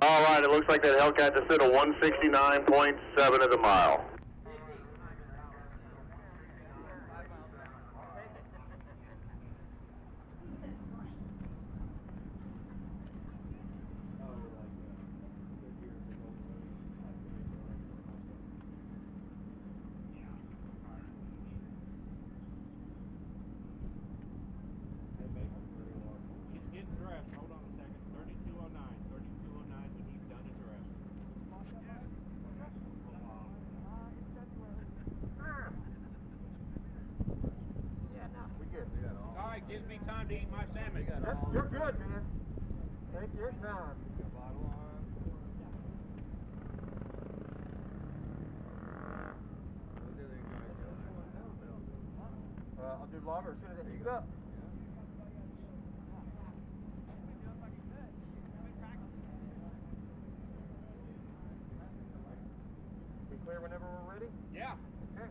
All right, it looks like that Hellcat just hit a 169.7 at the mile. Gives me time to eat my salmon. You're good, man. Take your time. I'll do lobber as soon as I pick it up. Be clear whenever we're ready? Yeah. Okay.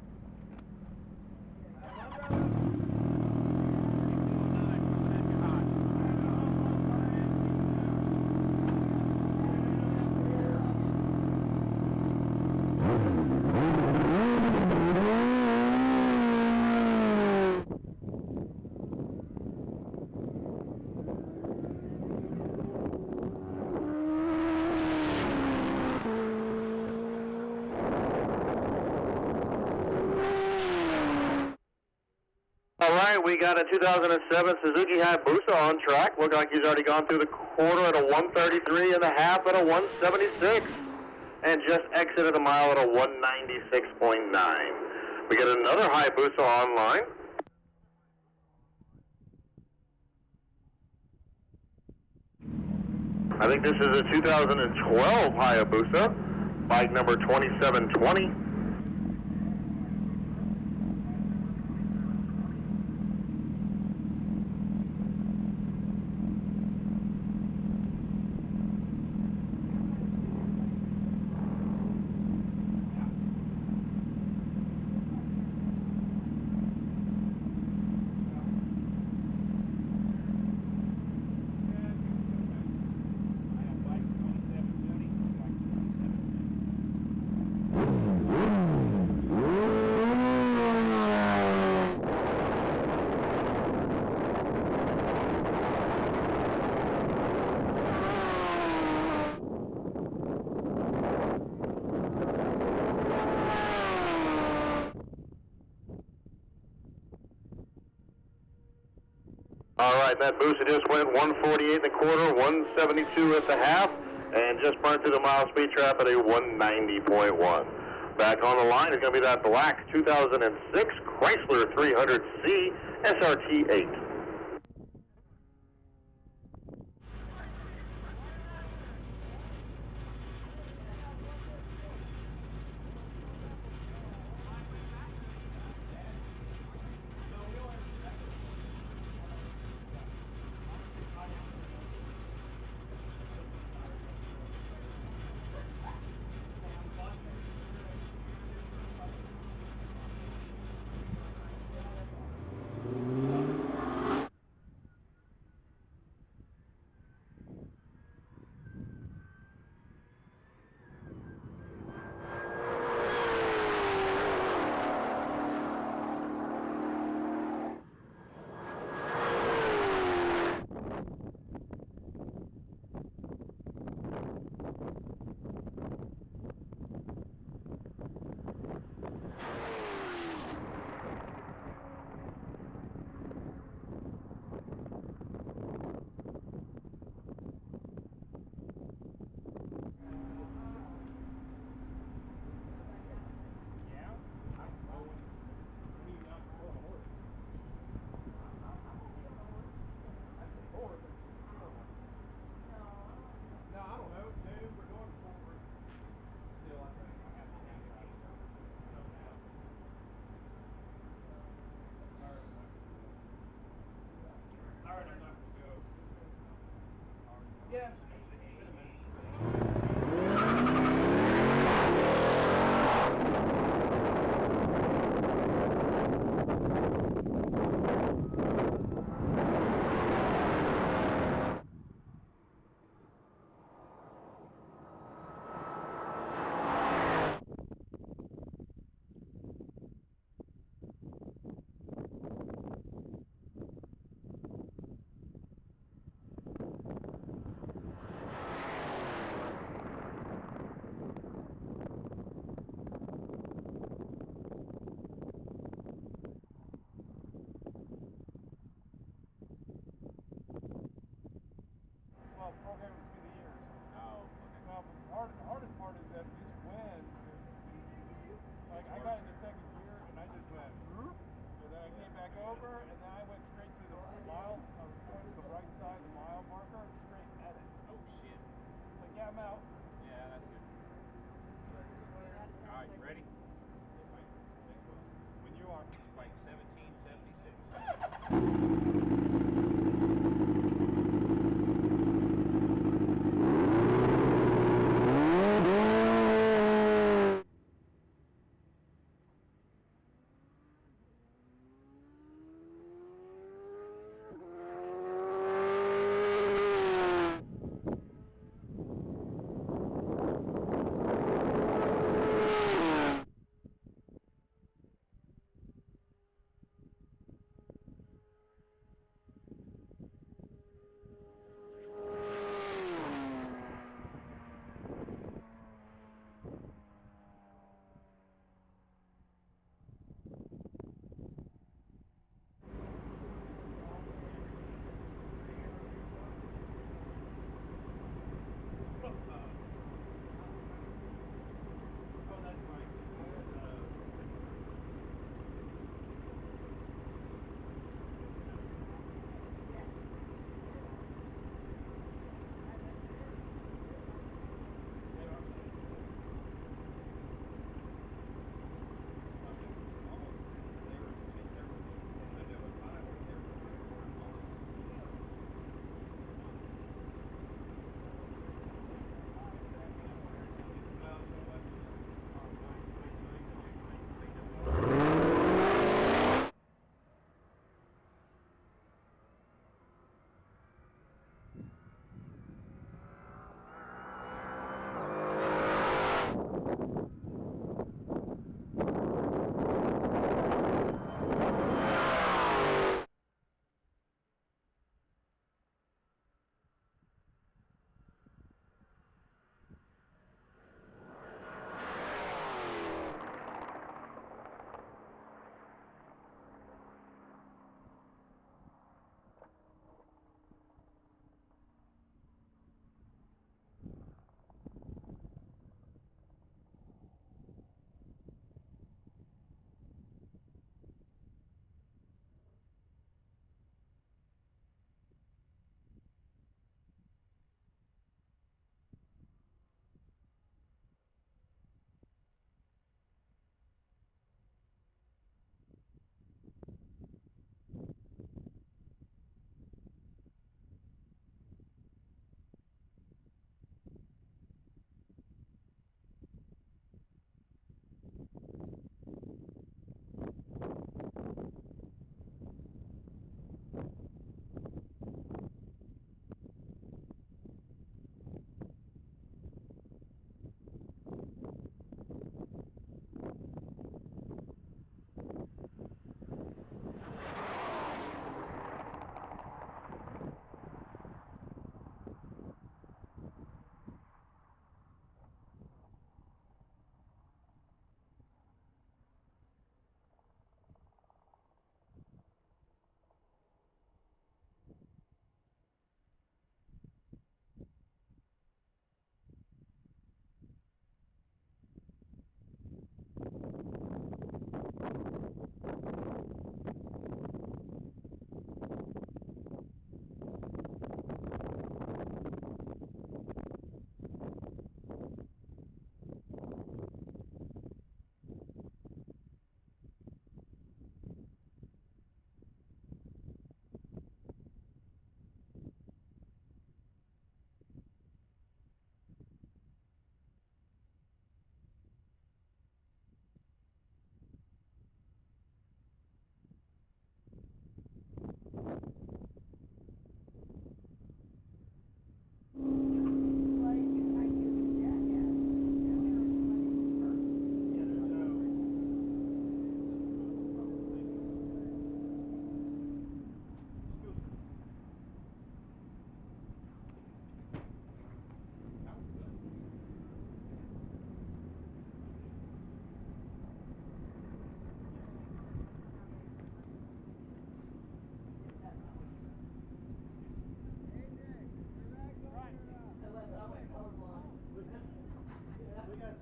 All right, we got a 2007 Suzuki Hayabusa on track. Look like he's already gone through the quarter at a 133 and a half at a 176. And just exited a mile at a 196.9. We got another Hayabusa online. I think this is a 2012 Hayabusa, bike number 2720. All right, that booster just went 148 in the quarter, 172 at the half, and just burned through the mile speed trap at a 190.1. Back on the line is going to be that black 2006 Chrysler 300C SRT8.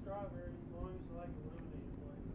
strawberry as long as you like a lemonade flavor.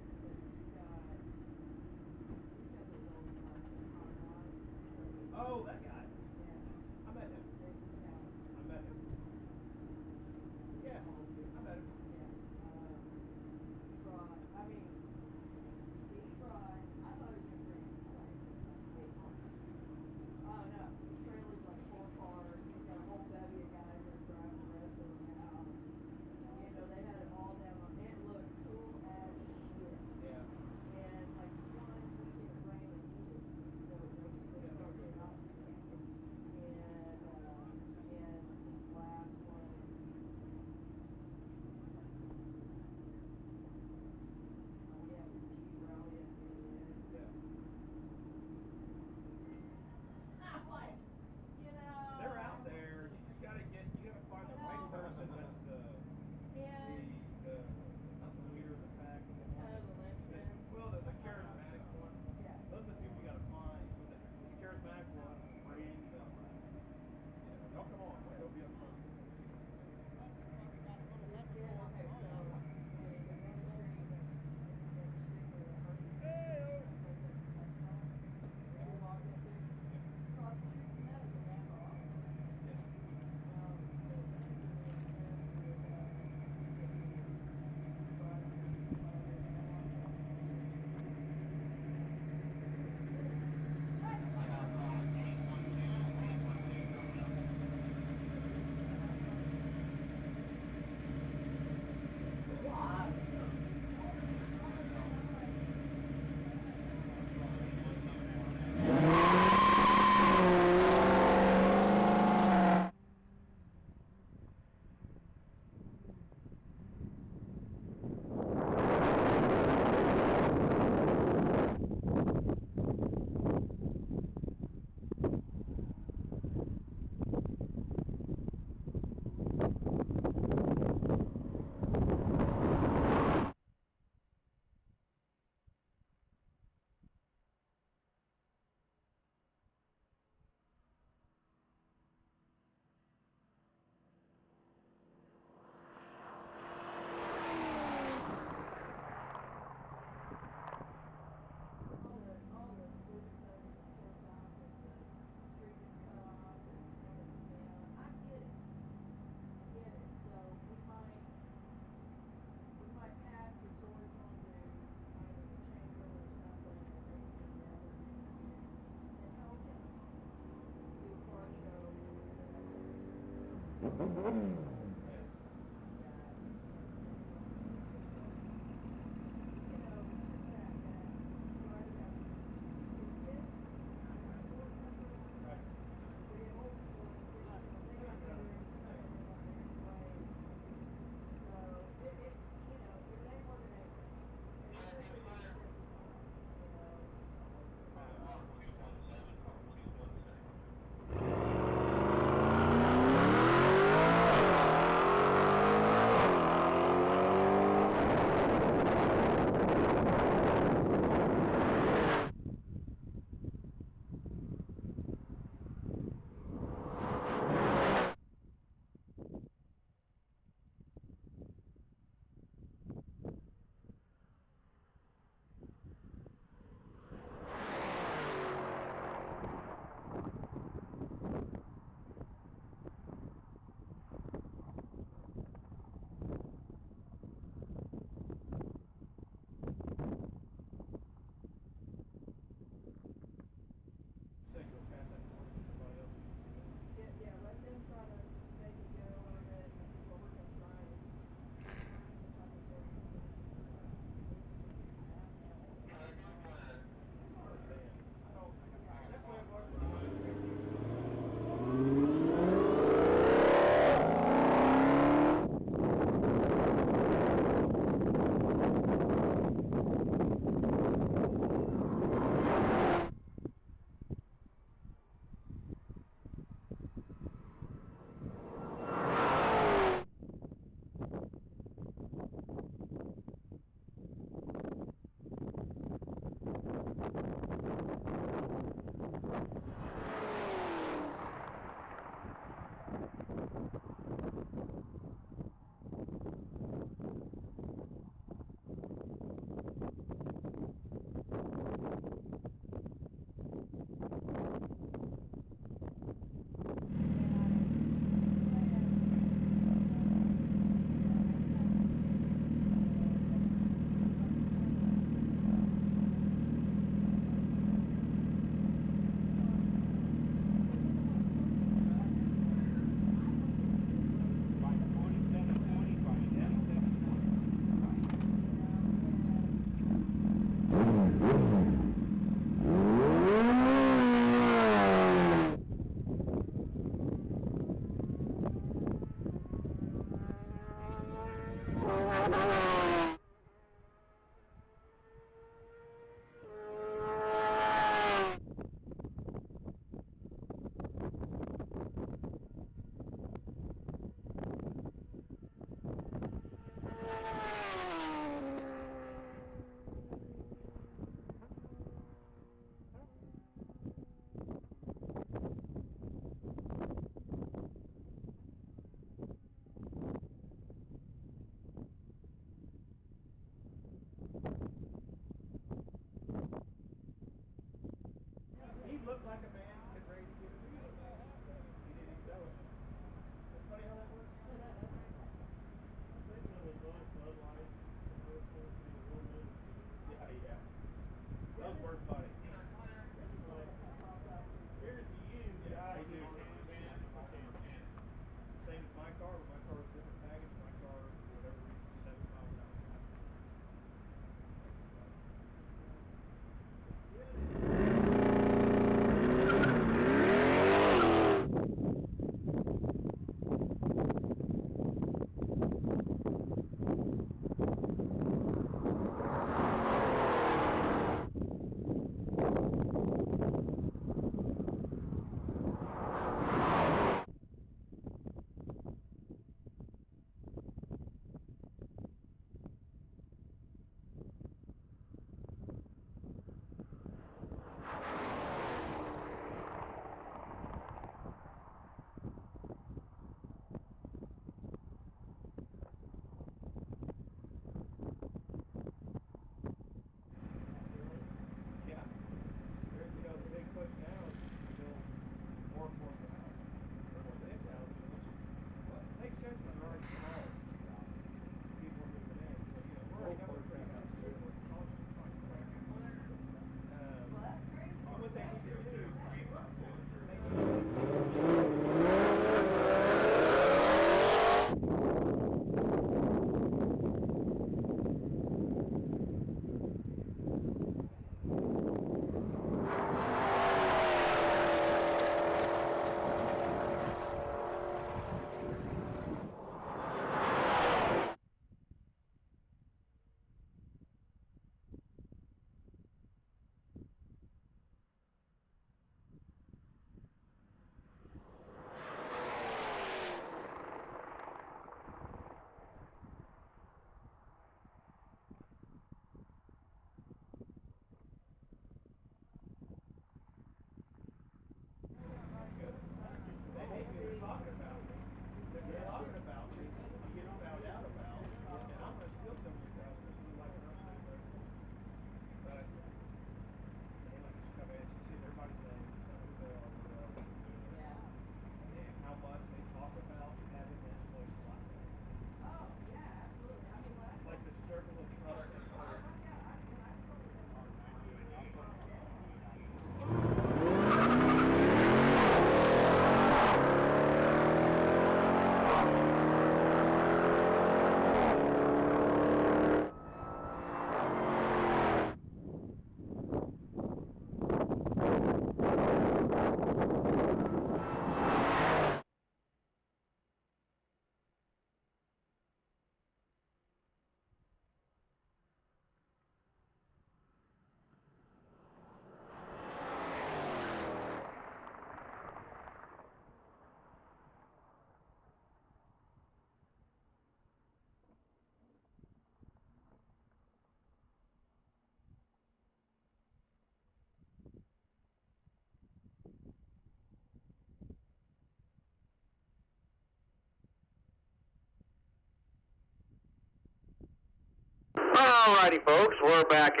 Alrighty, folks, we're back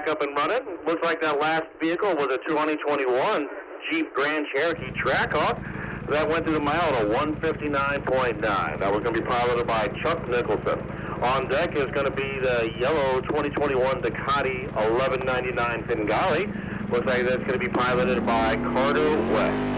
up and running. Looks like that last vehicle was a 2021 Jeep Grand Cherokee Trackhawk that went through the mile at a 159.9. That was going to be piloted by Chuck Nicholson. On deck is going to be the yellow 2021 Ducati 1199 Fingali. Looks like that's going to be piloted by Carter West.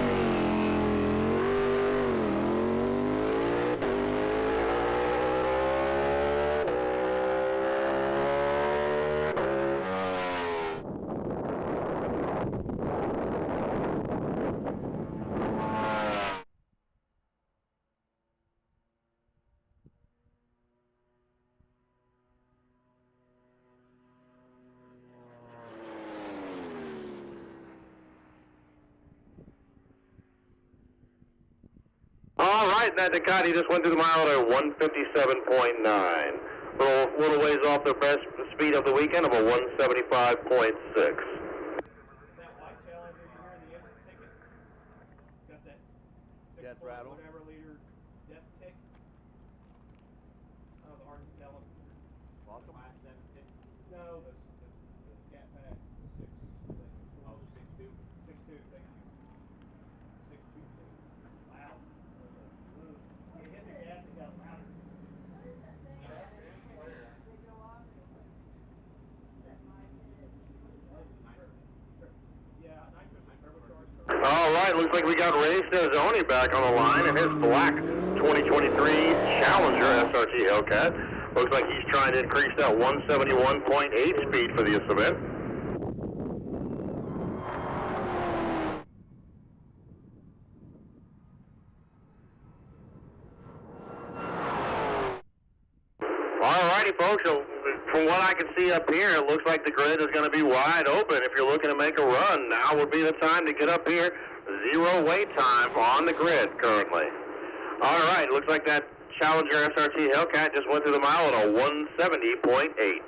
All right, that Ducati just went through the mile at a 157.9. Little ways off their best speed of the weekend of a 175.6. Death rattle. Whatever liter death tick. Oh, the hard to tell them. Awesome. No, the cat pack. The 6. Oh, 6.2. 6.2, thank you. 6.2. Wow. You hit the gas and got louder. All right, looks like we got Ray Stazzoni back on the line in his black 2023 Challenger SRT Hellcat. Looks like he's trying to increase that 171.8 speed for this event. Alrighty, folks, so from what I can see up here, it looks like the grid is going to be wide open. If you're looking to make a run, now would be the time to get up here. 0 wait time on the grid currently. Alright, looks like that Challenger SRT Hellcat just went through the mile at a 170.8.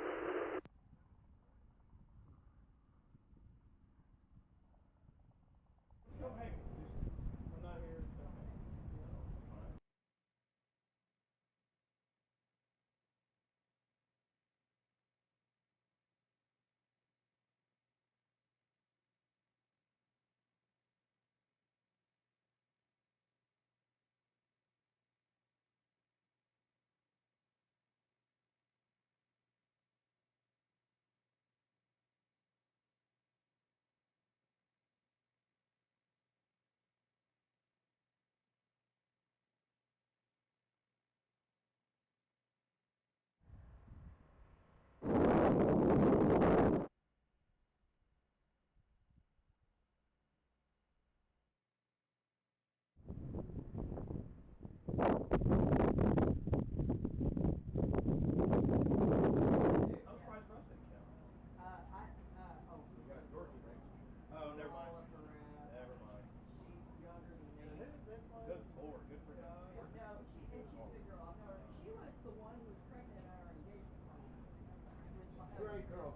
Great girl.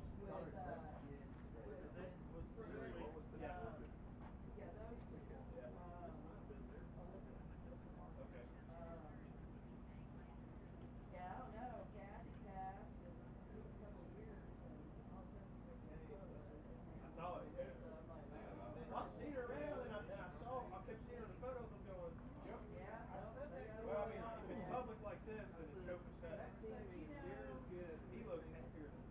Public like this, and it's open set. He is good. He looks happier than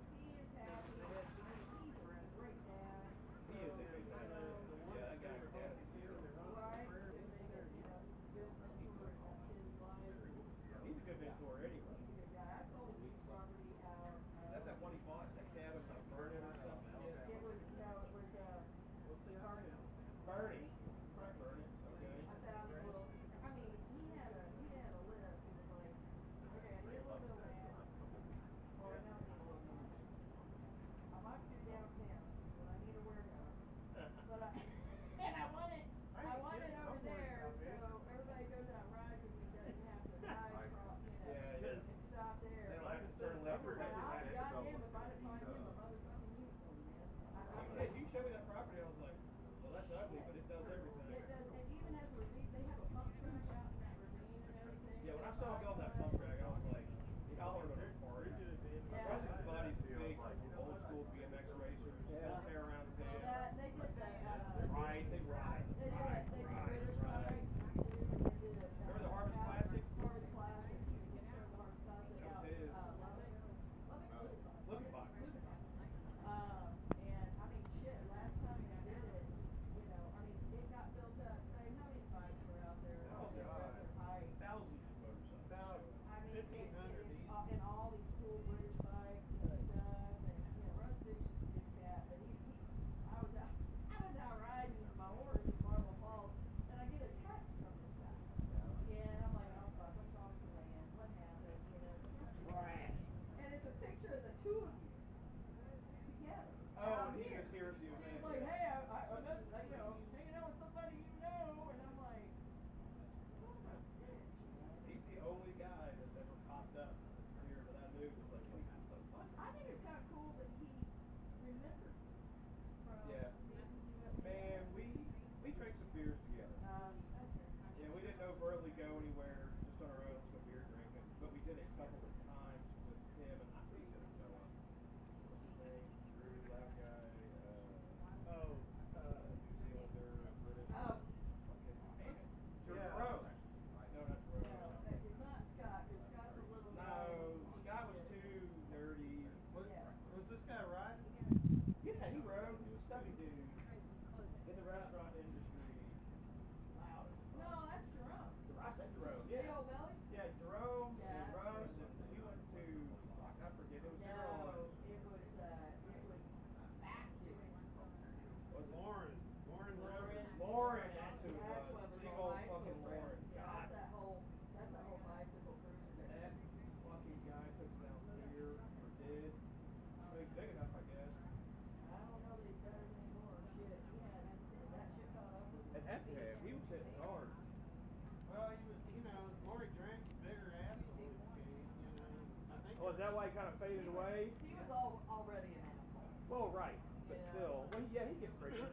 is that why he kind of faded away? He was already an asshole. Well, right, but Yeah. still, well, yeah, he gets pretty. But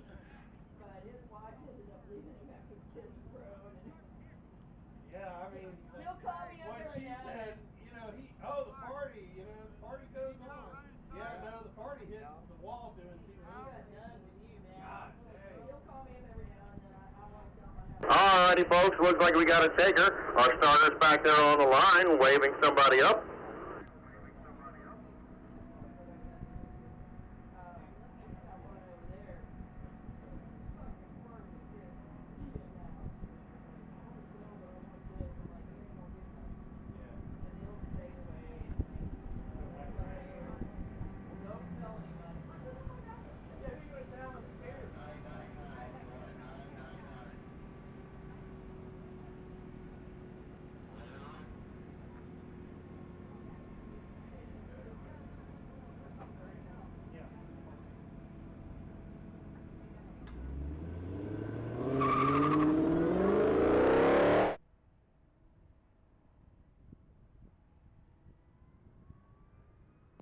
his wife ended up leaving him after the kids were grown. And Yeah, I mean, he'll call me when every she now and said, then. you know, the party, the party goes on. Yeah, no, the party hit the wall doing I'm done with you, man. God dang. He'll call me every now and then. I want to tell my house. Alrighty, folks. Looks like we got a taker. Our starter's back there on the line, waving somebody up.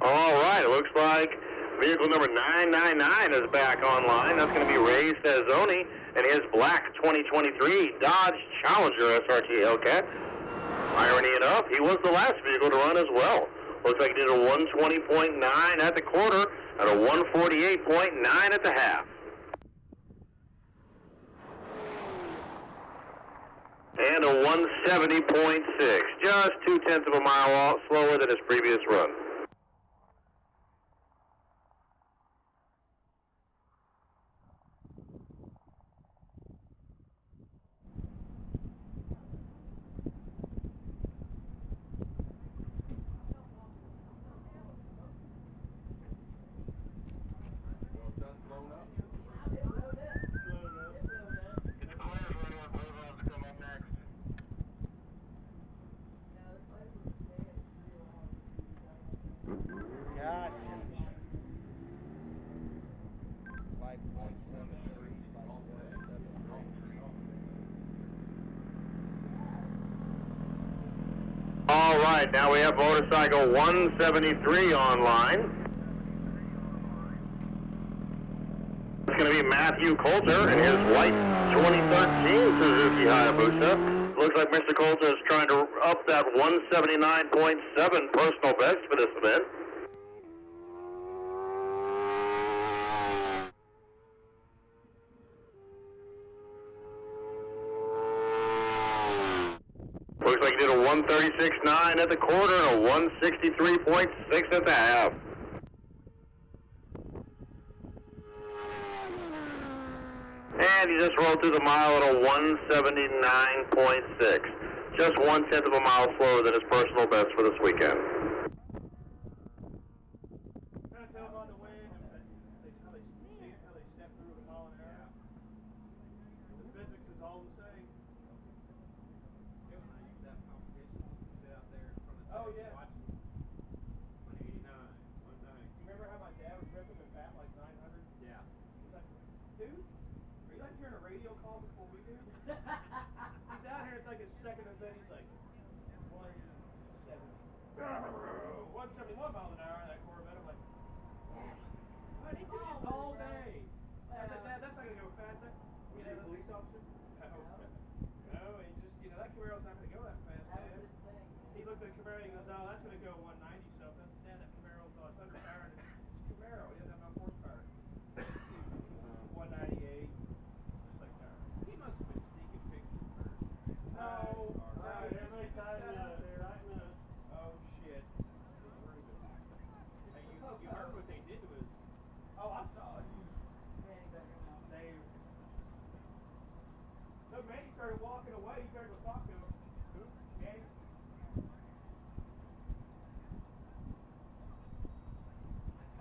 All right, it looks like vehicle number 999 is back online. That's going to be Ray Sazzoni and his black 2023 Dodge Challenger SRT Hellcat. Irony enough, he was the last vehicle to run as well. Looks like he did a 120.9 at the quarter and a 148.9 at the half. And a 170.6, just 0.2 of a mile slower than his previous run. God. All right, now we have motorcycle 173 online. It's going to be Matthew Coulter and his white 2013 Suzuki Hayabusa. Looks like Mr. Coulter is trying to up that 179.7 personal best for this event. Looks like he did a 136.9 at the quarter and a 163.6 at the half. And he just rolled through the mile at a 179.6. Just 0.1 of a mile slower than his personal best for this weekend. Trying to tell them on the way, how they step through the mile an hour. The physics is all the same. When I use that competition, sit out there in front of the watch 189, 190. You remember how my dad was ripping the bat like 900? Yeah. He's like, dude, are you like hearing a radio call before we do? He's out here, it's like his second or third, he's like, 171 miles an hour in that Corvette. I'm like, what? He did this all day. I said, Dad, that's not going to go fast. You know, the police officer? No, he just, that Camaro's not going to go that fast, Dad. He looked at the Camaro and he goes, no, that's going to go 190 something. Dad, that Camaro's underpowered. It's Camaro, he doesn't have enough horsepower. 198. Just like that. He must have been sneaking pictures first. No. Right. Everybody tied it up there, right now. Oh, shit. Hey, you heard what they did to us. Oh, I saw it. So Manny started walking away. He started to talk to him. Who? Manny?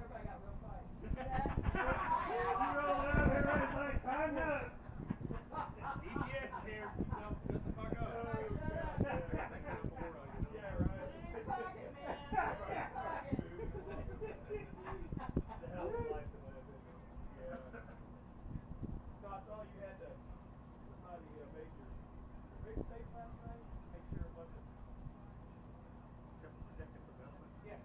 Everybody got real quiet. You rolled out here and it's like, time up. EGS here. Shut the fuck up. Yeah, right. You're pocket, man. The hell of a life to live. Yeah. So I saw you had to somebody make your rig safe last night. Make sure it wasn't protected from elements. Yeah.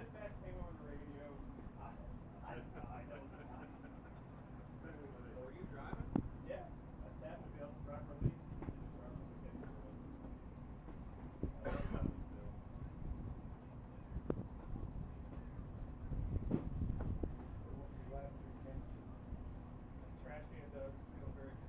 dispatch came on the radio. I know. So were you driving? Yeah, I tapped to be able to drive release. Trash can does feel very good.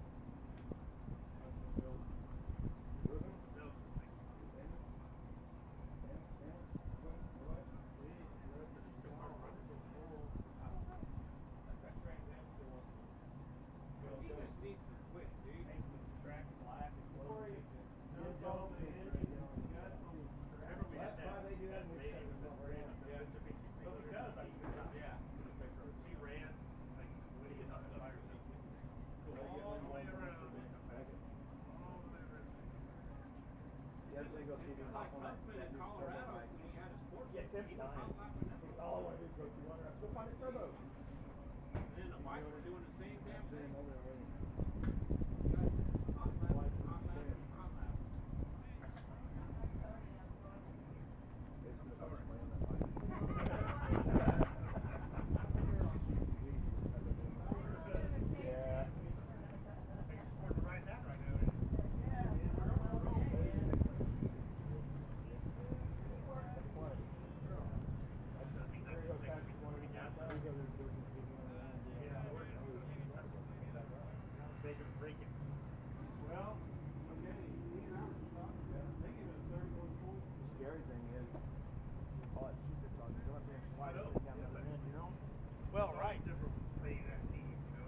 Go find a turbo. And the bikes were doing the same damn thing. Well, right. Different thing that team, you know.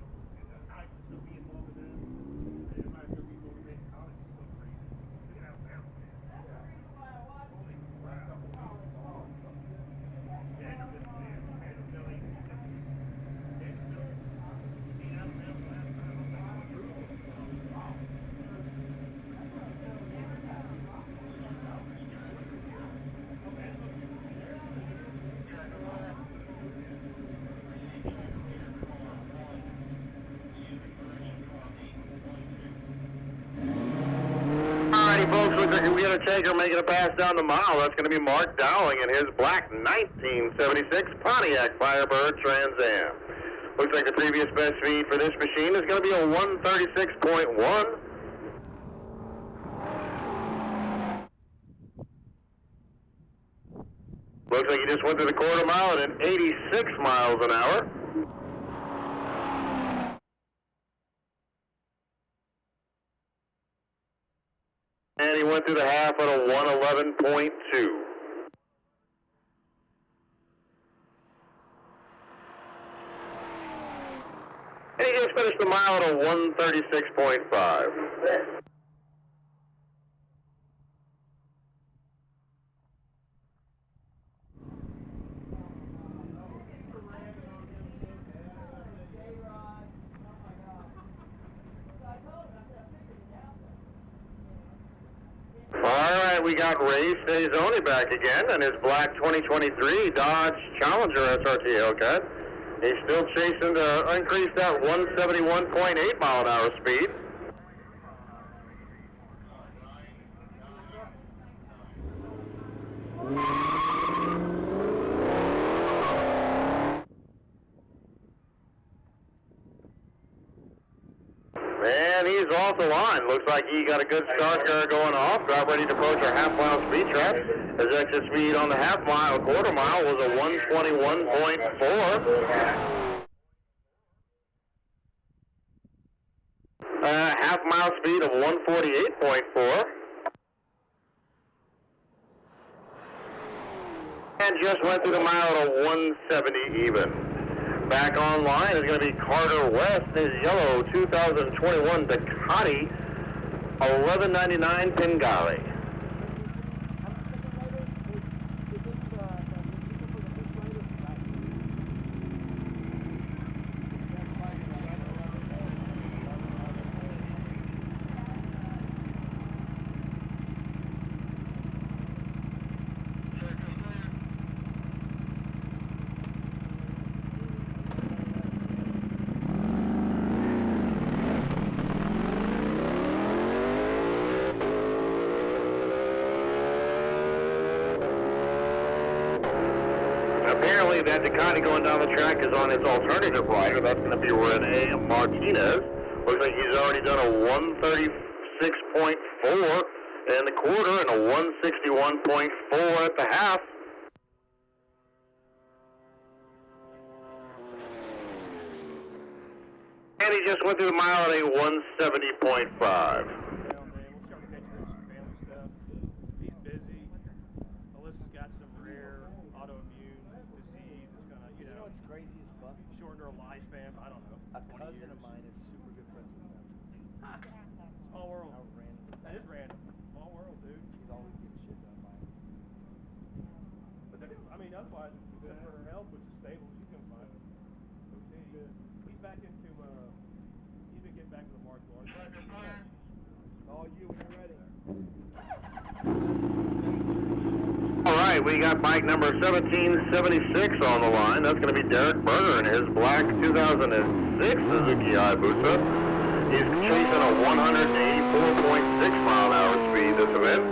And I can still be involved in that. Everybody still be motivated. College is so crazy. Look at how balanced it is. That's the reason why I watch Holy crap. college ball. Vanderbilt, man. Vanderbilt ain't Vanderbilt. Beat Alabama last time. I'm like, Alrighty, folks, looks like we got a taker making a pass down the mile. That's going to be Mark Dowling in his black 1976 Pontiac Firebird Trans Am. Looks like the previous best speed for this machine is going to be a 136.1. Looks like he just went through the quarter mile at an 86 miles an hour. And he went through the half at a 111.2. And he just finished the mile at a 136.5. Alright, we got Ray Stazoni back again in his black 2023 Dodge Challenger SRT Hellcat. He's still chasing to increase that 171.8 mile an hour speed. And he's off the line. Looks like he got a good start there going off. Got ready to approach our half-mile speed trap. His exit speed on the half-mile, quarter mile was a 121.4. Half-mile speed of 148.4. And just went through the mile at a 170 even. Back online is going to be Carter West, his yellow 2021 Ducati 1199 Pingali. apparently that Ducati going down the track is on its alternative rider. That's going to be Rene Martinez. Looks like he's already done a 136.4 in the quarter and a 161.4 at the half. And he just went through the mile at a 170.5. He's busy. Alyssa's got some rare autoimmune disease that's gonna, you know, what's crazy as fuck? Shorten her lifespan. I don't know. A cousin of mine is super good friends with him. Small world. How random. That is random. Small world, dude. He's always getting shit done by him. But then, I mean, otherwise, for her health, which is stable, she's gonna find it. He's back into, he's been getting back to the martial arts. All you when you're ready. All right, we got bike number 1776 on the line. That's going to be Derek Berger in his black 2006 Suzuki Hayabusa. He's chasing a 184.6 mile an hour speed this event.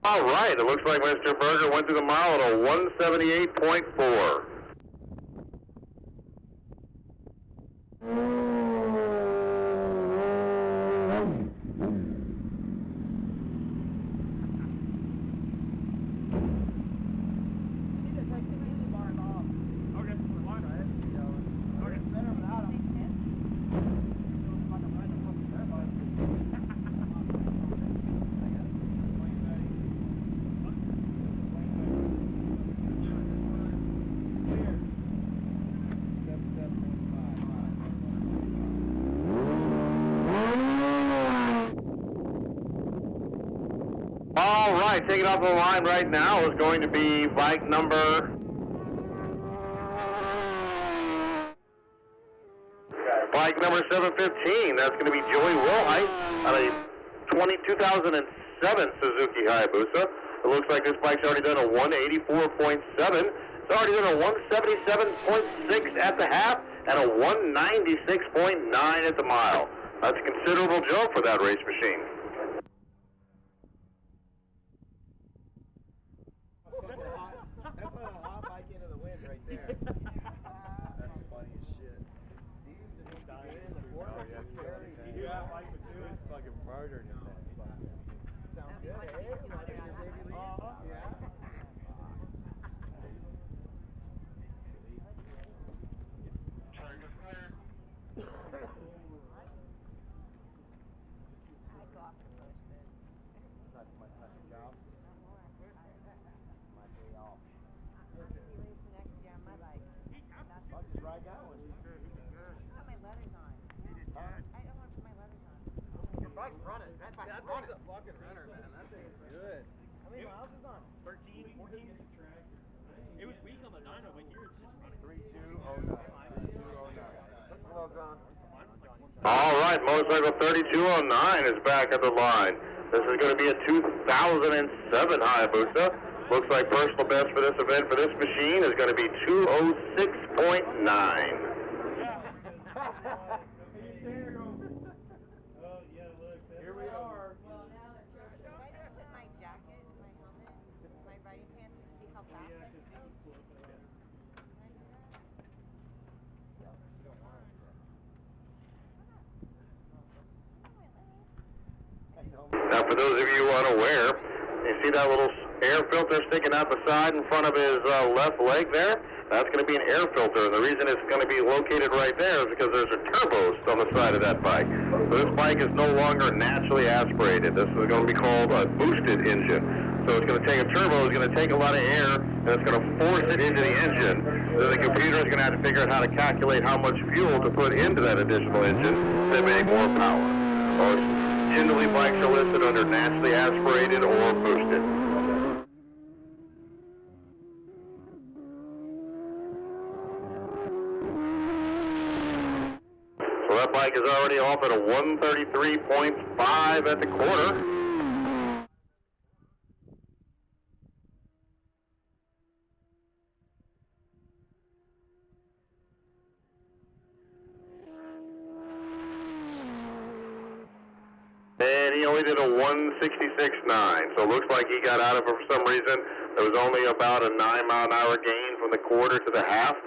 All right, it looks like Mr. Berger went through the mile at a 178.4. All right, taking off the line right now is going to be bike number... Bike number 715. That's going to be Joey Wilhite on a 2007 Suzuki Hayabusa. It looks like this bike's already done a 184.7. It's already done a 177.6 at the half and a 196.9 at the mile. That's a considerable jump for that race machine. That's a hot bike into the wind right there. That's funny as shit. He used to die in the water. You do that bike with two, it's fucking murdering him. Sounds good, eh? Yeah. Fucking runner, man. That thing is good. How many miles is on? 13, 14. It was weak on the dyno, but here it's just running. 3209. Hello, John. All right, motorcycle 3209 is back at the line. This is going to be a 2007 Hayabusa. Looks like personal best for this event for this machine is going to be 206.9. Here we are. Well, now that I just put my jacket, my helmet, my riding pants, and see how fast I can go. Now, for those of you unaware, you see that little air filter sticking out the side in front of his left leg there? That's going to be an air filter, and the reason it's going to be located right there is because there's a turbo on the side of that bike. So this bike is no longer naturally aspirated. This is going to be called a boosted engine. So it's going to take a turbo, it's going to take a lot of air, and it's going to force it into the engine. So the computer is going to have to figure out how to calculate how much fuel to put into that additional engine to make more power. Or generally, bikes are listed under naturally aspirated or boosted. bike is already off at a 133.5 at the quarter. And he only did a 166.9, so it looks like he got out of it for some reason. There was only about a 9-mile-an-hour gain from the quarter to the half.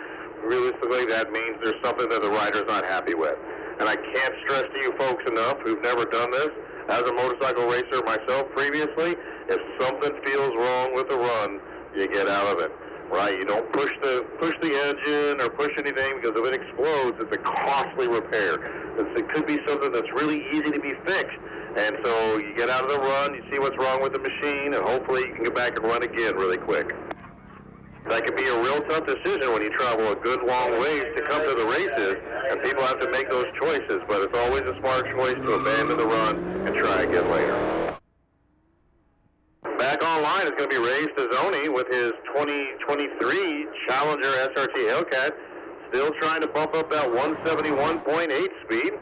Realistically, that means there's something that the rider's not happy with. And I can't stress to you folks enough who've never done this, as a motorcycle racer myself previously, if something feels wrong with the run, you get out of it. Right? You don't push the engine or push anything, because if it explodes, it's a costly repair. It could be something that's really easy to be fixed. And so you get out of the run, you see what's wrong with the machine, and hopefully you can get back and run again really quick. That can be a real tough decision when you travel a good long ways to come to the races, and people have to make those choices, but it's always a smart choice to abandon the run and try again later. Back online is going to be Ray Stazzoni with his 2023 Challenger SRT Hellcat, still trying to bump up that 171.8 speed.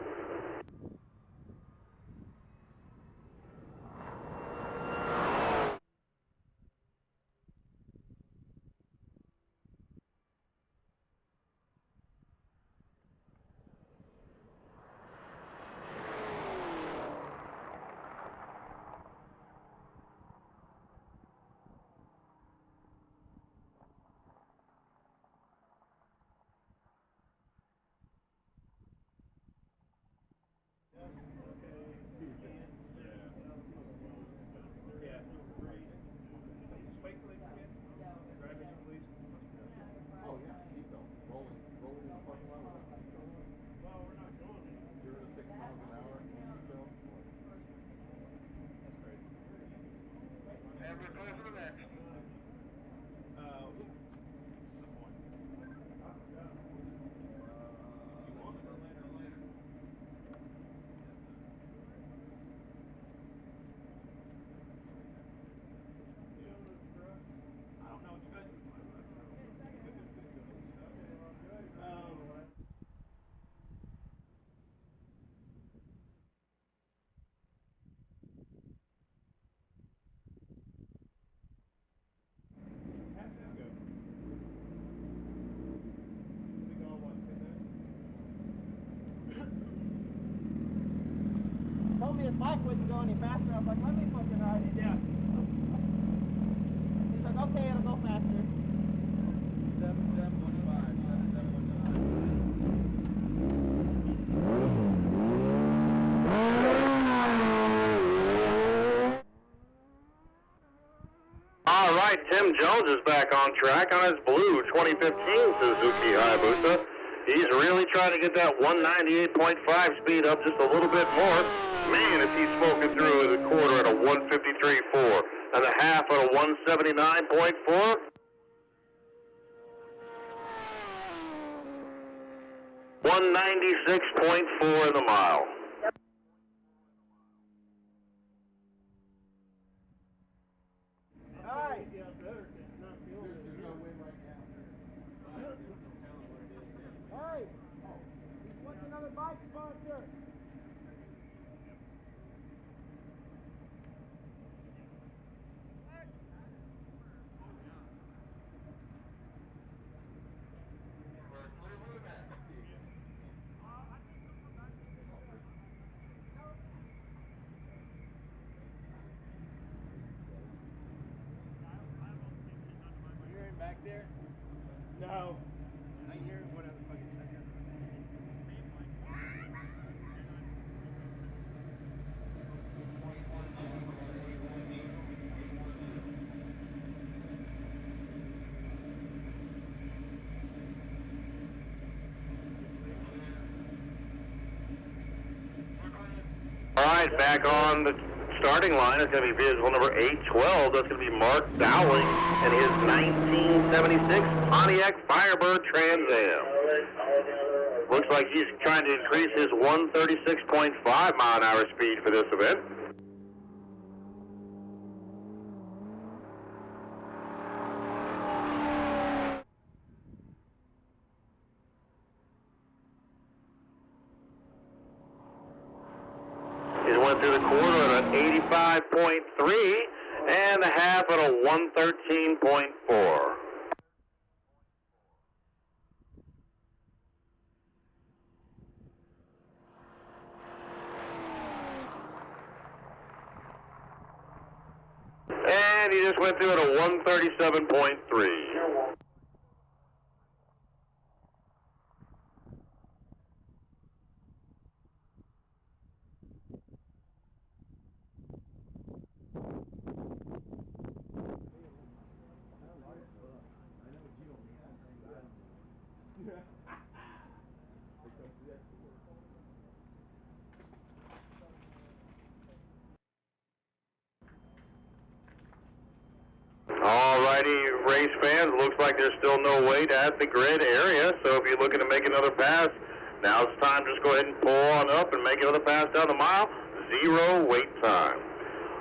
Told me his bike wouldn't go any faster. I was like, let me fucking ride it. Yeah. He's like, okay, it'll go faster. 7715, 7715. All right, Tim Jones is back on track on his blue 2015 Suzuki Hayabusa. He's really trying to get that 198.5 speed up just a little bit more. Man, is he smoking through the quarter at a 153.4 and the half at a 179.4. $196.4 in the mile. Alright. Hey, what's another bike sponsor? Back there? No. I hear whatever the fuck it said here. All right, back on the starting line is going to be vehicle number 812. That's going to be Mark Dowling and his 1976 Pontiac Firebird Trans Am. Looks like he's trying to increase his 136.5 mile an hour speed for this event. went through the quarter at an 85.3 and the half at a 113.4. And he just went through at a 137.3. Alrighty, race fans, looks like there's still no wait at the grid area, so if you're looking to make another pass, now's the time. Just go ahead and pull on up and make another pass down the mile. 0 wait time.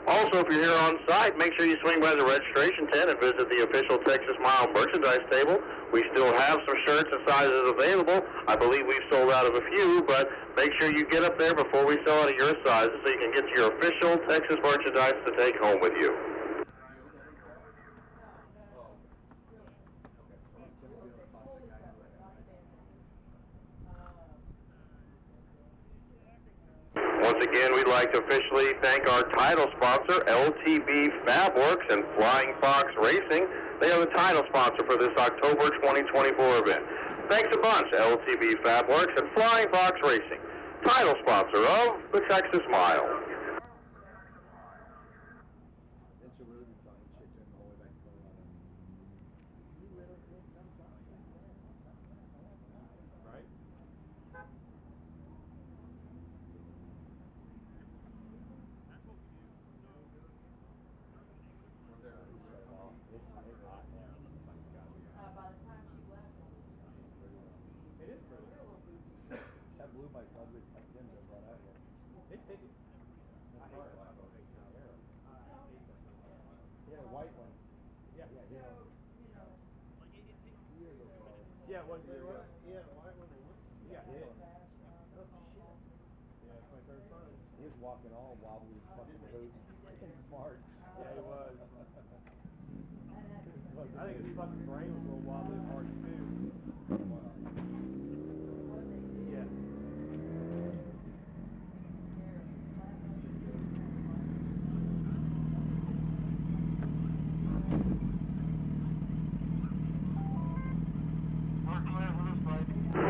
Also, if you're here on site, make sure you swing by the registration tent and visit the official Texas Mile merchandise table. We still have some shirts and sizes available. I believe we've sold out of a few, but make sure you get up there before we sell out of your sizes so you can get your official Texas merchandise to take home with you. Once again, we'd like to officially thank our title sponsor, LTB Fabworks and Flying Fox Racing. They are the title sponsor for this October 2024 event. Thanks a bunch, LTB Fabworks and Flying Fox Racing, title sponsor of the Texas Mile. Yeah, one year ago. Yeah, why when they went? Yeah, yeah. Yeah, it's my third time. He was walking all wobbly, fucking boots. Smart. Yeah, he was. I think his fucking brain was a little wobbly and hard too. Yeah.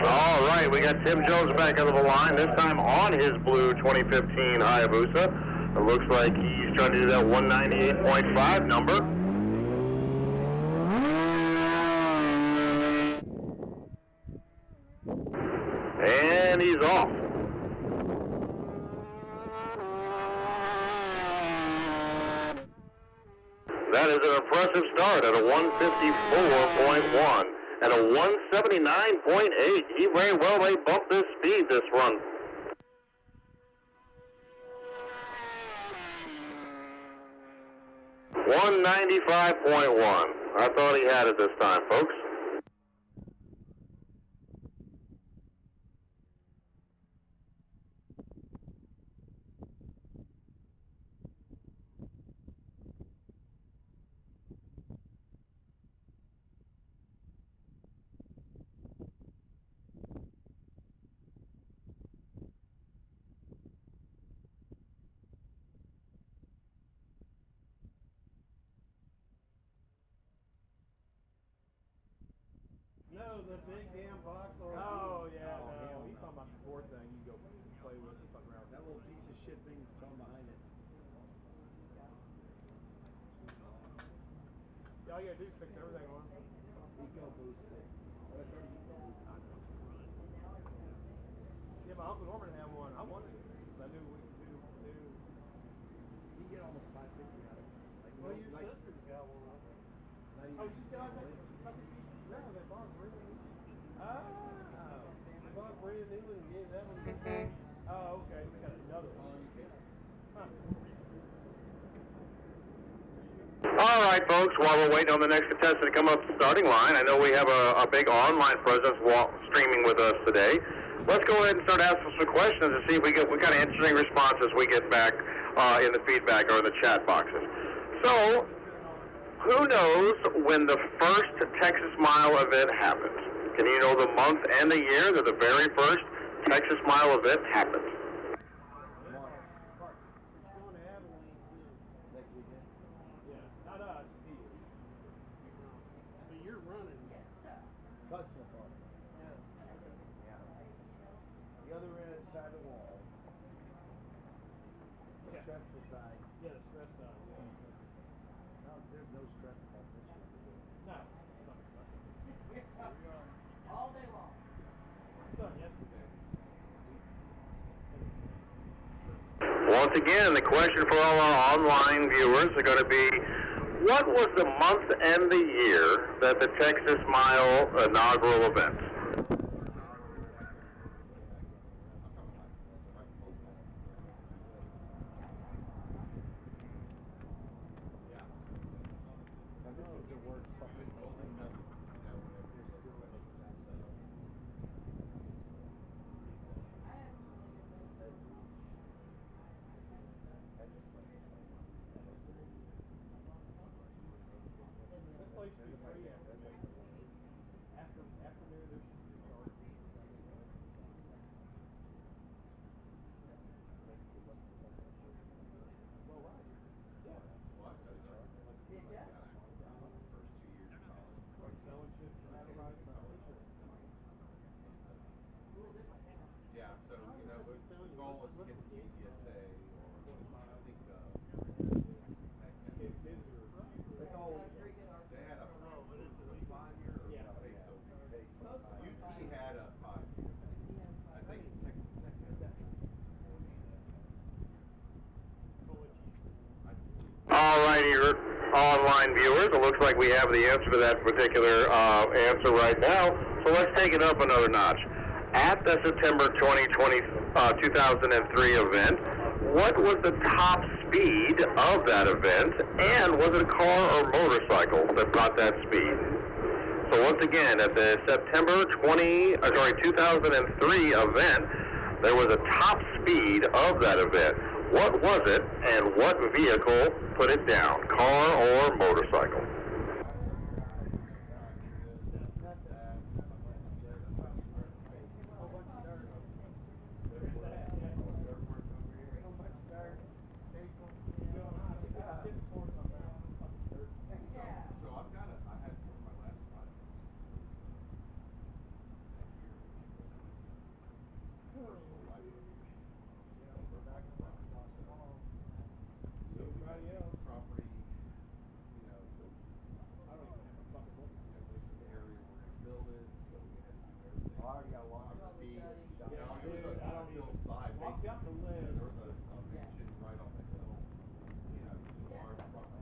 All right, we got Tim Jones back out of the line, this time on his blue 2015 Hayabusa. It looks like he's trying to do that 198.5 number. And he's off. That is an impressive start at a 154.1. At a 179.8. He very well may bump this speed this run. $195.1. I thought he had it this time, folks. No, the big damn box. Oh, yeah, no. He's talking about the core thing you go play with and fuck around. That little piece of shit thing that's on behind it. Yeah, all you gotta do is fix everything on. Eco boost it. Yeah, my Uncle Norman had one. I wanted it. I knew we knew. You get almost 550 out of it. Like, well, your sister's got one. Oh, she's got that fucking piece. No, they bought Brandon. Oh. They bought Brandon England and gave that one to me. Oh, okay. We got another one. Huh. All right, folks, while we're waiting on the next contestant to come up the starting line, I know we have a big online presence streaming with us today. let's go ahead and start asking some questions and see if we get what kind of interesting responses we get back in the feedback or in the chat boxes. So, who knows when the first Texas Mile event happens? Can you know the month and the year that the very first Texas Mile event happened? Next weekend. Yeah, not us, he is. So you're running. Custom park. Yeah. Yeah. The other end side of the wall. The Yeah. stressful side. Yeah, the stress side, yeah. No, there's no stress about this year. No. All day long. Done yesterday. Once again, the question for all our online viewers are going to be, what was the month and the year that the Texas Mile inaugural event? Now this is the worst fucking thing ever. This place should be free after noon. Afternoon, there should be charges. Well, right. Yeah. Like fellowship and advertising. Yeah, so, you know, the goal is to get the TCSA, or I think, Kids are. They always, they had a 5-year or Yeah. okay, so UT had a 5-year. I think Texas Tech had a 4. All righty, online viewers, it looks like we have the answer to that particular answer right now, so let's take it up another notch. At the September 2003 event, what was the top speed of that event, and was it a car or motorcycle that brought that speed? So once again, at the September 2003 event, there was a top speed of that event. What was it, and what vehicle put it down, car or motorcycle? So I had one of my last spots that year, personal life. So we got property, you know, so I don't even have a fucking look. there's an area we're gonna build it, so we had to do everything. Oh, I got one. Speed, Yeah, it was dude, a I don't hillside, even. I've got the list. there was a mansion right on the hill, you know, just a large property.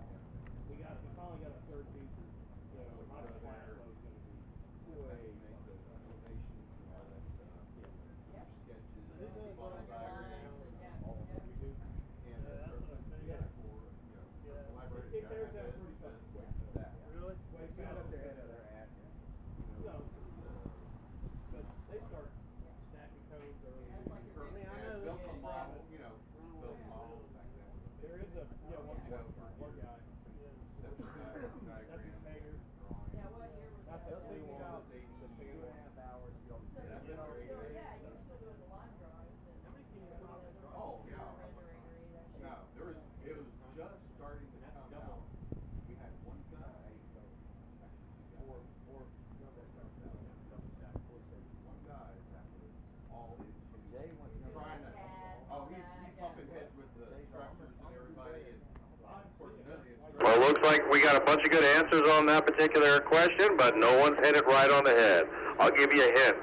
We finally got a third feature. So my plan was going to be Make the donations and all that stuff, sketches, model diagrams, all of that we do. And that's what I'm saying. yeah, for, you know, Yeah. library. It tears out pretty fucking quick. That. Really? They got up there ahead of their ad. No. But they start snapping codes early. I mean, I know Built this a is model, private. you know, built models back then. There is a, one guy. That's his hanger. Yeah, what year was That's that? the thing about The 2.5 hours to go. Yeah, you're still doing the line drawings and. How many can you put on the draw? Oh, yeah. Rendering, No, it was just starting to come out. We had one guy, Four, one guy that was all into Jay wants to know. trying to, he's pumping heads with the instructors and everybody, and of course, you know, the instructors. Well, it looks like we got a bunch of good answers on that particular question, but no one's hit it right on the head. I'll give you a hint.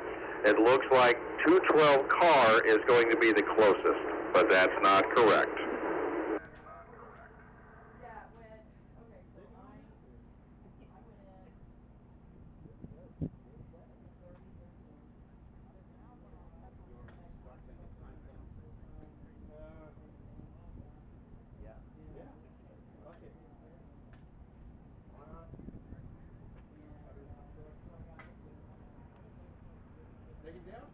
It looks like 212 car is going to be the closest, but that's not correct. Yeah, when, okay, so I went Yeah. Fuck it. Why not? Take it down?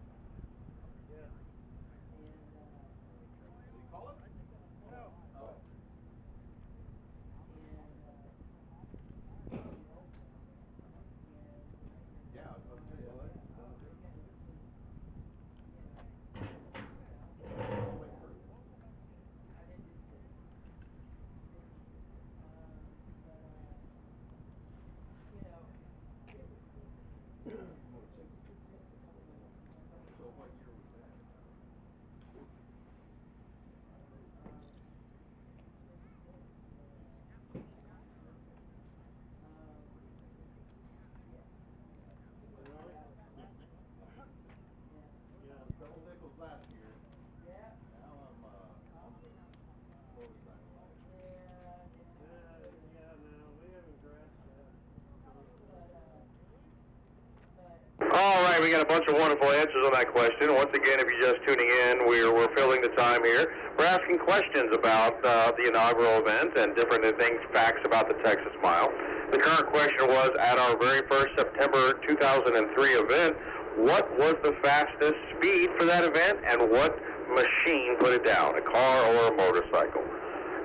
right, we got a bunch of wonderful answers on that question. Once again, if you're just tuning in, we're filling the time here. We're asking questions about the inaugural event and different things, facts about the Texas Mile. The current question was, at our very first September 2003 event, what was the fastest speed for that event and what machine put it down, a car or a motorcycle?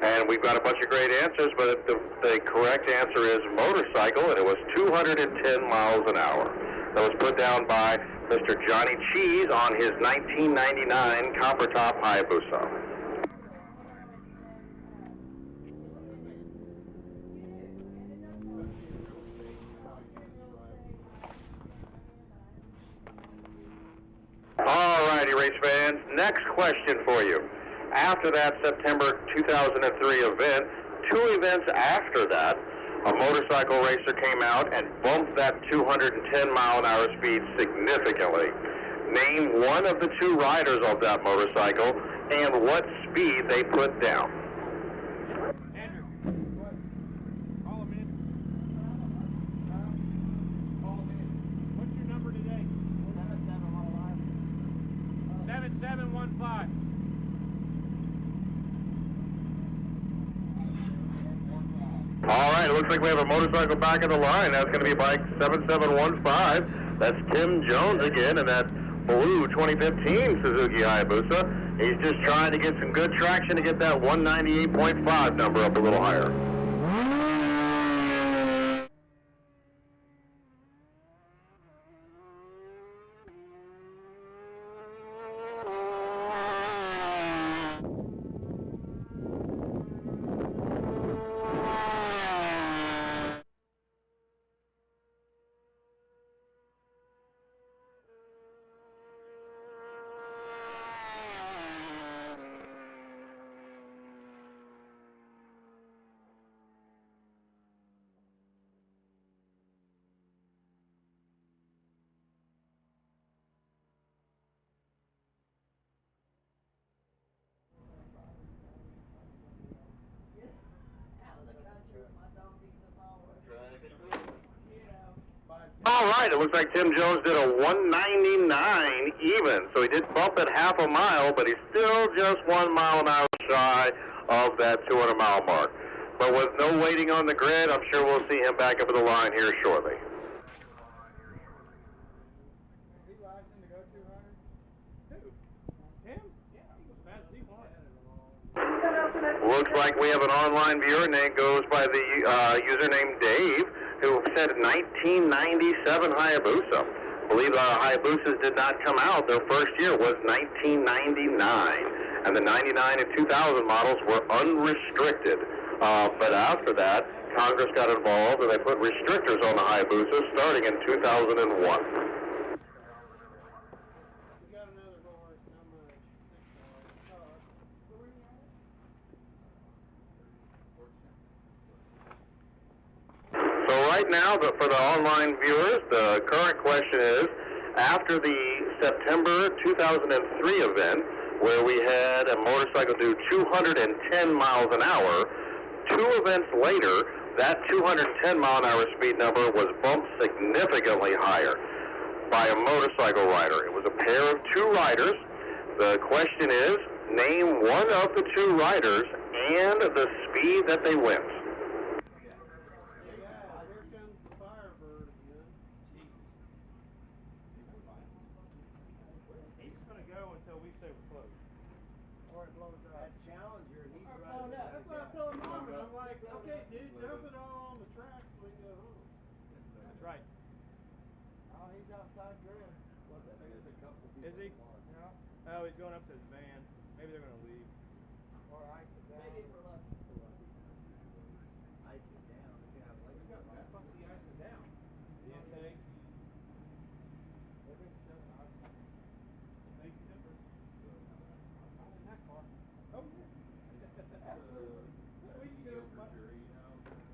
And we've got a bunch of great answers, but the correct answer is motorcycle, and it was 210 miles an hour. That was put down by Mr. Johnny Cheese on his 1999 Copper Top Hayabusa. All righty, race fans. Next question for you. After that September 2003 event, 2 events after that, a motorcycle racer came out and bumped that 210 mile an hour speed significantly. Name one of the 2 riders of that motorcycle and what speed they put down. Andrew. Call him in. Call him in. What's your number today? 7715. All right, it looks like we have a motorcycle back in the line. That's going to be bike 7715. That's Tim Jones again in that blue 2015 Suzuki Hayabusa. He's just trying to get some good traction to get that 198.5 number up a little higher. All right, it looks like Tim Jones did a 199 even, so he did bump it half a mile, but he's still just 1 mile an hour shy of that 200 mile mark. But with no waiting on the grid, I'm sure we'll see him back up at the line here shortly. Is he licensed to go 200? Who? Him? Yeah, he was fast as he wanted. Looks like we have an online viewer, name goes by the username Dave, who said 1997 Hayabusa. I believe Hayabusas did not come out. Their first year was 1999. And the 99 and 2000 models were unrestricted. But after that, Congress got involved and they put restrictors on the Hayabusa starting in 2001. We got another horse, number 6. Where were you at? So right now, for the online viewers, the current question is, after the September 2003 event, where we had a motorcycle do 210 miles an hour, 2 events later, that 210 mile an hour speed number was bumped significantly higher by a motorcycle rider. It was a pair of 2 riders. The question is, name one of the 2 riders and the speed that they went. Yeah, here comes the Firebird again. He's going to go until we say we're closed. Or it blows up. That Challenger, he's Or running. blown up. That's what I told Mom, and I'm like, okay, dude, dump it all on the track so we can go home. That's right. Oh, he's outside grid. What's that? There's a couple people. Is he? Yeah. Oh, he's going up to his van. Maybe they're going to leave. Or ice it down. Maybe for lunch. Ice it down. Yeah, like, we got that funky ice it down. The intake. Everything's done. Make a difference. Not in that car. Oh, yeah. Absolutely. We can do it, but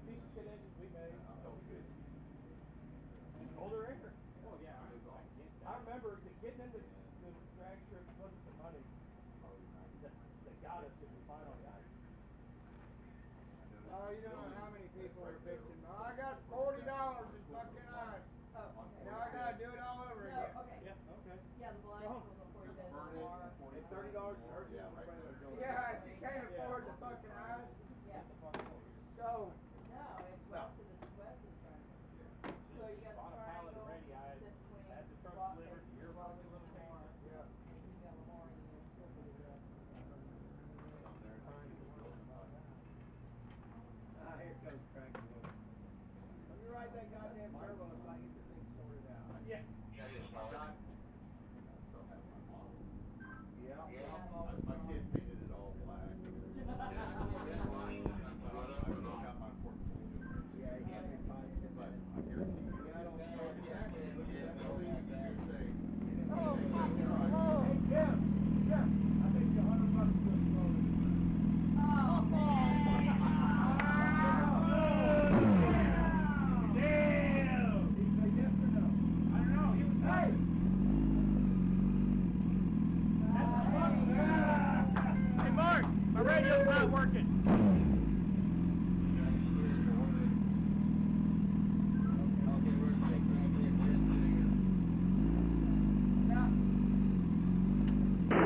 these kid engines we made. Oh, good. Older acre. Oh, yeah. I remember getting into the drag strip wasn't the money that got us to the final ice. Oh, you don't know how many people are bitching. I got $40 in fucking ice. Oh, okay. Now I gotta do it all over again. No, okay. It's not working.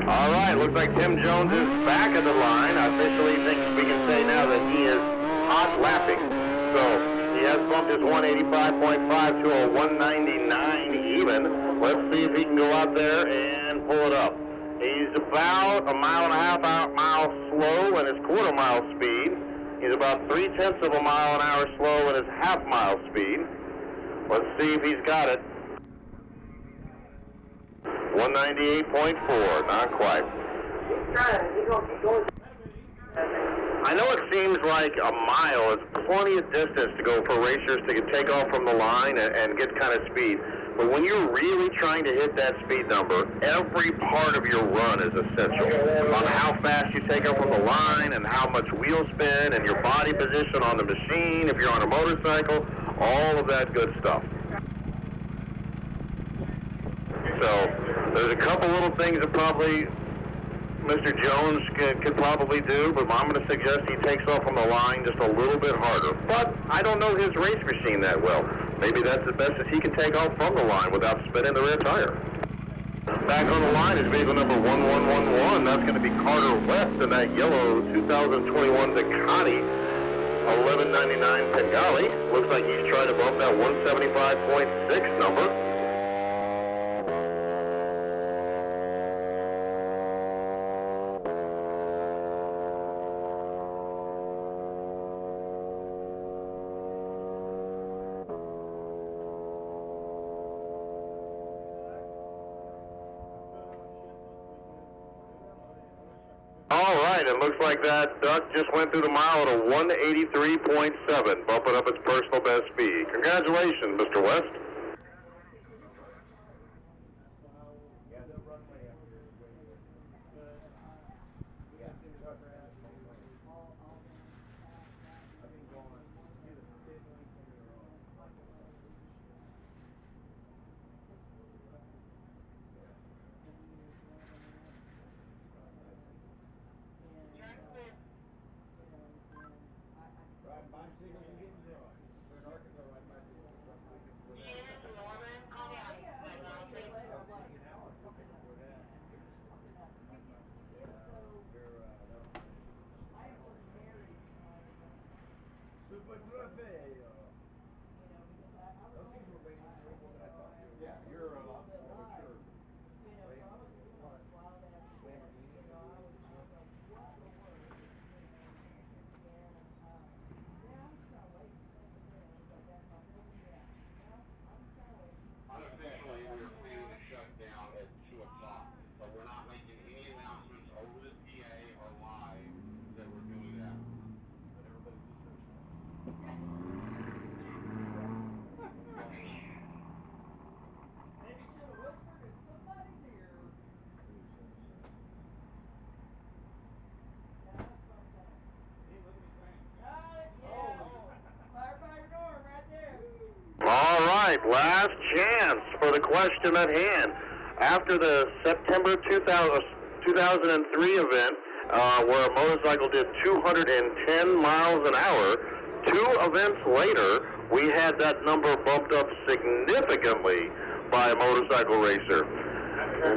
All right, looks like Tim Jones is back at the line. I officially think we can say now that he is hot lapping. So he has bumped his 185.5 to a 199 even. Let's see if he can go out there and pull it up. He's about a mile and a half mile slow in his quarter mile speed. He's about 0.3 of a mile an hour slow in his half mile speed. Let's see if he's got it. 198.4, not quite. I know it seems like a mile is plenty of distance to go for racers to take off from the line and get kind of speed. But when you're really trying to hit that speed number, every part of your run is essential. On how fast you take off from the line and how much wheel spin and your body position on the machine, if you're on a motorcycle, all of that good stuff. So there's a couple little things that probably Mr. Jones could probably do, but I'm going to suggest he takes off from the line just a little bit harder. But I don't know his race machine that well. Maybe that's the best as he can take off from the line without spinning the rear tire. Back on the line is vehicle number 1111. That's going to be Carter West in that yellow 2021 Ducati 1199 Panigale. Looks like he's trying to bump that 175.6 number. All right, it looks like that duck just went through the mile at a 183.7, bumping up its personal best speed. Congratulations, Mr. West. Yeah, you're a lot more mature. Unofficially, we're planning to shut down at 2 o'clock, but we're not making any announcements over the PA or live that we're doing that. But everybody's Maybe should have whispered in somebody's ear. Firefighter Norm right there. All right, last chance for the question at hand. After the September 2003 event, where a motorcycle did 210 miles an hour, 2 events later, we had that number bumped up significantly by a motorcycle racer.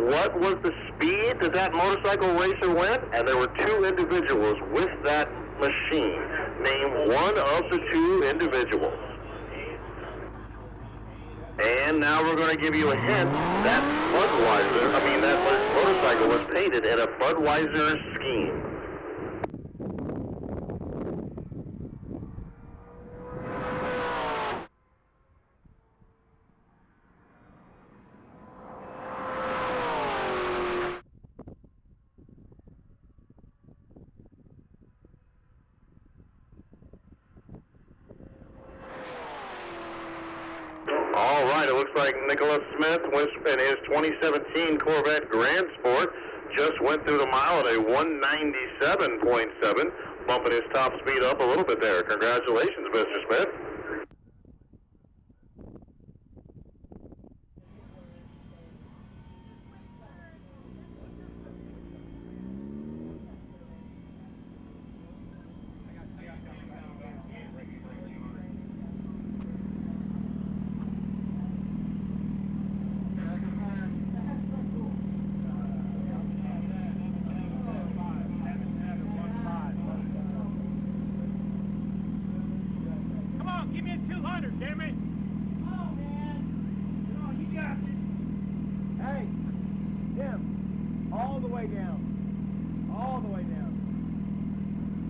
What was the speed that that motorcycle racer went? And there were 2 individuals with that machine. Name one of the 2 individuals. And now we're going to give you a hint. That motorcycle was painted in a Budweiser scheme. All right, it looks like Nicholas Smith in his 2017 Corvette Grand Sport just went through the mile at a 197.7, bumping his top speed up a little bit there. Congratulations, Mr. Smith. way down. All the way down.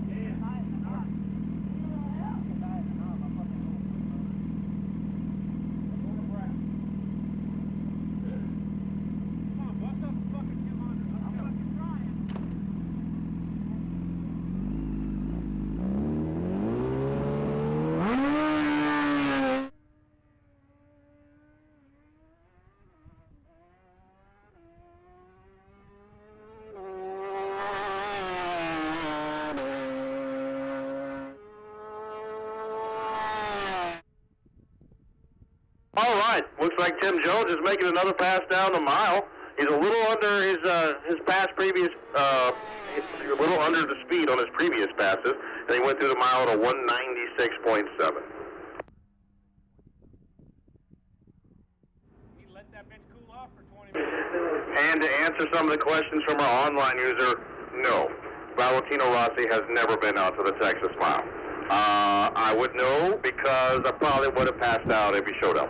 Yeah. Come on, bust up a fucking 200. I'm fucking trying. All right, looks like Tim Jones is making another pass down the mile. He's a little under his pass previous, a little under the speed on his previous passes, and he went through the mile at a 196.7. He let that bitch cool off for 20 minutes. And to answer some of the questions from our online user, no, Valentino Rossi has never been out to the Texas Mile. I would know because I probably would have passed out if he showed up.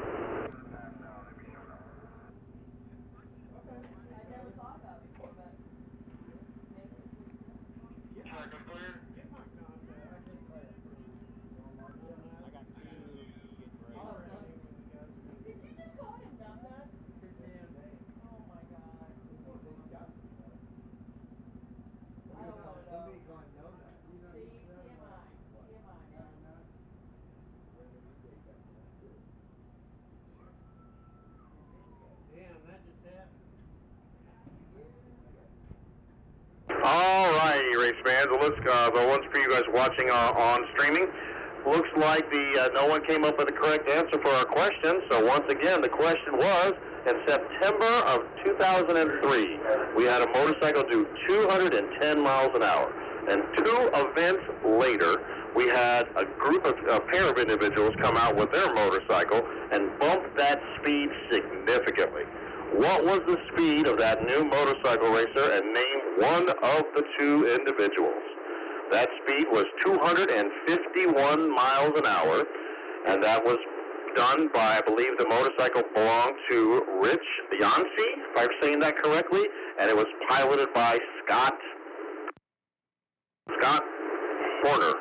All righty, race fans. Well, let's the ones for you guys watching on streaming. Looks like no one came up with the correct answer for our question. So once again, the question was, in September of 2003, we had a motorcycle do 210 miles an hour. And 2 events later, we had a pair of individuals come out with their motorcycle and bump that speed significantly. What was the speed of that new motorcycle racer, and name one of the 2 individuals? That speed was 251 miles an hour, and that was done by, I believe the motorcycle belonged to Rich Yancey, if I'm saying that correctly, and it was piloted by Scott Horner.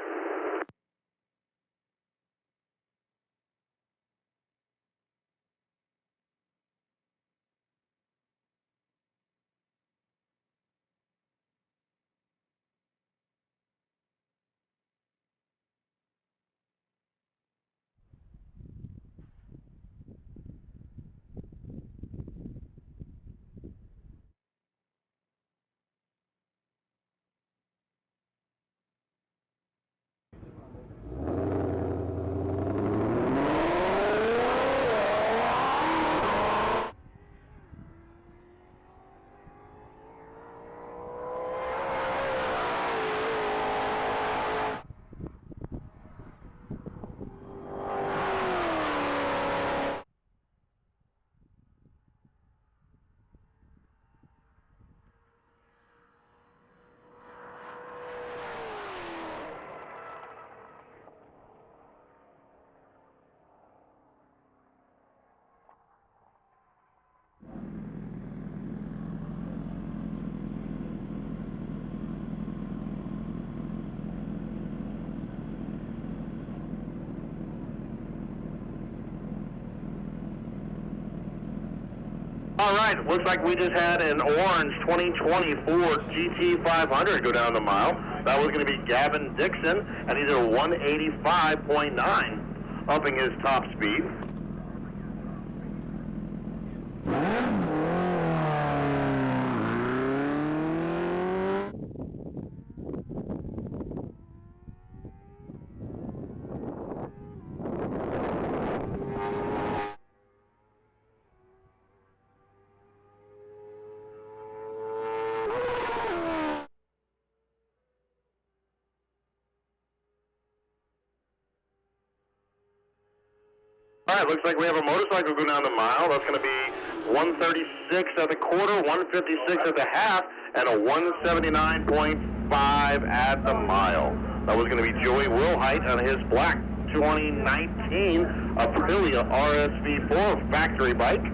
All right, looks like we just had an orange 2024 GT500 go down the mile. That was going to be Gavin Dixon, and he's at 185.9, upping his top speed. All right, looks like we have a motorcycle go down the mile. That's going to be 136 at the quarter, 156 at the half, and a 179.5 at the mile. That was going to be Joey Wilhite on his black 2019 Aprilia RSV4 factory bike.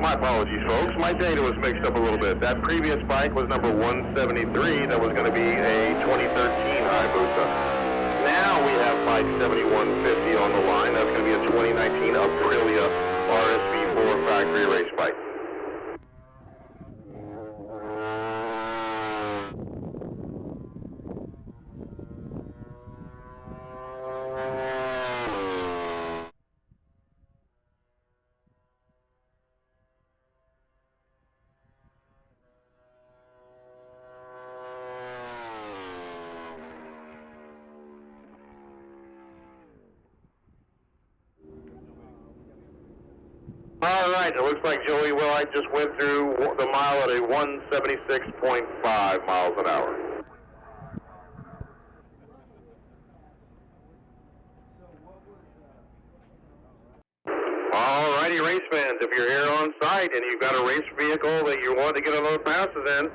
My apologies, folks. My data was mixed up a little bit. That previous bike was number 173. That was going to be a 2013 Hayabusa. Now we have bike 7150 on the line. That's going to be a 2019 Aprilia RSV4 factory race bike. All right, it looks like Joey Willite just went through the mile at a 176.5 miles an hour. All righty, race fans, if you're here on site and you've got a race vehicle that you want to get a load passes in,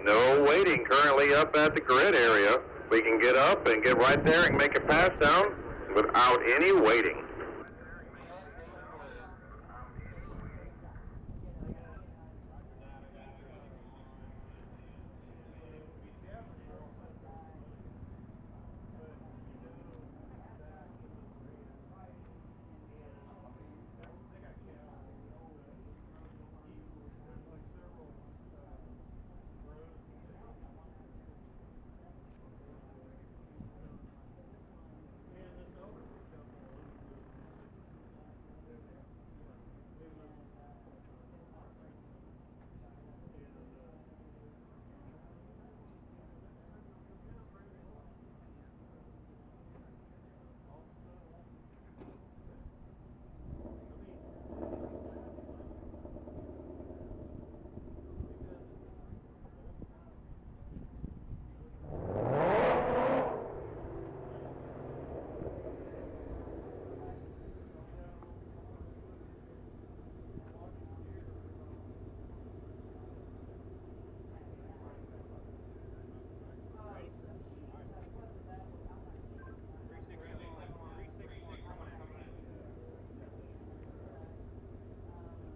no waiting currently up at the grid area. We can get up and get right there and make a pass down without any waiting.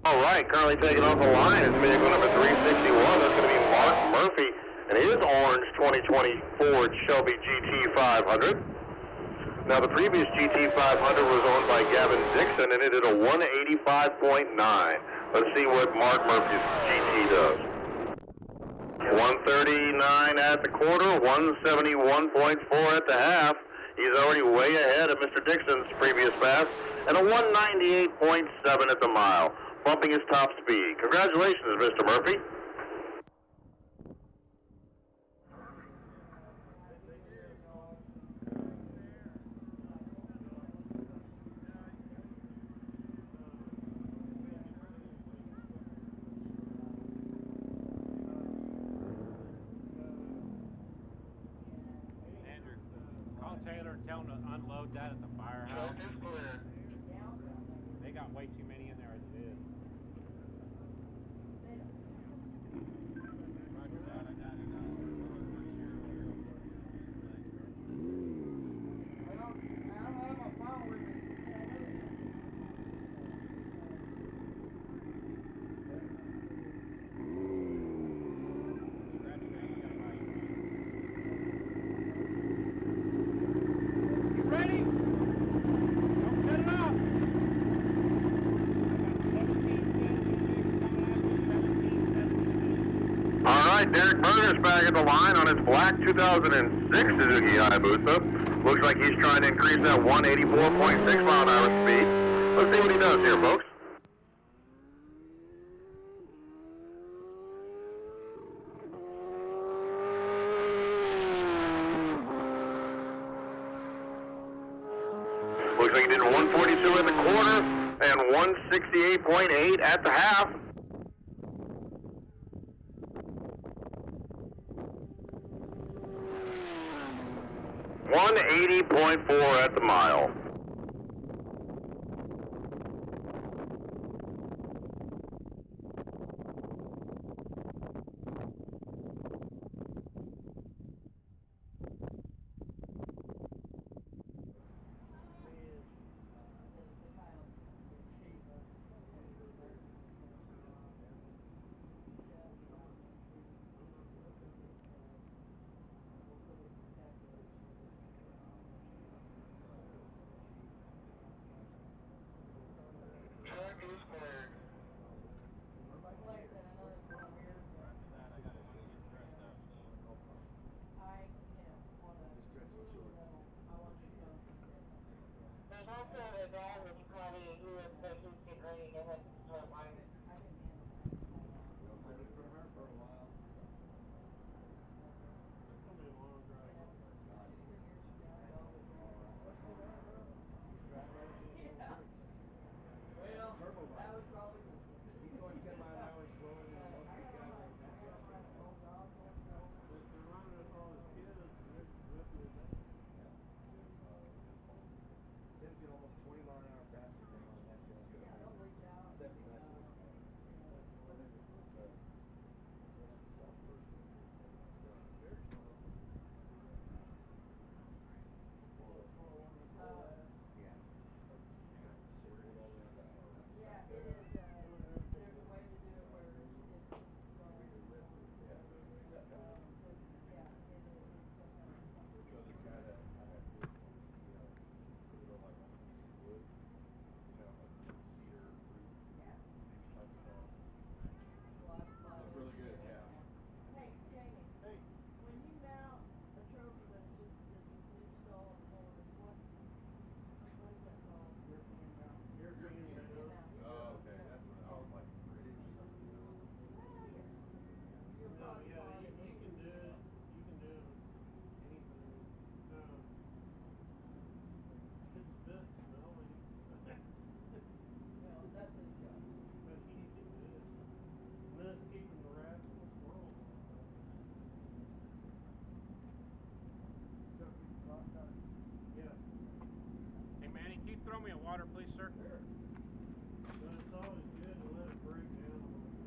All right, currently taking off the line is vehicle number 361. That's going to be Mark Murphy and his orange 2020 Ford Shelby GT500. Now, the previous GT500 was owned by Gavin Dixon, and it did a 185.9. Let's see what Mark Murphy's GT does. 139 at the quarter, 171.4 at the half. He's already way ahead of Mr. Dixon's previous pass, and a 198.7 at the mile, bumping his top speed. Congratulations, Mr. Murphy. Andrew, call Taylor and tell him to unload that at the firehouse. They got way too many in there as it is. Derek Berger's back at the line on his black 2006 Suzuki Hayabusa. Looks like he's trying to increase that 184.6 mile an hour speed. Let's see what he does here, folks. Looks like he did 142 at the quarter and 168.8 at the half. 180.4 at the mile. throw me a water, please, sir? But it's always good to let it break down a little bit.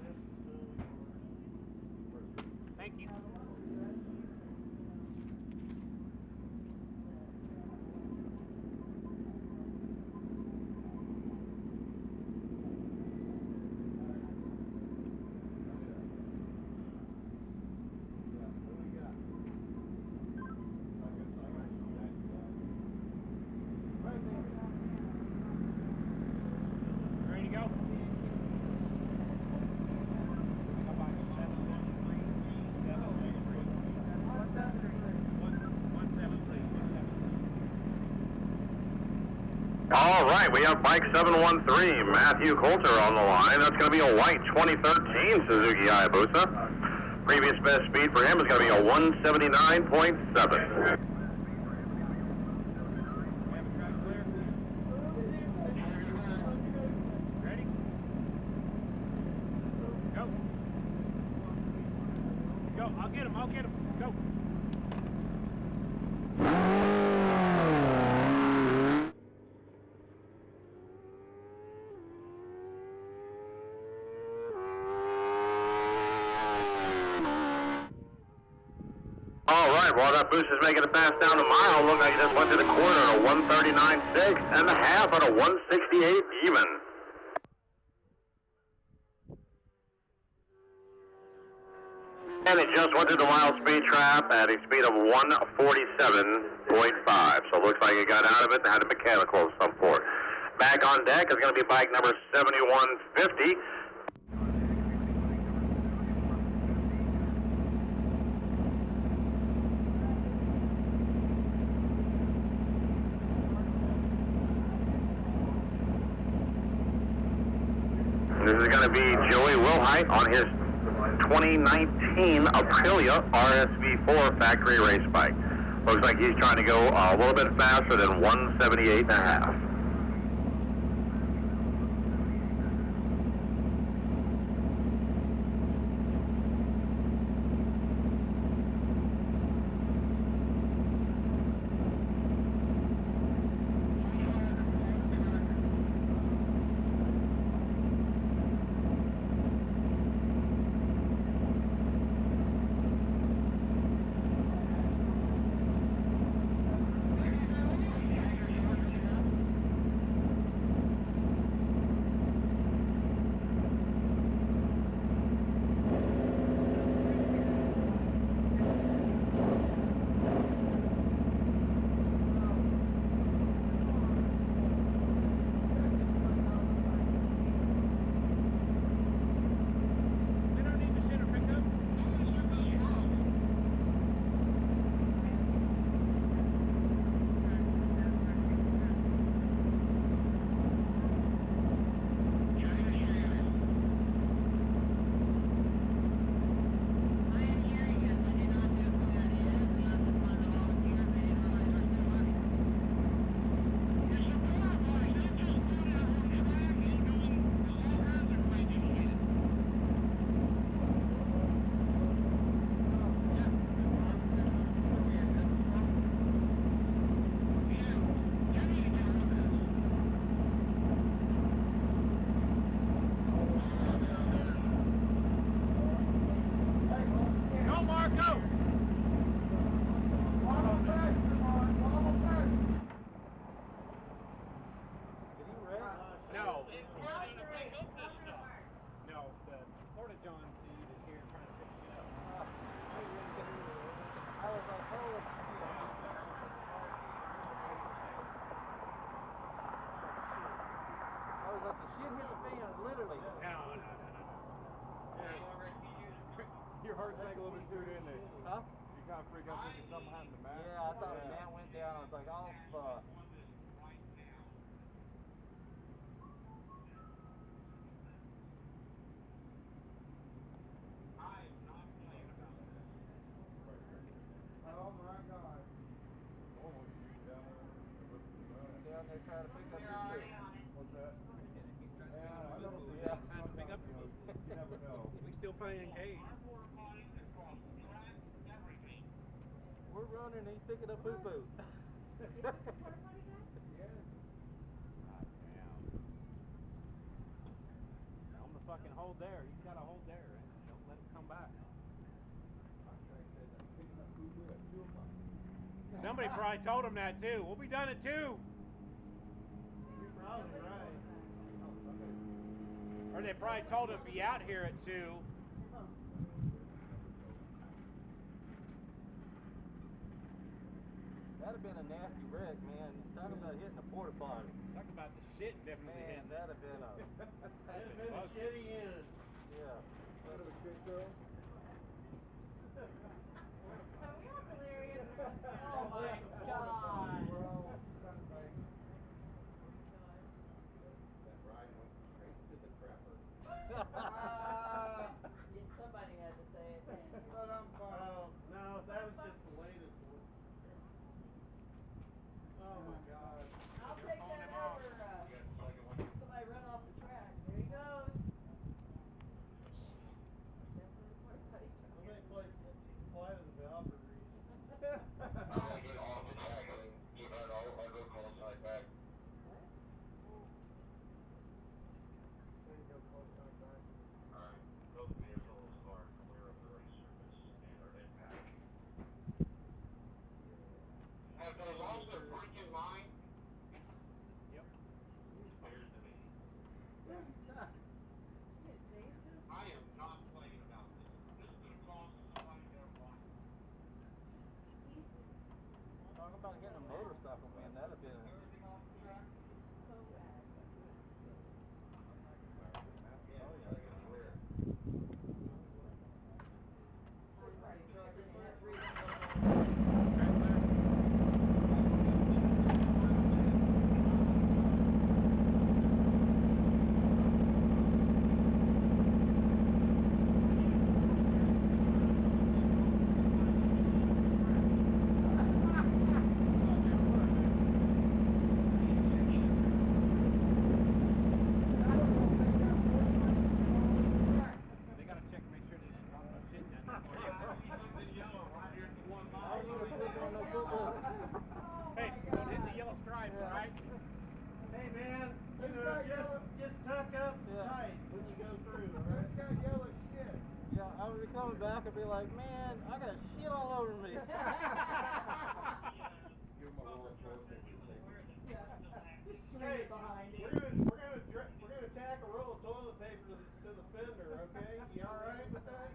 That's the silly part. Thank you. Ready to go? All right, we have bike 713, Matthew Coulter on the line. That's going to be a white 2013 Suzuki Hayabusa. Previous best speed for him is going to be a 179.7. Ready? Go. Go. I'll get him. Go. All right, well, that boost is making it pass down a mile. Look like he just went to the quarter at a 139.6 and a half at a 168 even. And he just went to the wild speed trap at a speed of 147.5. So it looks like he got out of it and had a mechanical of some sort. Back on deck is going to be bike number 7150. This is going to be Joey Wilhite on his 2019 Aprilia RSV4 factory race bike. Looks like he's trying to go a little bit faster than 178.5. Your heart sank a little bit too, didn't it? Huh? You kind of freaked out thinking something happened to Matt? Yeah, I thought the man went down. I was like, oh, fuck. Oh my God. Down there trying to pick up your shit. What's that? Yeah, I know. Yeah, trying to pick up your shit. You never know. We still playing engaged. We're running and he's picking up poo-poo. fucking hold there. He's got to hold there. Right? Don't let him come back. Somebody probably told him that too. We'll be done at 2. You're probably right. Or they probably told him to be out here at 2. That'd have been a nasty wreck, man. Talk about hitting a porta potty. Talk about the shit definitely Man, hitting. that'd have been a... That'd have been a shitty end. Yeah. That was a good girl. Hilarious. Oh my God. That ride went straight to the crapper. Somebody had to say it. Oh, no, that was just the latest one. Oh my God. I'll You're take pulling that him off. over. You got the second one. Somebody run off the track. There he goes. Somebody play Flight of the Valkyries. I'll get off the track and I'll go call side back. Alright, both vehicles are clear of the race surface and are impact. Have they lost their freaking mind? Yep. Appears to me. I am not playing about this. This is going to cost somebody their life. Talk about getting a motorcycle, man. That'd have been... They got to check, make sure there's no shit down there. Hey, don't hit the yellow stripe, all right? Hey, man, just tuck up tight when you go through, all right? It's got yellow shit. Yeah, I would be coming back and be like, man, I got shit all over me. Give him a roll of Hey, behind we're gonna tack a roll of toilet paper to the fender, okay? You all right with that?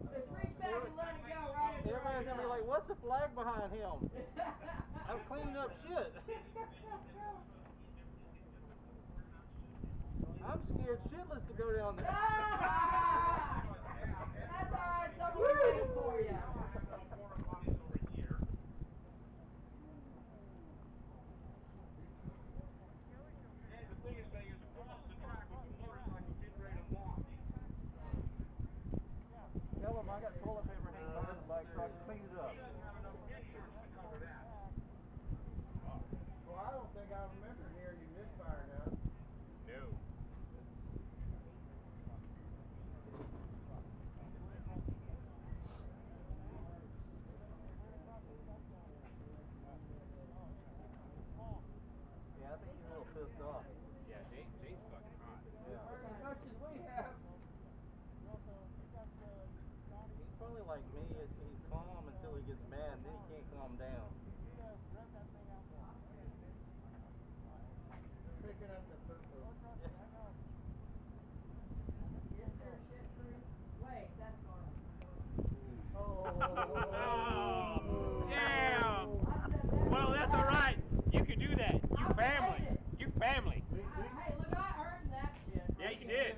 Just reach back and let it go right in Everybody's gonna be like, what's the flag behind him? I'm cleaning up shit. I'm scared shitless to go down there. That's all right, someone's waiting for you. Tell him I got toilet paper hanging on his bike so I can clean it up. Well, I don't think I remember hearing you misfire now. No. Yeah, I think he's a little pissed off. Yeah, Jane's fucking hot. Yeah. As much as we have. He's probably like me. He's calm until he gets mad, and then he can't calm down. Picking up the purple. Wait, that's Nora. Oh. Yeah. I said that. Well, that's all right. You can do that. You family. You family. Hey, look, I heard that shit. Yeah, you did.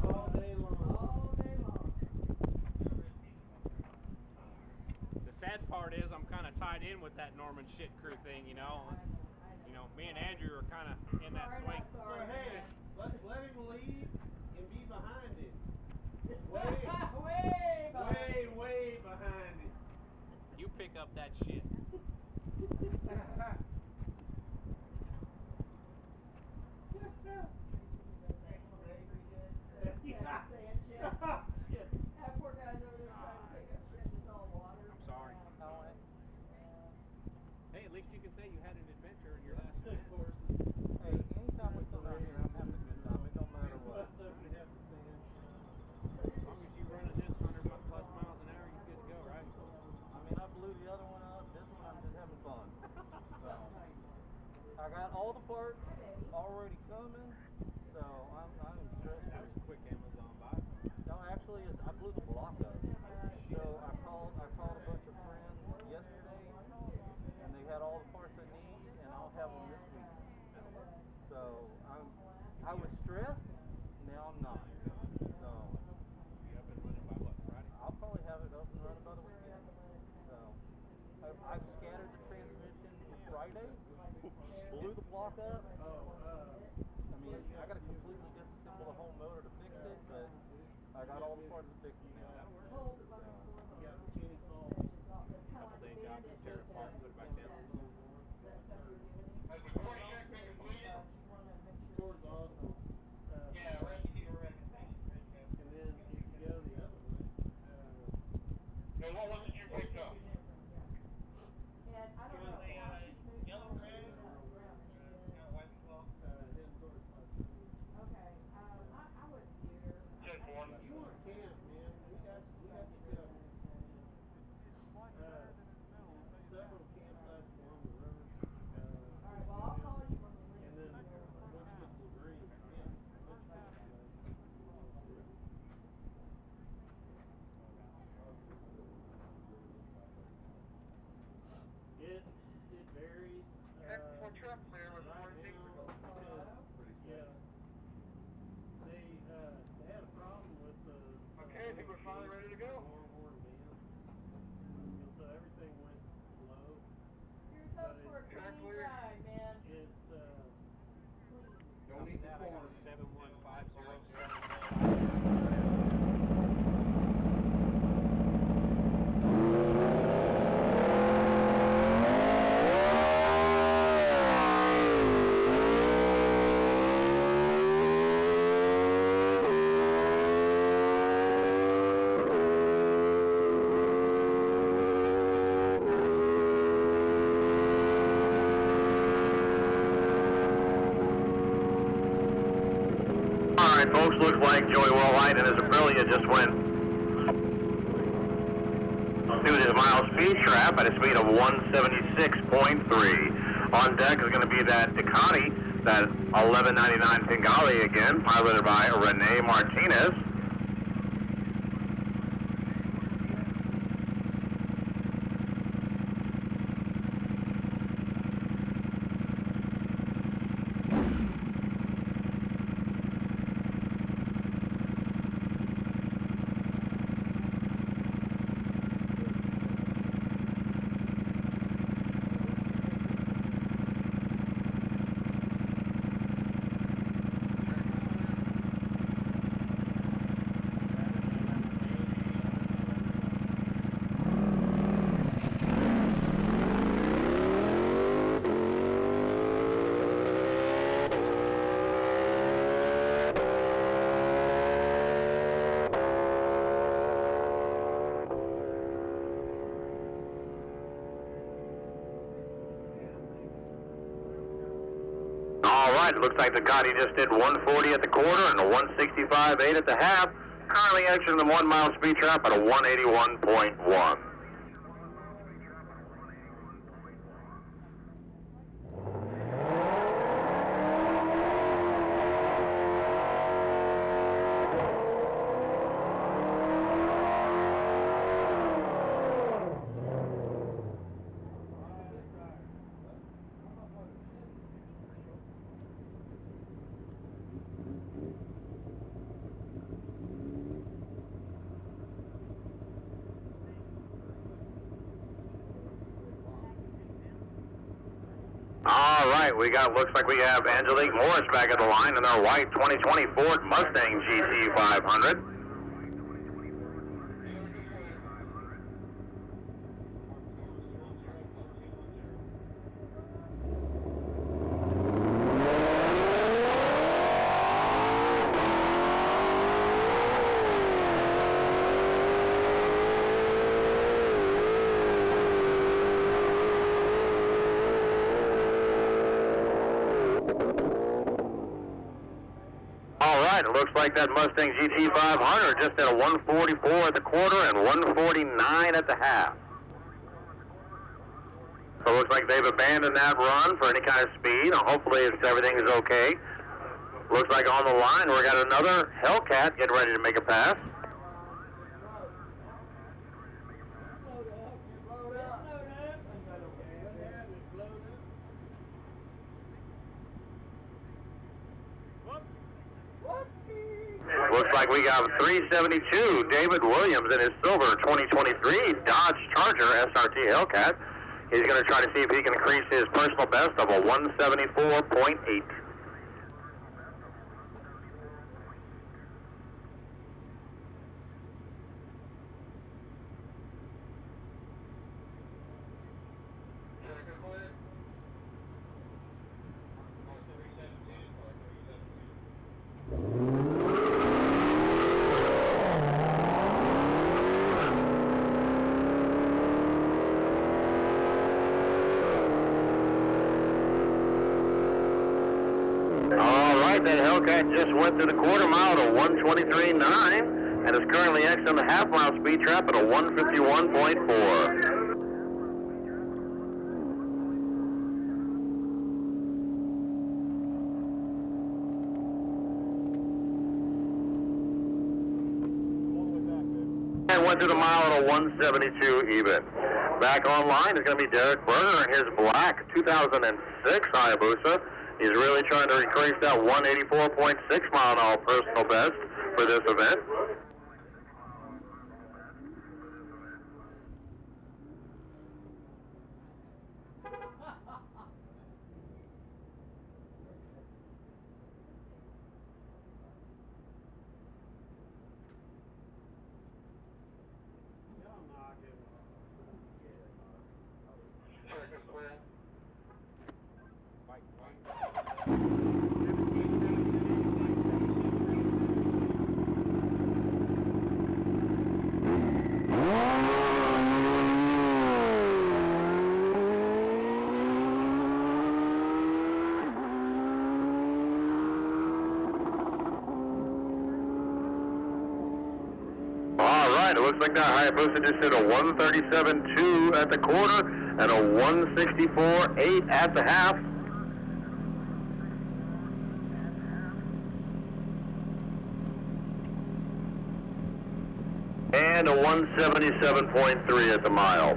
All day long. All day long. The sad part is I'm kind of tied in with that Norman shit crew thing, you know. You know, me and Andrew are kind of in that Sorry, swing. not sorry. Well, hey, let him lead and be behind it. Way behind. Way behind it. You pick up that shit. That poor guy's over there trying to pick up shit that's all water. I'm sorry. Hey, at least you can say you had an adventure in your last Of course. Hey, anytime we come out here, I'm having a good time. It don't matter what. I got all the parts already coming, so I'm stressed. That was a quick Amazon buy. No, actually, I blew the block up. So I called a bunch of friends yesterday, and they had all the parts I need, and I'll have them this week. So I was stressed. Now I'm not. So You up and running by what, Friday? I'll probably have it up and running by the weekend. So I scattered the transmission Friday, blew the block up. I mean, I got to completely disassemble the whole motor to fix it, but I got all the parts to fix it now. You got mechanic call. Couple days out to tear it apart and put it back down. Towards Austin. Yeah, rescue recommendation. And then if you go the other way, Now, what was it you picked up? And I don't know. Yellow cab? Okay, I would steer. Just one. you want camp, man, we got several campsites along the river. Alright, well, I'll call you when we leave. And then once you get to the green, It varies. For truck clear was Right now, yeah. They had a problem with the. Okay, I think we're finally ready to go. And so everything went low. You're so for a clean ride, man. It's Don't need that. I got a 71507. Alright folks, looks like Joey Wellhite and his Aprilia just went through this mile speed trap at a speed of 176.3. On deck is going to be that Ducati, that 1199 Pingali again, piloted by Rene Martinez. It looks like the Ducati just did 140 at the quarter and a 165.8 at the half. Currently exiting the 1 mile speed trap at a 181.1. All right, looks like we have Angelique Morris back at the line in their white 2020 Ford Mustang GT 500. It looks like that Mustang GT 500 just at a 144 at the quarter and 149 at the half. So looks like they've abandoned that run for any kind of speed. Hopefully everything is okay. Looks like on the line we got another Hellcat getting ready to make a pass. Looks like we got 372 David Williams in his silver 2023 Dodge Charger SRT Hellcat. He's going to try to see if he can increase his personal best of a 174.8. That Hellcat just went through the quarter mile at a 123.9 and is currently exiting the half-mile speed trap at a 151.4. And went through the mile at a 172 even. Back online is going to be Derek Berger in his black 2006 Hayabusa. He's really trying to increase that 184.6 mile an hour personal best for this event. It looks like that Hayabusa just hit a 137.2 at the quarter and a 164.8 at the half. And a 177.3 at the mile.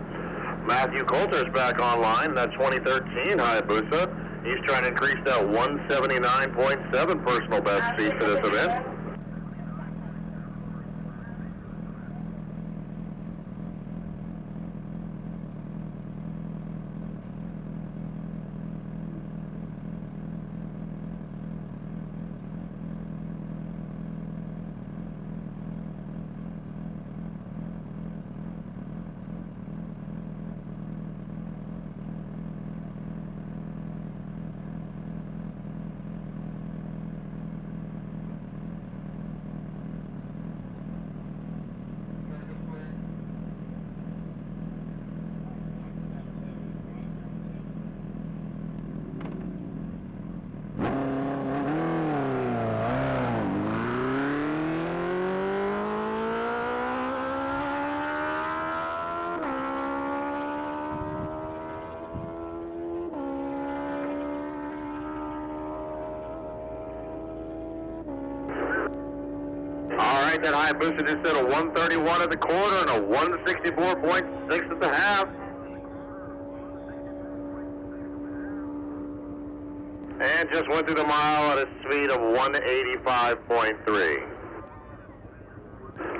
Matthew Coulter's back online, that 2013 Hayabusa. He's trying to increase that 179.7 personal best speed for this event. That Hayabusa just hit a 131 at the quarter and a 164.6 at the half. And just went through the mile at a speed of 185.3.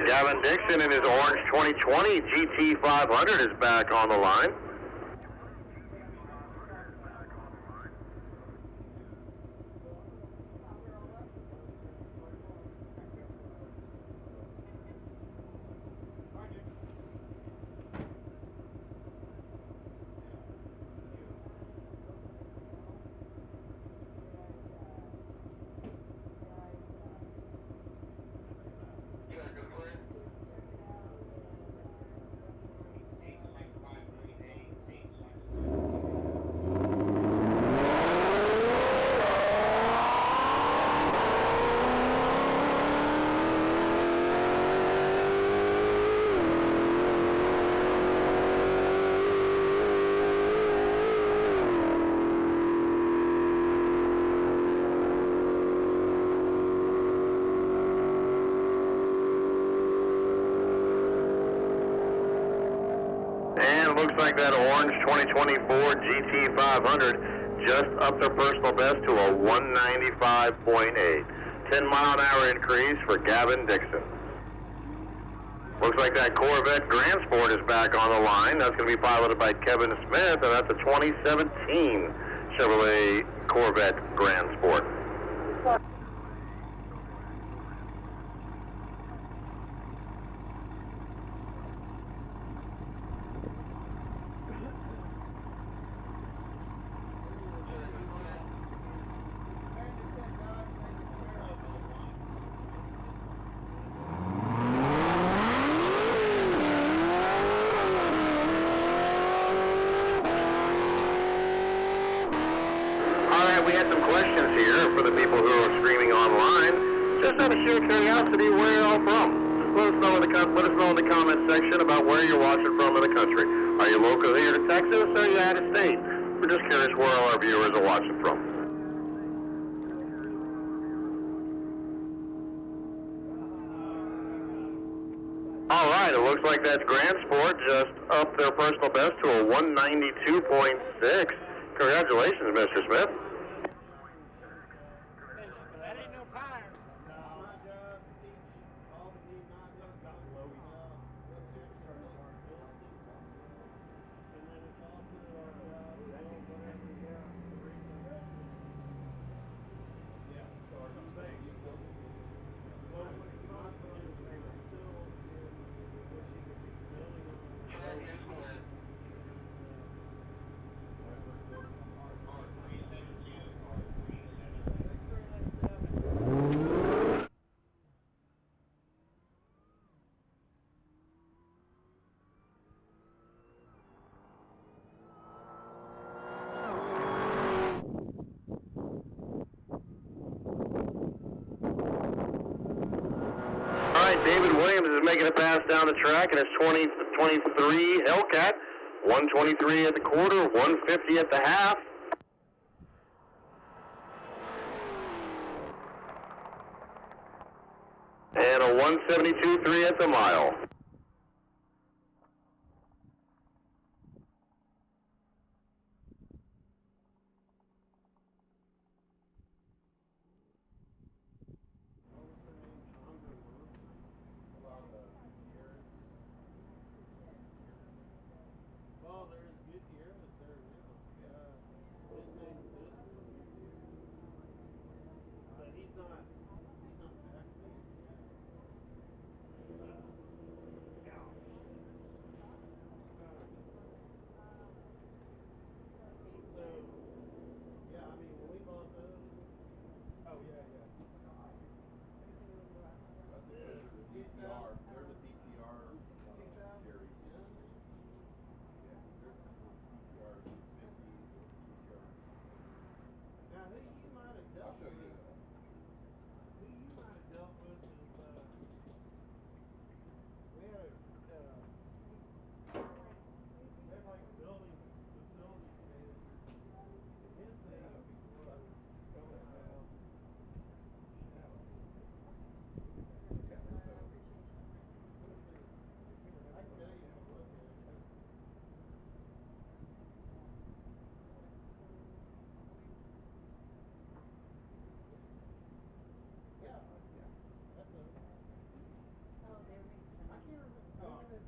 Gavin Dixon in his orange 2020 GT 500 is back on the line. looks like that orange 2024 GT500 just upped their personal best to a 195.8. 10-mile-an-hour increase for Gavin Dixon. Looks like that Corvette Grand Sport is back on the line. That's going to be piloted by Kevin Smith, and that's a 2017 Chevrolet Corvette Grand Sport. We had some questions here for the people who are streaming online. Just out of sheer curiosity, where are you all from? Just let us know in the comment section about where you're watching from in the country. Are you local here to Texas, or are you out of state? We're just curious where all our viewers are watching from. All right, it looks like that Grand Sport just upped their personal best to a 192.6. Congratulations, Mr. Smith. That ain't no tire. No. My job to teach all the new nine got low. And then it's also our job to build whatever the reason. Yeah, so I'm saying you go. Well, what it's not going to say is still in what she could be building on. David Williams is making a pass down the track in his 2023 Hellcat. 123 at the quarter, 150 at the half. And a 172.3 at the mile. Well, there's good year that's there now. Yeah. His name's Business. But he's not vaccinated yet. So, yeah, I mean, when we bought those, oh, yeah. They're the BTR series. Now, who you might have dealt with is, we had like a building facilities manager, and his name was going down. I can tell you if you look at it. Yeah. That's a... Oh, there we go. I can't remember. Oh. That's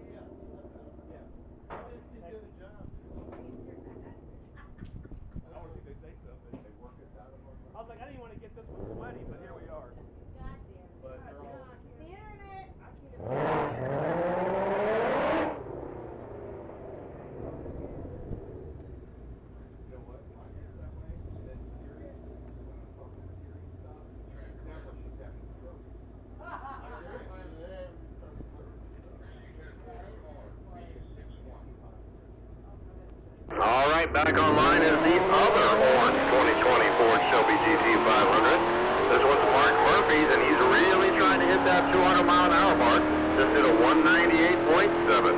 Yeah. Yeah. They did a job. I don't think they say something. They work it out of our... I was like, I didn't want to get this one sweaty, but here we are. Goddamn. But they're all... The internet. I can't. You know what? Mine is that way. And then Siri, when I'm talking to Siri and stuff, sounds like she's having a stroke. All right, back online is the other orange 2024 Shelby GT500. This one's Mark Murphy's, and he's really trying to hit that 200-mile-an-hour mark. Just hit a 198.7.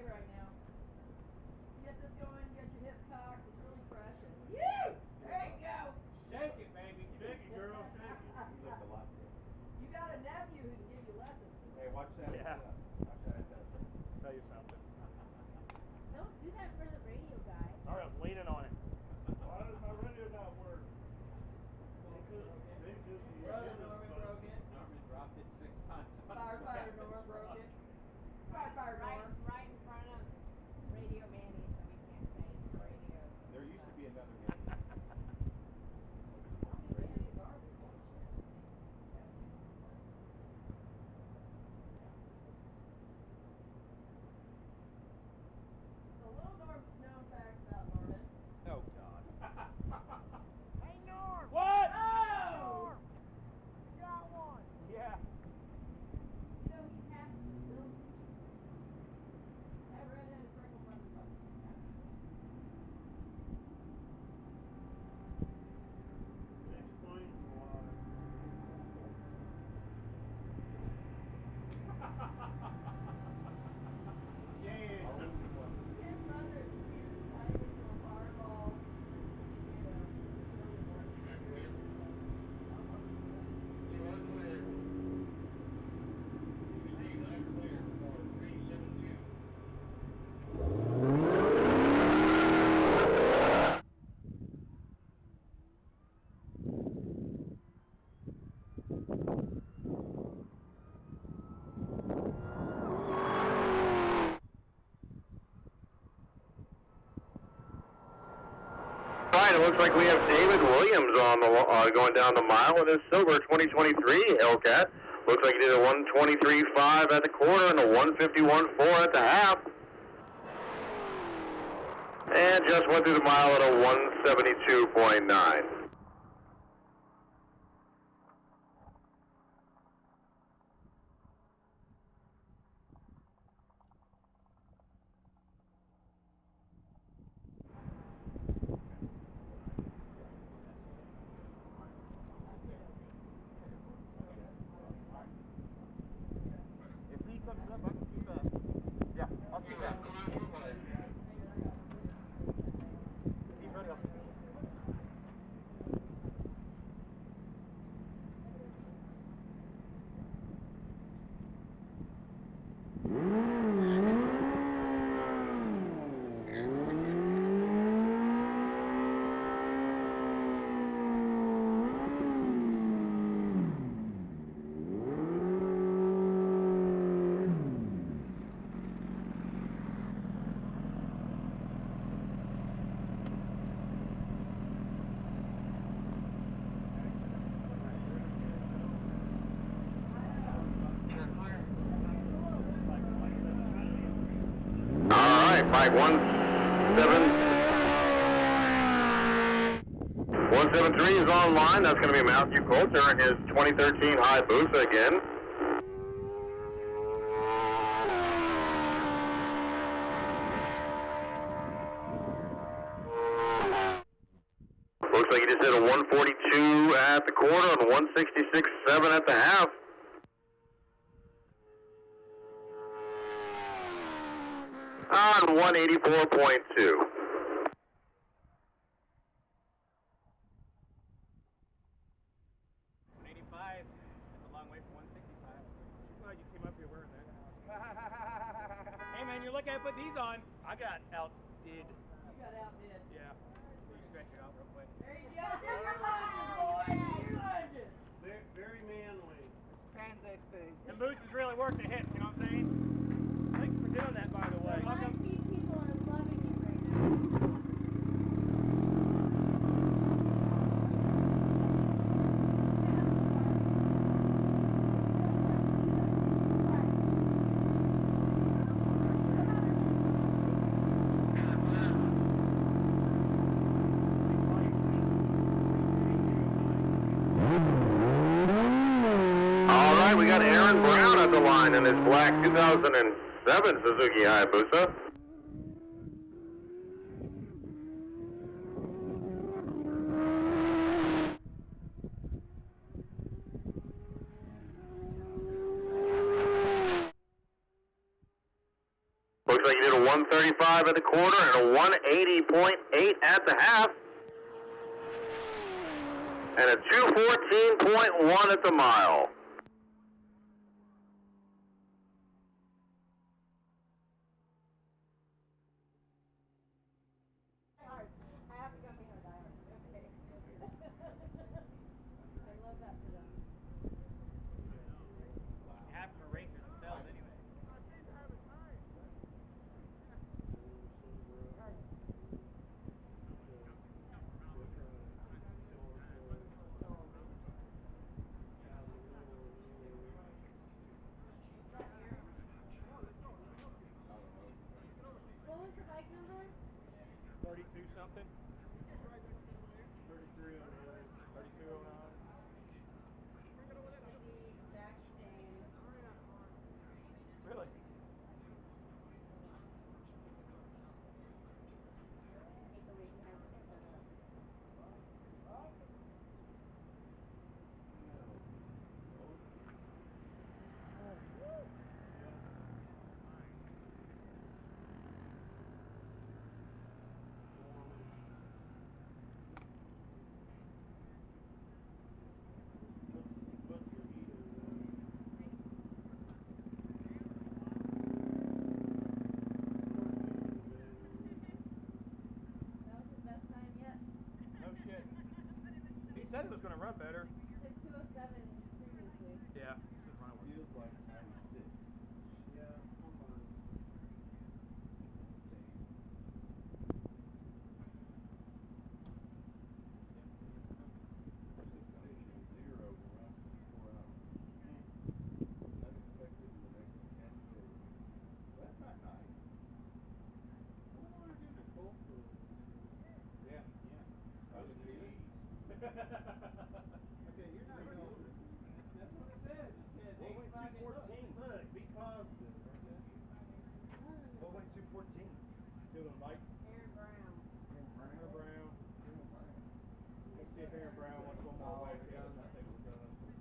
day right now. Get this going, get your hips cocked, it's really fresh. And you! There you go! Shake it, baby. Shake it, girl. Shake it. You look a lot good. You got a nephew who can give you lessons. Hey, watch that. Yeah. Watch that. Tell you something. Don't do that for the radio guy. Sorry, I was leaning on it. Why does my radio not work? Norman dropped it 6 times. Firefighter Norm broke it. Firefighter Norm. Right in front of Radio Manny, so we can't say radio. There used to be another man. So little Norm's known facts about Norman. Oh, God. Hey, Norm! What? Oh! You got one! Yeah. You know he has to still. That redheaded freckle from the front. Explain Yeah. His mother is tied into a fireball. Right, it looks like we have David Williams on the going down the mile with his silver 2023 Hellcat. Looks like he did a 123.5 at the quarter and a 151.4 at the half. And just went through the mile at a 172.9. If he comes up, I can keep that. Yeah, I'll keep that. Keep ready. Mike 173 is online. That's going to be Matthew Coulter in his 2013 Hayabusa again. Looks like he just hit a 142 at the quarter and 166.7 at the half. On 184.2. 185. That's a long way from 165. Well, you came up here wearing that. Hey, man, you're lucky I put these on. I got outdid. You got outdid. Yeah. Will you stretch it out real quick? There you go. You're lunges, boy. You're lunges. Very manly. Transit thing. And Boots is really worth the hit, you know what I'm saying? Thanks for doing that, by the way. High-speed people are loving you right now. We got Aaron Brown at the line in his black 2007 Suzuki Hayabusa. Looks like he did a 135 at the quarter and a 180.8 at the half. And a 214.1 at the mile. I have to go meet her diary. Okay. I love that for them. Half the racers themselves anyway. What was your bike number? 32 something? 3309. 3209. The exact same. Really? Take a week now. That was his best time yet. No shit. He said it was going to run better. Did 207 previously. Yeah. Feels like 96. Yeah, I'm fine. Zero in the last 4 hours. Unexpected in the next 10 days. That's not nice. I don't want to do the cold food. Yeah. That was cheese. Okay, you're not going. That's what it says. It said 85 Look, be positive. Okay? What went 214? Doing bike. Aaron Brown. Aaron Brown. Let's see if Aaron Brown wants one more way. Yeah, I think we're done. So you're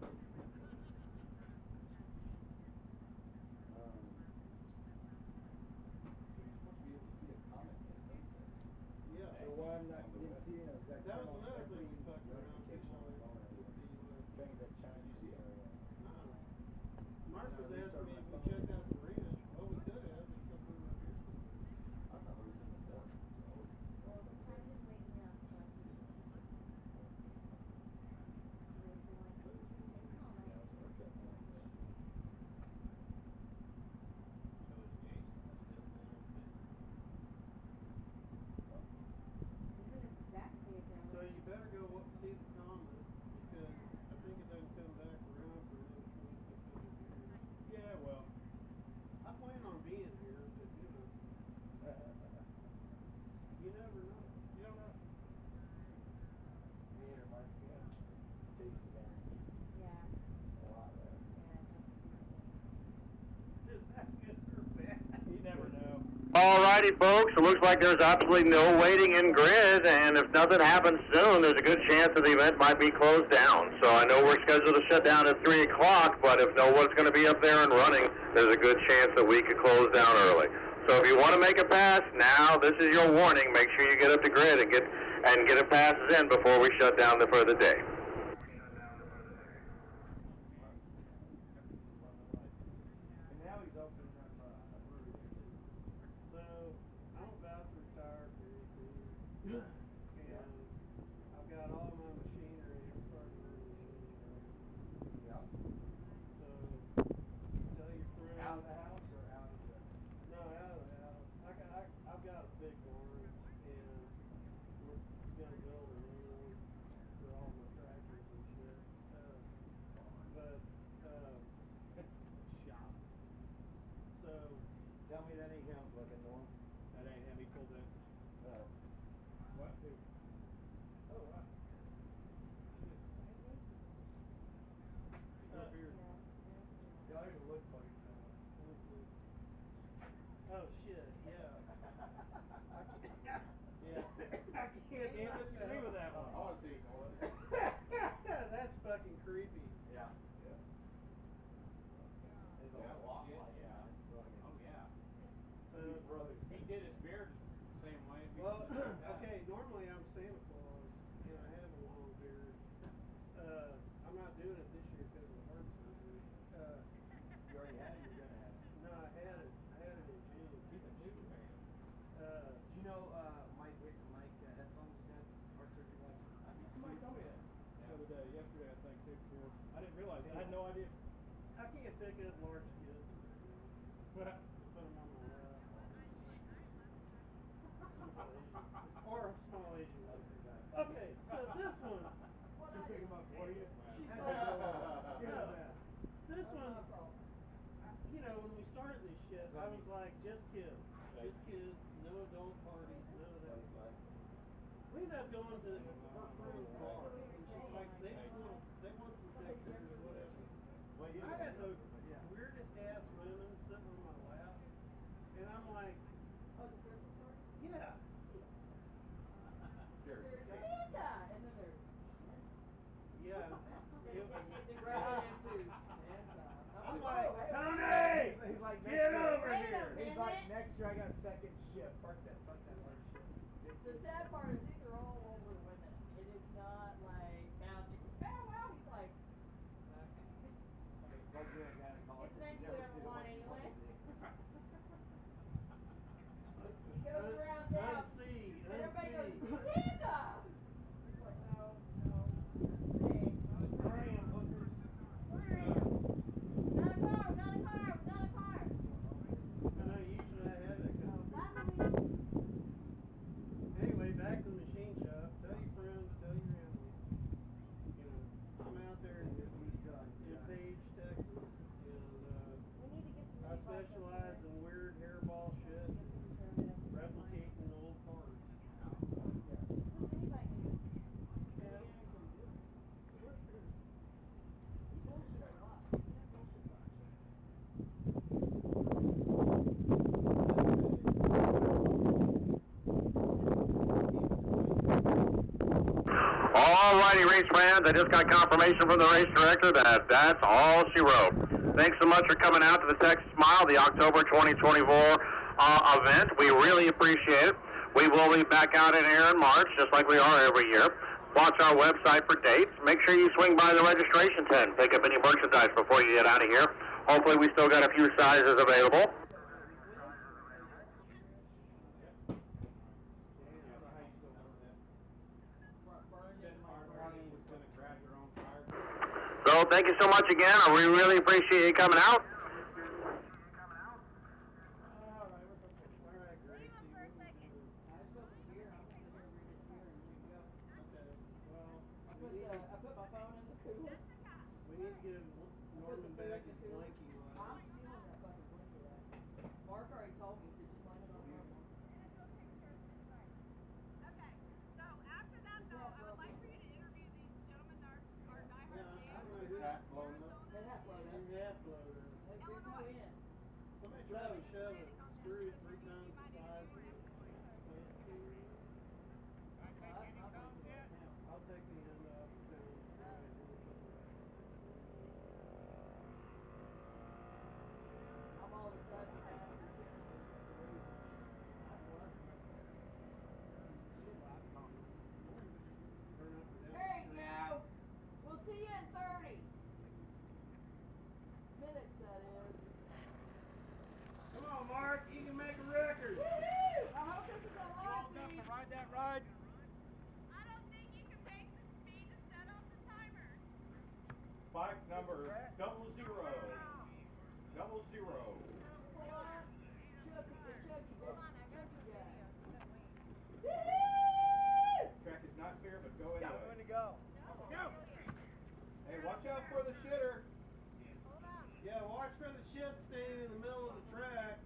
supposed to be able to see a comet at sunset. Yeah. The one that didn't see it, That was another thing we talked about. Things that Chinese see it. Mark was asking me if we checked out the ranch. Oh, we could have, except we were here. I thought it was in the morning. Well, the time didn't wake me up, so I can do it. So you better go see the comet, because I think it doesn't come back around for another 2600 years. Yeah, well, I plan on being here, but you know, you never know. You don't know. Yeah, Mark, yeah. Takes advantage. Yeah. A lot, right? Yeah, Is that good or bad? You never know. Alrighty, folks, it looks like there's absolutely no waiting in grid, and if nothing happens soon, there's a good chance that the event might be closed down. So I know we're scheduled to shut down at 3 o'clock, but if no one's going to be up there and running, there's a good chance that we could close down early. So if you want to make a pass, now this is your warning. Make sure you get up to grid and get a passes in before we shut down for the day. And now he's opening up a brewery. So, I'm about to retire for anything. And I've got all my machinery. I'm starting my machinery. Yeah. So, tell your friends. Out of the house or out of the... No, out of the house. I've got a big barn, and we're going to build a new one for all my tractors and shit. Shop. So, Tell me that ain't him looking norm. that ain't him. He pulled in. What? Who? Oh, wow. He's up here. Y'all even look funny. Oh, shit, yeah. Yeah. I can't disagree with that one. Oh, dude, That's fucking creepy. Yeah. Yeah. It's a Yeah, lot shit, like yeah. that. Oh, yeah. So, Brother. pick up large kids. Put them on my lap. Or a small Asian lady. Okay, so this one. Just pick them up for you? This one, you know, when we started this shit, I was like, just kids. Just kids, no adult parties, none of that. We ended up going to her friend's bar, and she's like, they want some pictures or whatever. Well, I had the weirdest ass women sitting on my lap, and I'm like, Oh, the Christmas party? yeah. Sure. There's Santa, and then there's Yeah. they grab into Santa. I'm like, Tony! He's like, Get over Wait a here! He's minute. like, next year I got second shift. Fuck that hard shit. The sad part is these are all older women. It is not like now chicken. Oh wow, he's like, okay. Like you're a guy in college. It's then you ever want anyway. He goes around town, Unsee, and everybody goes, unsee. Santa! He's like, no. Hey, Where I am, hookers. Where are you? Not a car, not a car, not a car. I know usually I have that kind of Bye, mommy. Anyway, back to the machine shop. Tell your friends, tell your enemies. You know, I'm out there in Page, Texas, and We need to get some I specialize in weird hairball shit and replicating old parts. Alrighty, race fans, I just got confirmation from the race director that that's all she wrote. Thanks so much for coming out to the Texas Mile, the October 2024 event. We really appreciate it. We will be back out in here in March, just like we are every year. Watch our website for dates. Make sure you swing by the registration tent, pick up any merchandise before you get out of here. Hopefully we still got a few sizes available. So thank you so much again. We really appreciate you coming out. I put my phone in the cooler. We need to get Norman back his blankie I'm stealing that fucking blanket out. Mark already told me to just blame it on her. Okay, so after that though, I would like for you to interview these gentlemen, our diehard fans. They have flown up. There's There's no end. Somebody try to shove it, screw it 3 times the size of it. I'll take the end off and I'm all of a sudden Hey, Joe! We'll see you in 30 minutes, that is. Come on, Mark, you can make a record. Woo-hoo! I hope this is a long speed. Ride that ride. I don't think you can make the speed to set off the timer. Bike number 00. 00. Pull up. Chucky, Hold on, I got the video. Woo-hoo! Track is not fair, but go anyway. Going to go. Go. Hey, watch out for the shitter. Hold on. Yeah, watch for the shit staying in the middle of the track.